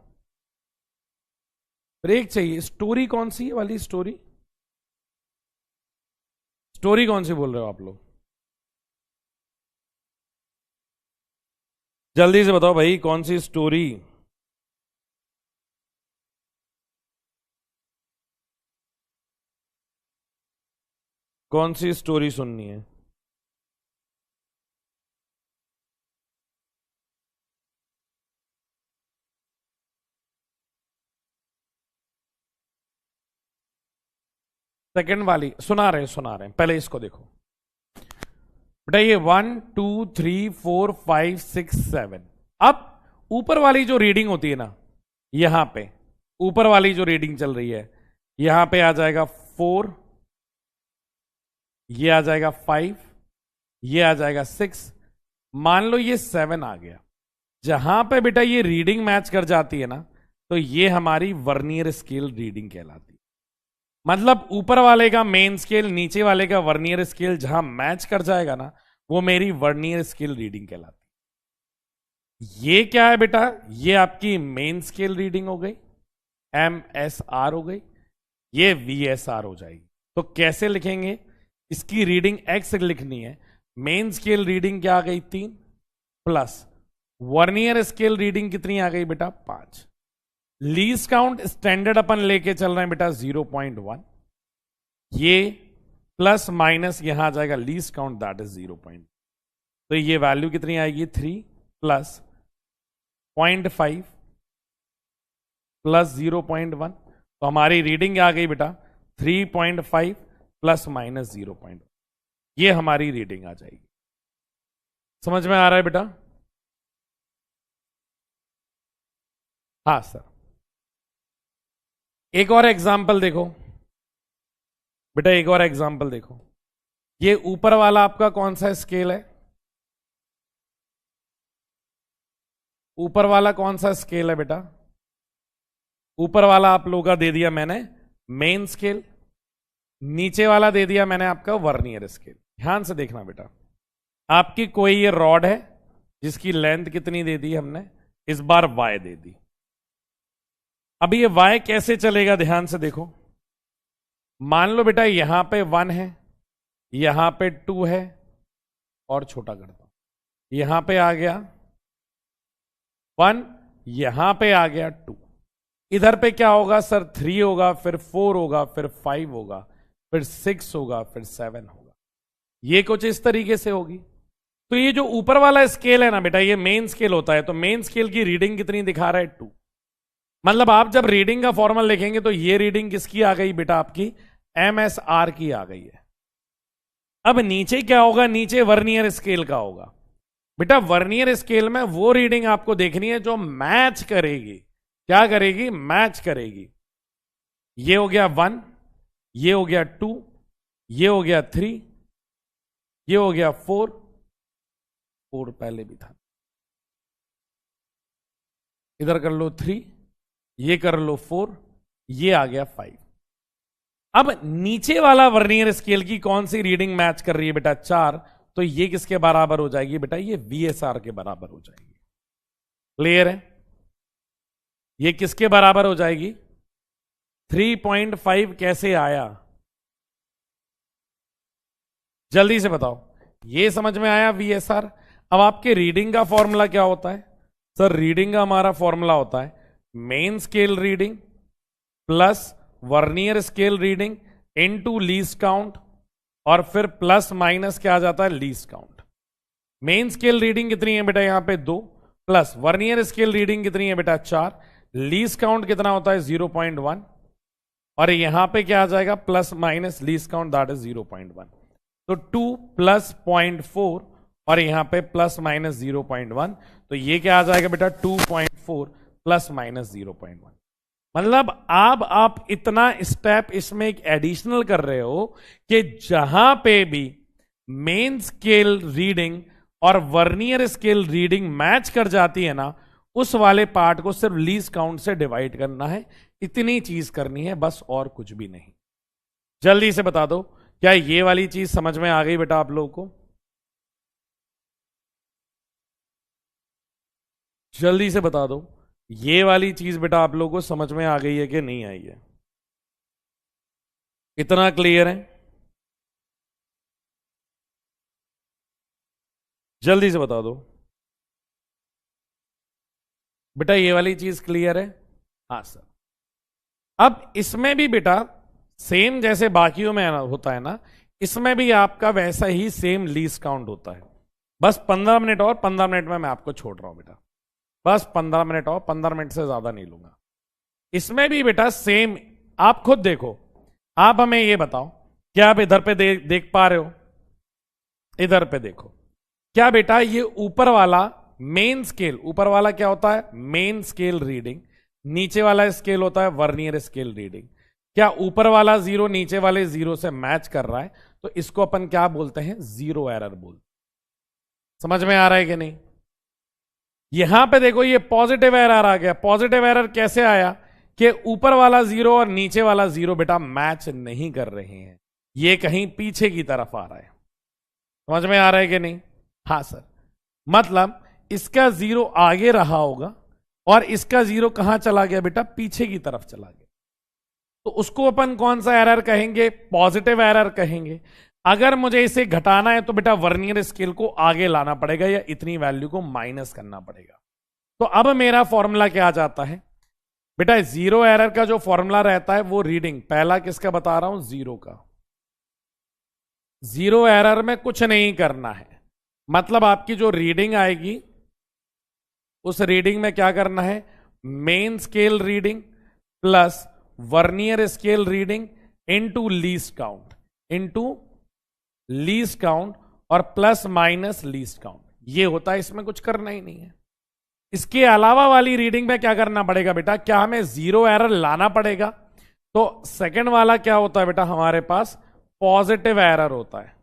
ब्रेक चाहिए। स्टोरी कौन सी वाली? स्टोरी स्टोरी कौन सी बोल रहे हो आप लोग? जल्दी से बताओ भाई, कौन सी स्टोरी? कौन सी स्टोरी सुननी है? सेकंड वाली सुना रहे हैं, पहले इसको देखो बेटा। ये 1 2 3 4 5 6 7। अब ऊपर वाली जो रीडिंग होती है ना, यहां पे ऊपर वाली जो रीडिंग चल रही है, यहां पे आ जाएगा 4, ये आ जाएगा 5, ये आ जाएगा 6। मान लो ये 7 आ गया। जहां पे बेटा ये रीडिंग मैच कर जाती है ना, तो ये हमारी वर्नियर स्केल रीडिंग कहलाती है। मतलब ऊपर वाले का मेन स्केल, नीचे वाले का वर्नियर स्केल जहां मैच कर जाएगा ना, वो मेरी वर्नियर स्केल रीडिंग कहलाती है। ये क्या है बेटा? ये आपकी मेन स्केल रीडिंग हो गई, MSR हो गई, ये VSR हो जाएगी। तो कैसे लिखेंगे? इसकी रीडिंग X लिखनी है। मेन स्केल रीडिंग क्या आ गई? 3 प्लस वर्नियर स्केल रीडिंग कितनी आ गई बेटा? 5। लीस्ट काउंट स्टैंडर्ड अपन लेके चल रहे हैं बेटा 0.1। ये प्लस माइनस यहां आ जाएगा लीस्ट काउंट, दैट इज 0. तो ये वैल्यू कितनी आएगी? 3 प्लस 0.5 प्लस 0.1। तो हमारी रीडिंग आ गई बेटा 3.5 प्लस माइनस 0.1। ये हमारी रीडिंग आ जाएगी। समझ में आ रहा है बेटा? हाँ सर। एक और एग्जाम्पल देखो बेटा, एक और एग्जाम्पल देखो। ये ऊपर वाला आपका कौन सा स्केल है? ऊपर वाला कौन सा स्केल है बेटा? ऊपर वाला आप लोगों का दे दिया मैंने मेन स्केल, नीचे वाला दे दिया मैंने आपका वर्नियर स्केल। ध्यान से देखना बेटा, आपकी कोई ये रॉड है जिसकी लेंथ कितनी दे दी हमने? इस बार y दे दी। अब ये y कैसे चलेगा? ध्यान से देखो। मान लो बेटा यहां पे 1 है, यहां पे 2 है, और छोटा करता हूं। यहां पे आ गया 1, यहां पे आ गया 2। इधर पे क्या होगा सर? 3 होगा, फिर 4 होगा, फिर 5 होगा, फिर 6 होगा, फिर 7 होगा। ये कुछ इस तरीके से होगी। तो ये जो ऊपर वाला स्केल है ना बेटा, ये मेन स्केल होता है। तो मेन स्केल की रीडिंग कितनी दिखा रहा है? 2। मतलब आप जब रीडिंग का फॉर्मूला लिखेंगे तो ये रीडिंग किसकी आ गई बेटा? आपकी MSR की आ गई है। अब नीचे क्या होगा? नीचे वर्नियर स्केल का होगा। बेटा वर्नियर स्केल में वो रीडिंग आपको देखनी है जो मैच करेगी। क्या करेगी? मैच करेगी। ये हो गया 1, ये हो गया 2, ये हो गया 3, ये हो गया 4 पहले भी था। इधर कर लो 3, ये कर लो 4, ये आ गया 5। अब नीचे वाला वर्नियर स्केल की कौन सी रीडिंग मैच कर रही है बेटा? 4। तो ये किसके बराबर हो जाएगी बेटा? ये VSR के बराबर हो जाएगी। क्लियर है? ये किसके बराबर हो जाएगी? 3.5 कैसे आया? जल्दी से बताओ। ये समझ में आया VSR? अब आपके रीडिंग का फॉर्मूला क्या होता है? सर रीडिंग का हमारा फॉर्मूला होता है main scale reading plus vernier scale reading into least count, और फिर प्लस माइनस क्या आ जाता है? Least count. Main scale reading कितनी है बेटा? यहां पे 2, प्लस वर्नियर स्केल रीडिंग कितनी है बेटा? 4। लीस्ट काउंट कितना होता है? 0.1। और यहां पे क्या आ जाएगा? Plus minus least count, that is 0.1। तो 2 प्लस 0.4 और यहां पे प्लस माइनस 0.1। तो ये क्या आ जाएगा बेटा? 2.4 प्लस माइनस 0.1। मतलब आप इतना स्टेप इसमें एक एडिशनल कर रहे हो कि जहां पे भी मेन स्केल रीडिंग और वर्नियर स्केल रीडिंग मैच कर जाती है ना, उस वाले पार्ट को सिर्फ लीस्ट काउंट से डिवाइड करना है। इतनी चीज करनी है बस, और कुछ भी नहीं। जल्दी से बता दो, क्या ये वाली चीज समझ में आ गई बेटा आप लोगों को? जल्दी से बता दो, ये वाली चीज बेटा आप लोगों को समझ में आ गई है कि नहीं आई है? इतना क्लियर है? जल्दी से बता दो बेटा, ये वाली चीज क्लियर है? हाँ सर। अब इसमें भी बेटा सेम जैसे बाकियों में होता है ना, इसमें भी आपका वैसा ही सेम लीस्ट काउंट होता है। बस 15 मिनट और 15 मिनट में मैं आपको छोड़ रहा हूं बेटा, बस 15 मिनट और 15 मिनट से ज्यादा नहीं लूंगा। इसमें भी बेटा सेम, आप खुद देखो। आप हमें ये बताओ, क्या आप इधर पे देख पा रहे हो? इधर पे देखो, क्या बेटा ये ऊपर वाला मेन स्केल, ऊपर वाला क्या होता है? Main scale reading. नीचे वाला स्केल होता है वर्नियर स्केल रीडिंग। क्या ऊपर वाला 0 नीचे वाले 0 से मैच कर रहा है? तो इसको अपन क्या बोलते हैं? जीरो एरर बोलते। समझ में आ रहा है कि नहीं? यहां पे देखो, ये पॉजिटिव एरर आ गया। पॉजिटिव एरर कैसे आया? कि ऊपर वाला 0 और नीचे वाला 0 बेटा मैच नहीं कर रहे हैं, ये कहीं पीछे की तरफ आ रहा है। समझ में आ रहा है कि नहीं? हाँ सर। मतलब इसका 0 आगे रहा होगा और इसका 0 कहां चला गया बेटा? पीछे की तरफ चला गया। तो उसको अपन कौन सा एरर कहेंगे? पॉजिटिव एरर कहेंगे। अगर मुझे इसे घटाना है तो बेटा वर्नियर स्केल को आगे लाना पड़ेगा या इतनी वैल्यू को माइनस करना पड़ेगा। तो अब मेरा फॉर्मूला क्या आ जाता है बेटा? जीरो एरर का जो फॉर्मूला रहता है वो रीडिंग, पहला किसका बता रहा हूं? 0 का। जीरो एरर में कुछ नहीं करना है, मतलब आपकी जो रीडिंग आएगी उस रीडिंग में क्या करना है? Main scale reading plus vernier scale reading into least count, into least count और प्लस माइनस लीस्ट काउंट। ये होता है, इसमें कुछ करना ही नहीं है। इसके अलावा वाली रीडिंग में क्या करना पड़ेगा बेटा? क्या हमें जीरो एरर लाना पड़ेगा? तो सेकंड वाला क्या होता है बेटा हमारे पास? पॉजिटिव एरर होता है।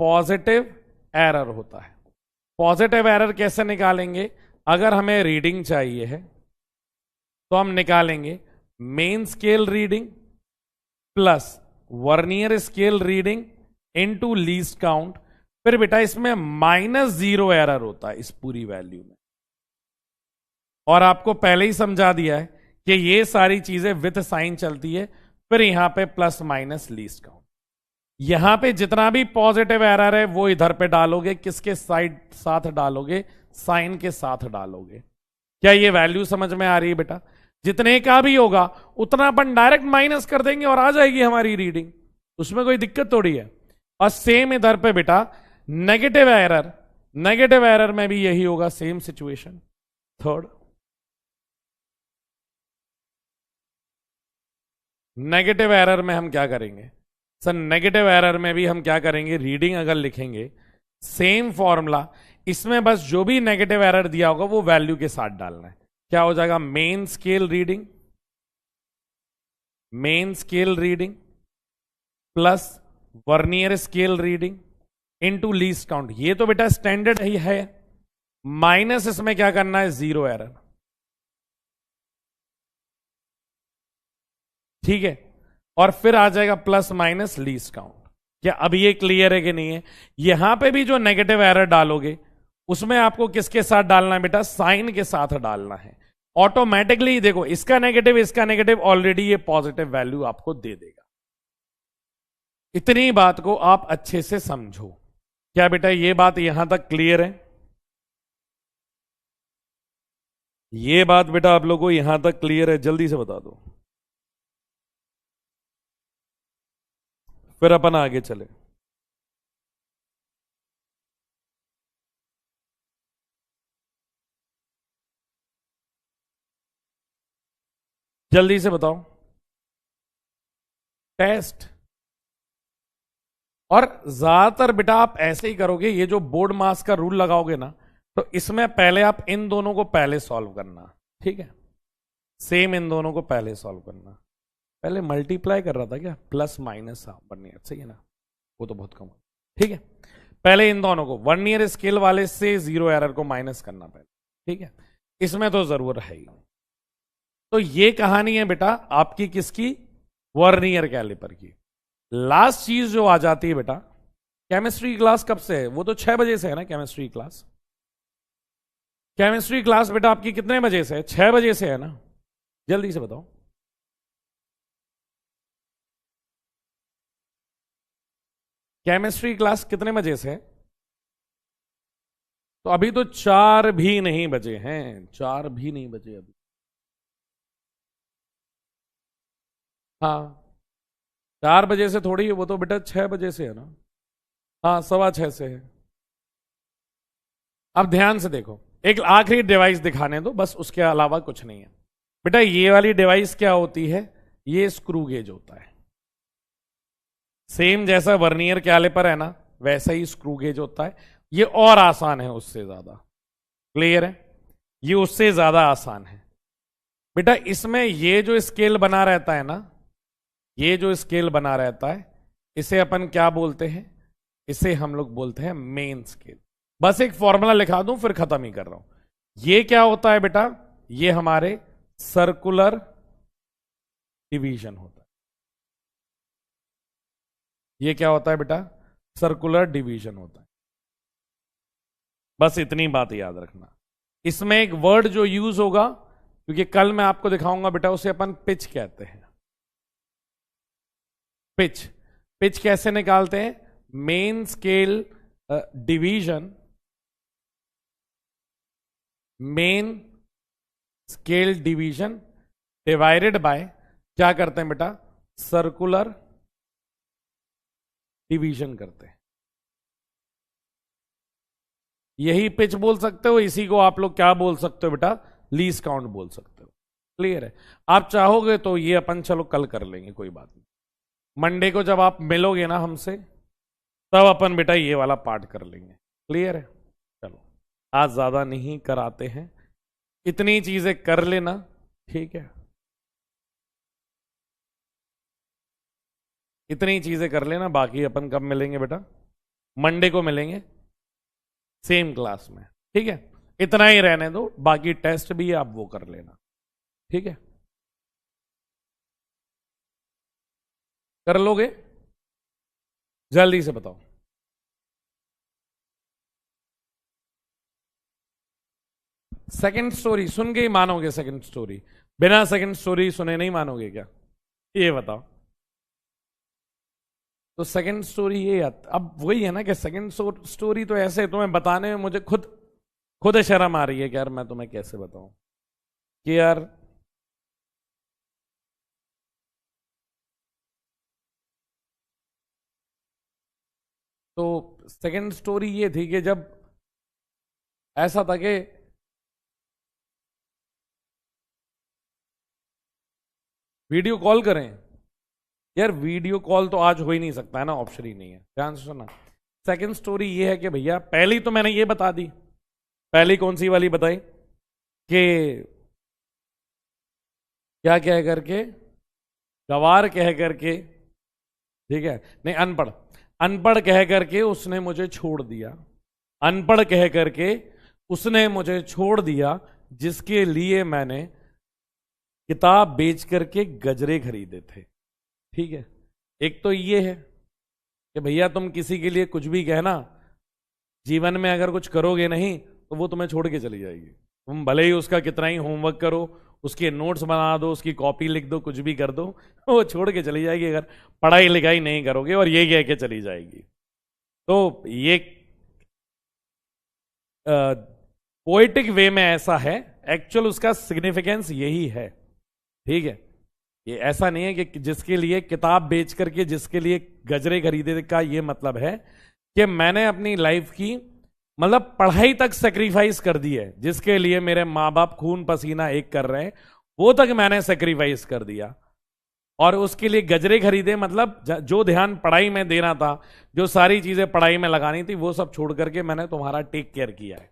पॉजिटिव एरर होता है। पॉजिटिव एरर कैसे निकालेंगे? अगर हमें रीडिंग चाहिए है तो हम निकालेंगे main scale reading plus vernier scale reading into least count. फिर बेटा इसमें -0 एरर होता है इस पूरी वैल्यू में। और आपको पहले ही समझा दिया है कि ये सारी चीजें विथ साइन चलती है। फिर यहां पे प्लस माइनस लीस्ट काउंट। यहां पे जितना भी पॉजिटिव एरर है वो इधर पे डालोगे, किसके साथ डालोगे? साइन के साथ डालोगे। क्या ये वैल्यू समझ में आ रही है बेटा? जितने का भी होगा उतना अपन डायरेक्ट माइनस कर देंगे और आ जाएगी हमारी रीडिंग, उसमें कोई दिक्कत थोड़ी है। और सेम इधर पे बेटा नेगेटिव एरर, नेगेटिव एरर में भी यही होगा, same situation. Third negative error में हम क्या करेंगे सर? नेगेटिव एरर में भी हम क्या करेंगे? रीडिंग अगर लिखेंगे सेम फॉर्मूला, इसमें बस जो भी नेगेटिव एरर दिया होगा वो वैल्यू के साथ डालना है। क्या हो जाएगा? Main scale reading, main scale reading plus vernier scale reading into least count. ये तो बेटा स्टैंडर्ड ही है। माइनस इसमें क्या करना है? Zero error. ठीक है, और फिर आ जाएगा प्लस माइनस लीस्ट काउंट। क्या अब ये क्लियर है कि नहीं है? यहां पे भी जो नेगेटिव एरर डालोगे उसमें आपको किसके साथ डालना है बेटा? साइन के साथ डालना है। ऑटोमेटिकली देखो, इसका नेगेटिव ऑलरेडी ये पॉजिटिव वैल्यू आपको दे देगा। इतनी बात को आप अच्छे से समझो। क्या बेटा ये बात यहां तक क्लियर है? ये बात बेटा आप लोगों को यहां तक क्लियर है? जल्दी से बता दो, फिर अपन आगे चले। जल्दी से बताओ। टेस्ट। और ज्यादातर बेटा आप ऐसे ही करोगे, ये जो बोर्ड मास का रूल लगाओगे ना, तो इसमें पहले आप इन दोनों को पहले सॉल्व करना। ठीक है, सेम इन दोनों को पहले सॉल्व करना। पहले मल्टीप्लाई कर रहा था क्या? प्लस माइनस, हाँ बनने सही है ना, वो तो बहुत कम। ठीक है, पहले इन दोनों को वर्नियर स्केल वाले से जीरो एरर को माइनस करना पहले, ठीक है, इसमें तो जरूर है ही। तो ये कहानी है बेटा आपकी किसकी, वर्नियर कैलिपर की। लास्ट चीज जो आ जाती है बेटा, केमिस्ट्री क्लास कब से है, वो तो 6 बजे से है ना केमिस्ट्री क्लास। केमिस्ट्री क्लास बेटा आपकी कितने बजे से है, 6 बजे से है ना, जल्दी से बताओ। केमिस्ट्री क्लास कितने बजे से है, तो अभी तो 4 भी नहीं बजे हैं, 4 भी नहीं बजे अभी। हाँ 4 बजे से थोड़ी है, वो तो बेटा 6 बजे से है ना, हाँ 6:15 से है। अब ध्यान से देखो, एक आखिरी डिवाइस दिखाने दो बस, उसके अलावा कुछ नहीं है बेटा। ये वाली डिवाइस क्या होती है, ये स्क्रू गेज होता है, सेम जैसा वर्नियर कैलिपर है ना वैसा ही स्क्रू गेज होता है। ये और आसान है उससे ज्यादा, क्लियर है, ये उससे ज्यादा आसान है बेटा। इसमें ये जो स्केल बना रहता है ना, ये जो स्केल बना रहता है, इसे अपन क्या बोलते हैं, इसे हम लोग बोलते हैं मेन स्केल। बस एक फॉर्मूला लिखा दूं फिर खत्म ही कर रहा हूं। ये क्या होता है बेटा, ये हमारे सर्कुलर डिवीजन होता है। ये क्या होता है बेटा, सर्कुलर डिवीजन होता है। बस इतनी बात याद रखना। इसमें एक वर्ड जो यूज होगा, क्योंकि कल मैं आपको दिखाऊंगा बेटा, उसे अपन पिच कहते हैं। पिच, पिच कैसे निकालते हैं, main scale division, main scale division divided by क्या करते हैं बेटा, सर्कुलर डिवीजन करते हैं। यही पिच बोल सकते हो, इसी को आप लोग क्या बोल सकते हो बेटा, लीस्ट काउंट बोल सकते हो। क्लियर है, आप चाहोगे तो ये अपन चलो कल कर लेंगे, कोई बात नहीं। मंडे को जब आप मिलोगे ना हमसे, तब अपन बेटा ये वाला पार्ट कर लेंगे। क्लियर है, चलो आज ज्यादा नहीं कराते हैं, इतनी चीजें कर लेना, ठीक है, इतनी चीजें कर लेना। बाकी अपन कब मिलेंगे बेटा, मंडे को मिलेंगे सेम क्लास में, ठीक है। इतना ही रहने दो, बाकी टेस्ट भी आप वो कर लेना, ठीक है, कर लोगे, जल्दी से बताओ। सेकंड स्टोरी सुन के ही मानोगे, सेकंड स्टोरी बिना सेकंड स्टोरी सुने नहीं मानोगे क्या, ये बताओ। तो सेकंड स्टोरी ये, अब वही है ना कि सेकंड स्टोरी तो ऐसे तुम्हें बताने में मुझे खुद खुद शर्म आ रही है कि यार मैं तुम्हें कैसे बताऊं कि यार तो सेकंड स्टोरी ये थी कि जब ऐसा था कि वीडियो कॉल करें, यार वीडियो कॉल तो आज हो ही नहीं सकता है ना, ऑप्शन ही नहीं है। ध्यान से सुना, सेकंड स्टोरी ये है कि भैया पहली तो मैंने ये बता दी, पहली कौन सी वाली बताई कि क्या कह करके, गवार कह करके, ठीक है, नहीं अनपढ़, अनपढ़ कह करके उसने मुझे छोड़ दिया, अनपढ़ कह करके उसने मुझे छोड़ दिया, जिसके लिए मैंने किताब बेच करके गजरे खरीदे थे। ठीक है, एक तो ये है कि भैया तुम किसी के लिए कुछ भी कहना, जीवन में अगर कुछ करोगे नहीं तो वो तुम्हें छोड़ के चली जाएगी। तुम भले ही उसका कितना ही होमवर्क करो, उसके नोट्स बना दो, उसकी कॉपी लिख दो, कुछ भी कर दो, वो छोड़ के चली जाएगी अगर पढ़ाई लिखाई नहीं करोगे, और ये कह के चली जाएगी। तो ये पोएटिक वे में ऐसा है, एक्चुअल उसका सिग्निफिकेंस यही है। ठीक है, ये ऐसा नहीं है कि जिसके लिए किताब बेच करके जिसके लिए गजरे खरीदे का ये मतलब है कि मैंने अपनी लाइफ की मतलब पढ़ाई तक सेक्रीफाइस कर दी है, जिसके लिए मेरे माँ बाप खून पसीना एक कर रहे हैं, वो तक मैंने सेक्रीफाइस कर दिया, और उसके लिए गजरे खरीदे मतलब जो ध्यान पढ़ाई में देना था, जो सारी चीजें पढ़ाई में लगानी थी, वो सब छोड़ करके मैंने तुम्हारा टेक केयर किया है।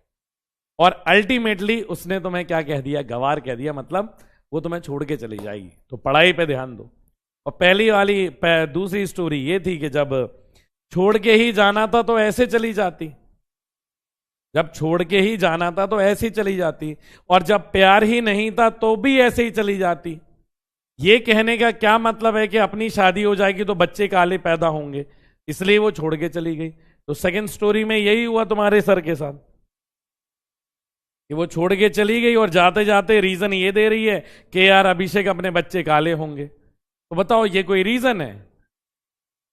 और अल्टीमेटली उसने तुम्हें क्या कह दिया, गवार कह दिया, मतलब वो तुम्हें छोड़ के चली जाएगी। तो पढ़ाई पे ध्यान दो। और पहली वाली दूसरी स्टोरी ये थी कि जब छोड़ के ही जाना था तो ऐसे चली जाती, जब छोड़ के ही जाना था तो ऐसे ही चली जाती, और जब प्यार ही नहीं था तो भी ऐसे ही चली जाती। ये कहने का क्या मतलब है कि अपनी शादी हो जाएगी तो बच्चे काले पैदा होंगे, इसलिए वो छोड़ के चली गई। तो सेकंड स्टोरी में यही हुआ तुम्हारे सर के साथ कि वो छोड़ के चली गई और जाते जाते रीजन ये दे रही है कि यार अभिषेक अपने बच्चे काले होंगे। तो बताओ ये कोई रीजन है?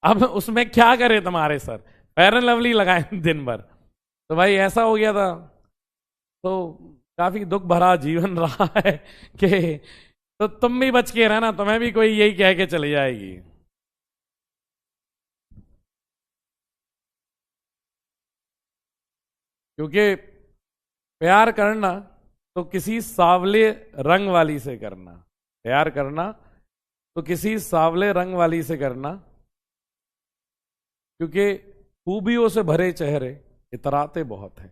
अब उसमें क्या करे तुम्हारे सर, फेयर एंड लवली लगाए दिन भर। तो भाई ऐसा हो गया था। तो काफी दुख भरा जीवन रहा है कि तो तुम भी बच के रहना, तुम्हें भी कोई यही कह के चली जाएगी। क्योंकि प्यार करना तो किसी सावले रंग वाली से करना, प्यार करना तो किसी सावले रंग वाली से करना, क्योंकि खूबियों से भरे चेहरे इतराते बहुत हैं।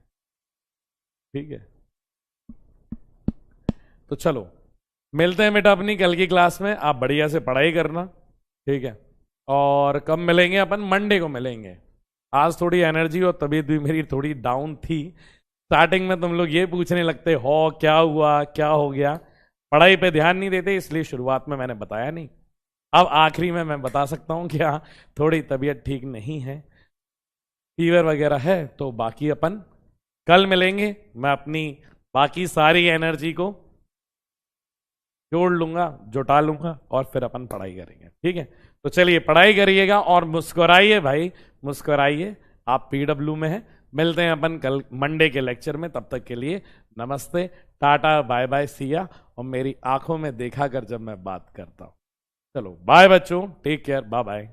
ठीक है, तो चलो मिलते हैं बेटा अपनी कल की क्लास में। आप बढ़िया से पढ़ाई करना, ठीक है। और कब मिलेंगे अपन? मंडे को मिलेंगे। आज थोड़ी एनर्जी और तबीयत भी मेरी थोड़ी डाउन थी। स्टार्टिंग में तुम लोग ये पूछने लगते हो क्या हुआ क्या हो गया, पढ़ाई पे ध्यान नहीं देते, इसलिए शुरुआत में मैंने बताया नहीं। अब आखिरी में मैं बता सकता हूँ कि हाँ थोड़ी तबीयत ठीक नहीं है, फीवर वगैरह है। तो बाकी अपन कल मिलेंगे, मैं अपनी बाकी सारी एनर्जी को जोड़ लूंगा, जुटा लूंगा, और फिर अपन पढ़ाई करेंगे। ठीक है, तो चलिए पढ़ाई करिएगा और मुस्कुराइए भाई, मुस्कुराइए। आप पीडब्ल्यू में हैं। मिलते हैं अपन कल मंडे के लेक्चर में। तब तक के लिए नमस्ते, टाटा, बाय बाय, सिया। और मेरी आंखों में देखा कर जब मैं बात करता हूं। चलो बाय बच्चों, टेक केयर, बाय बाय।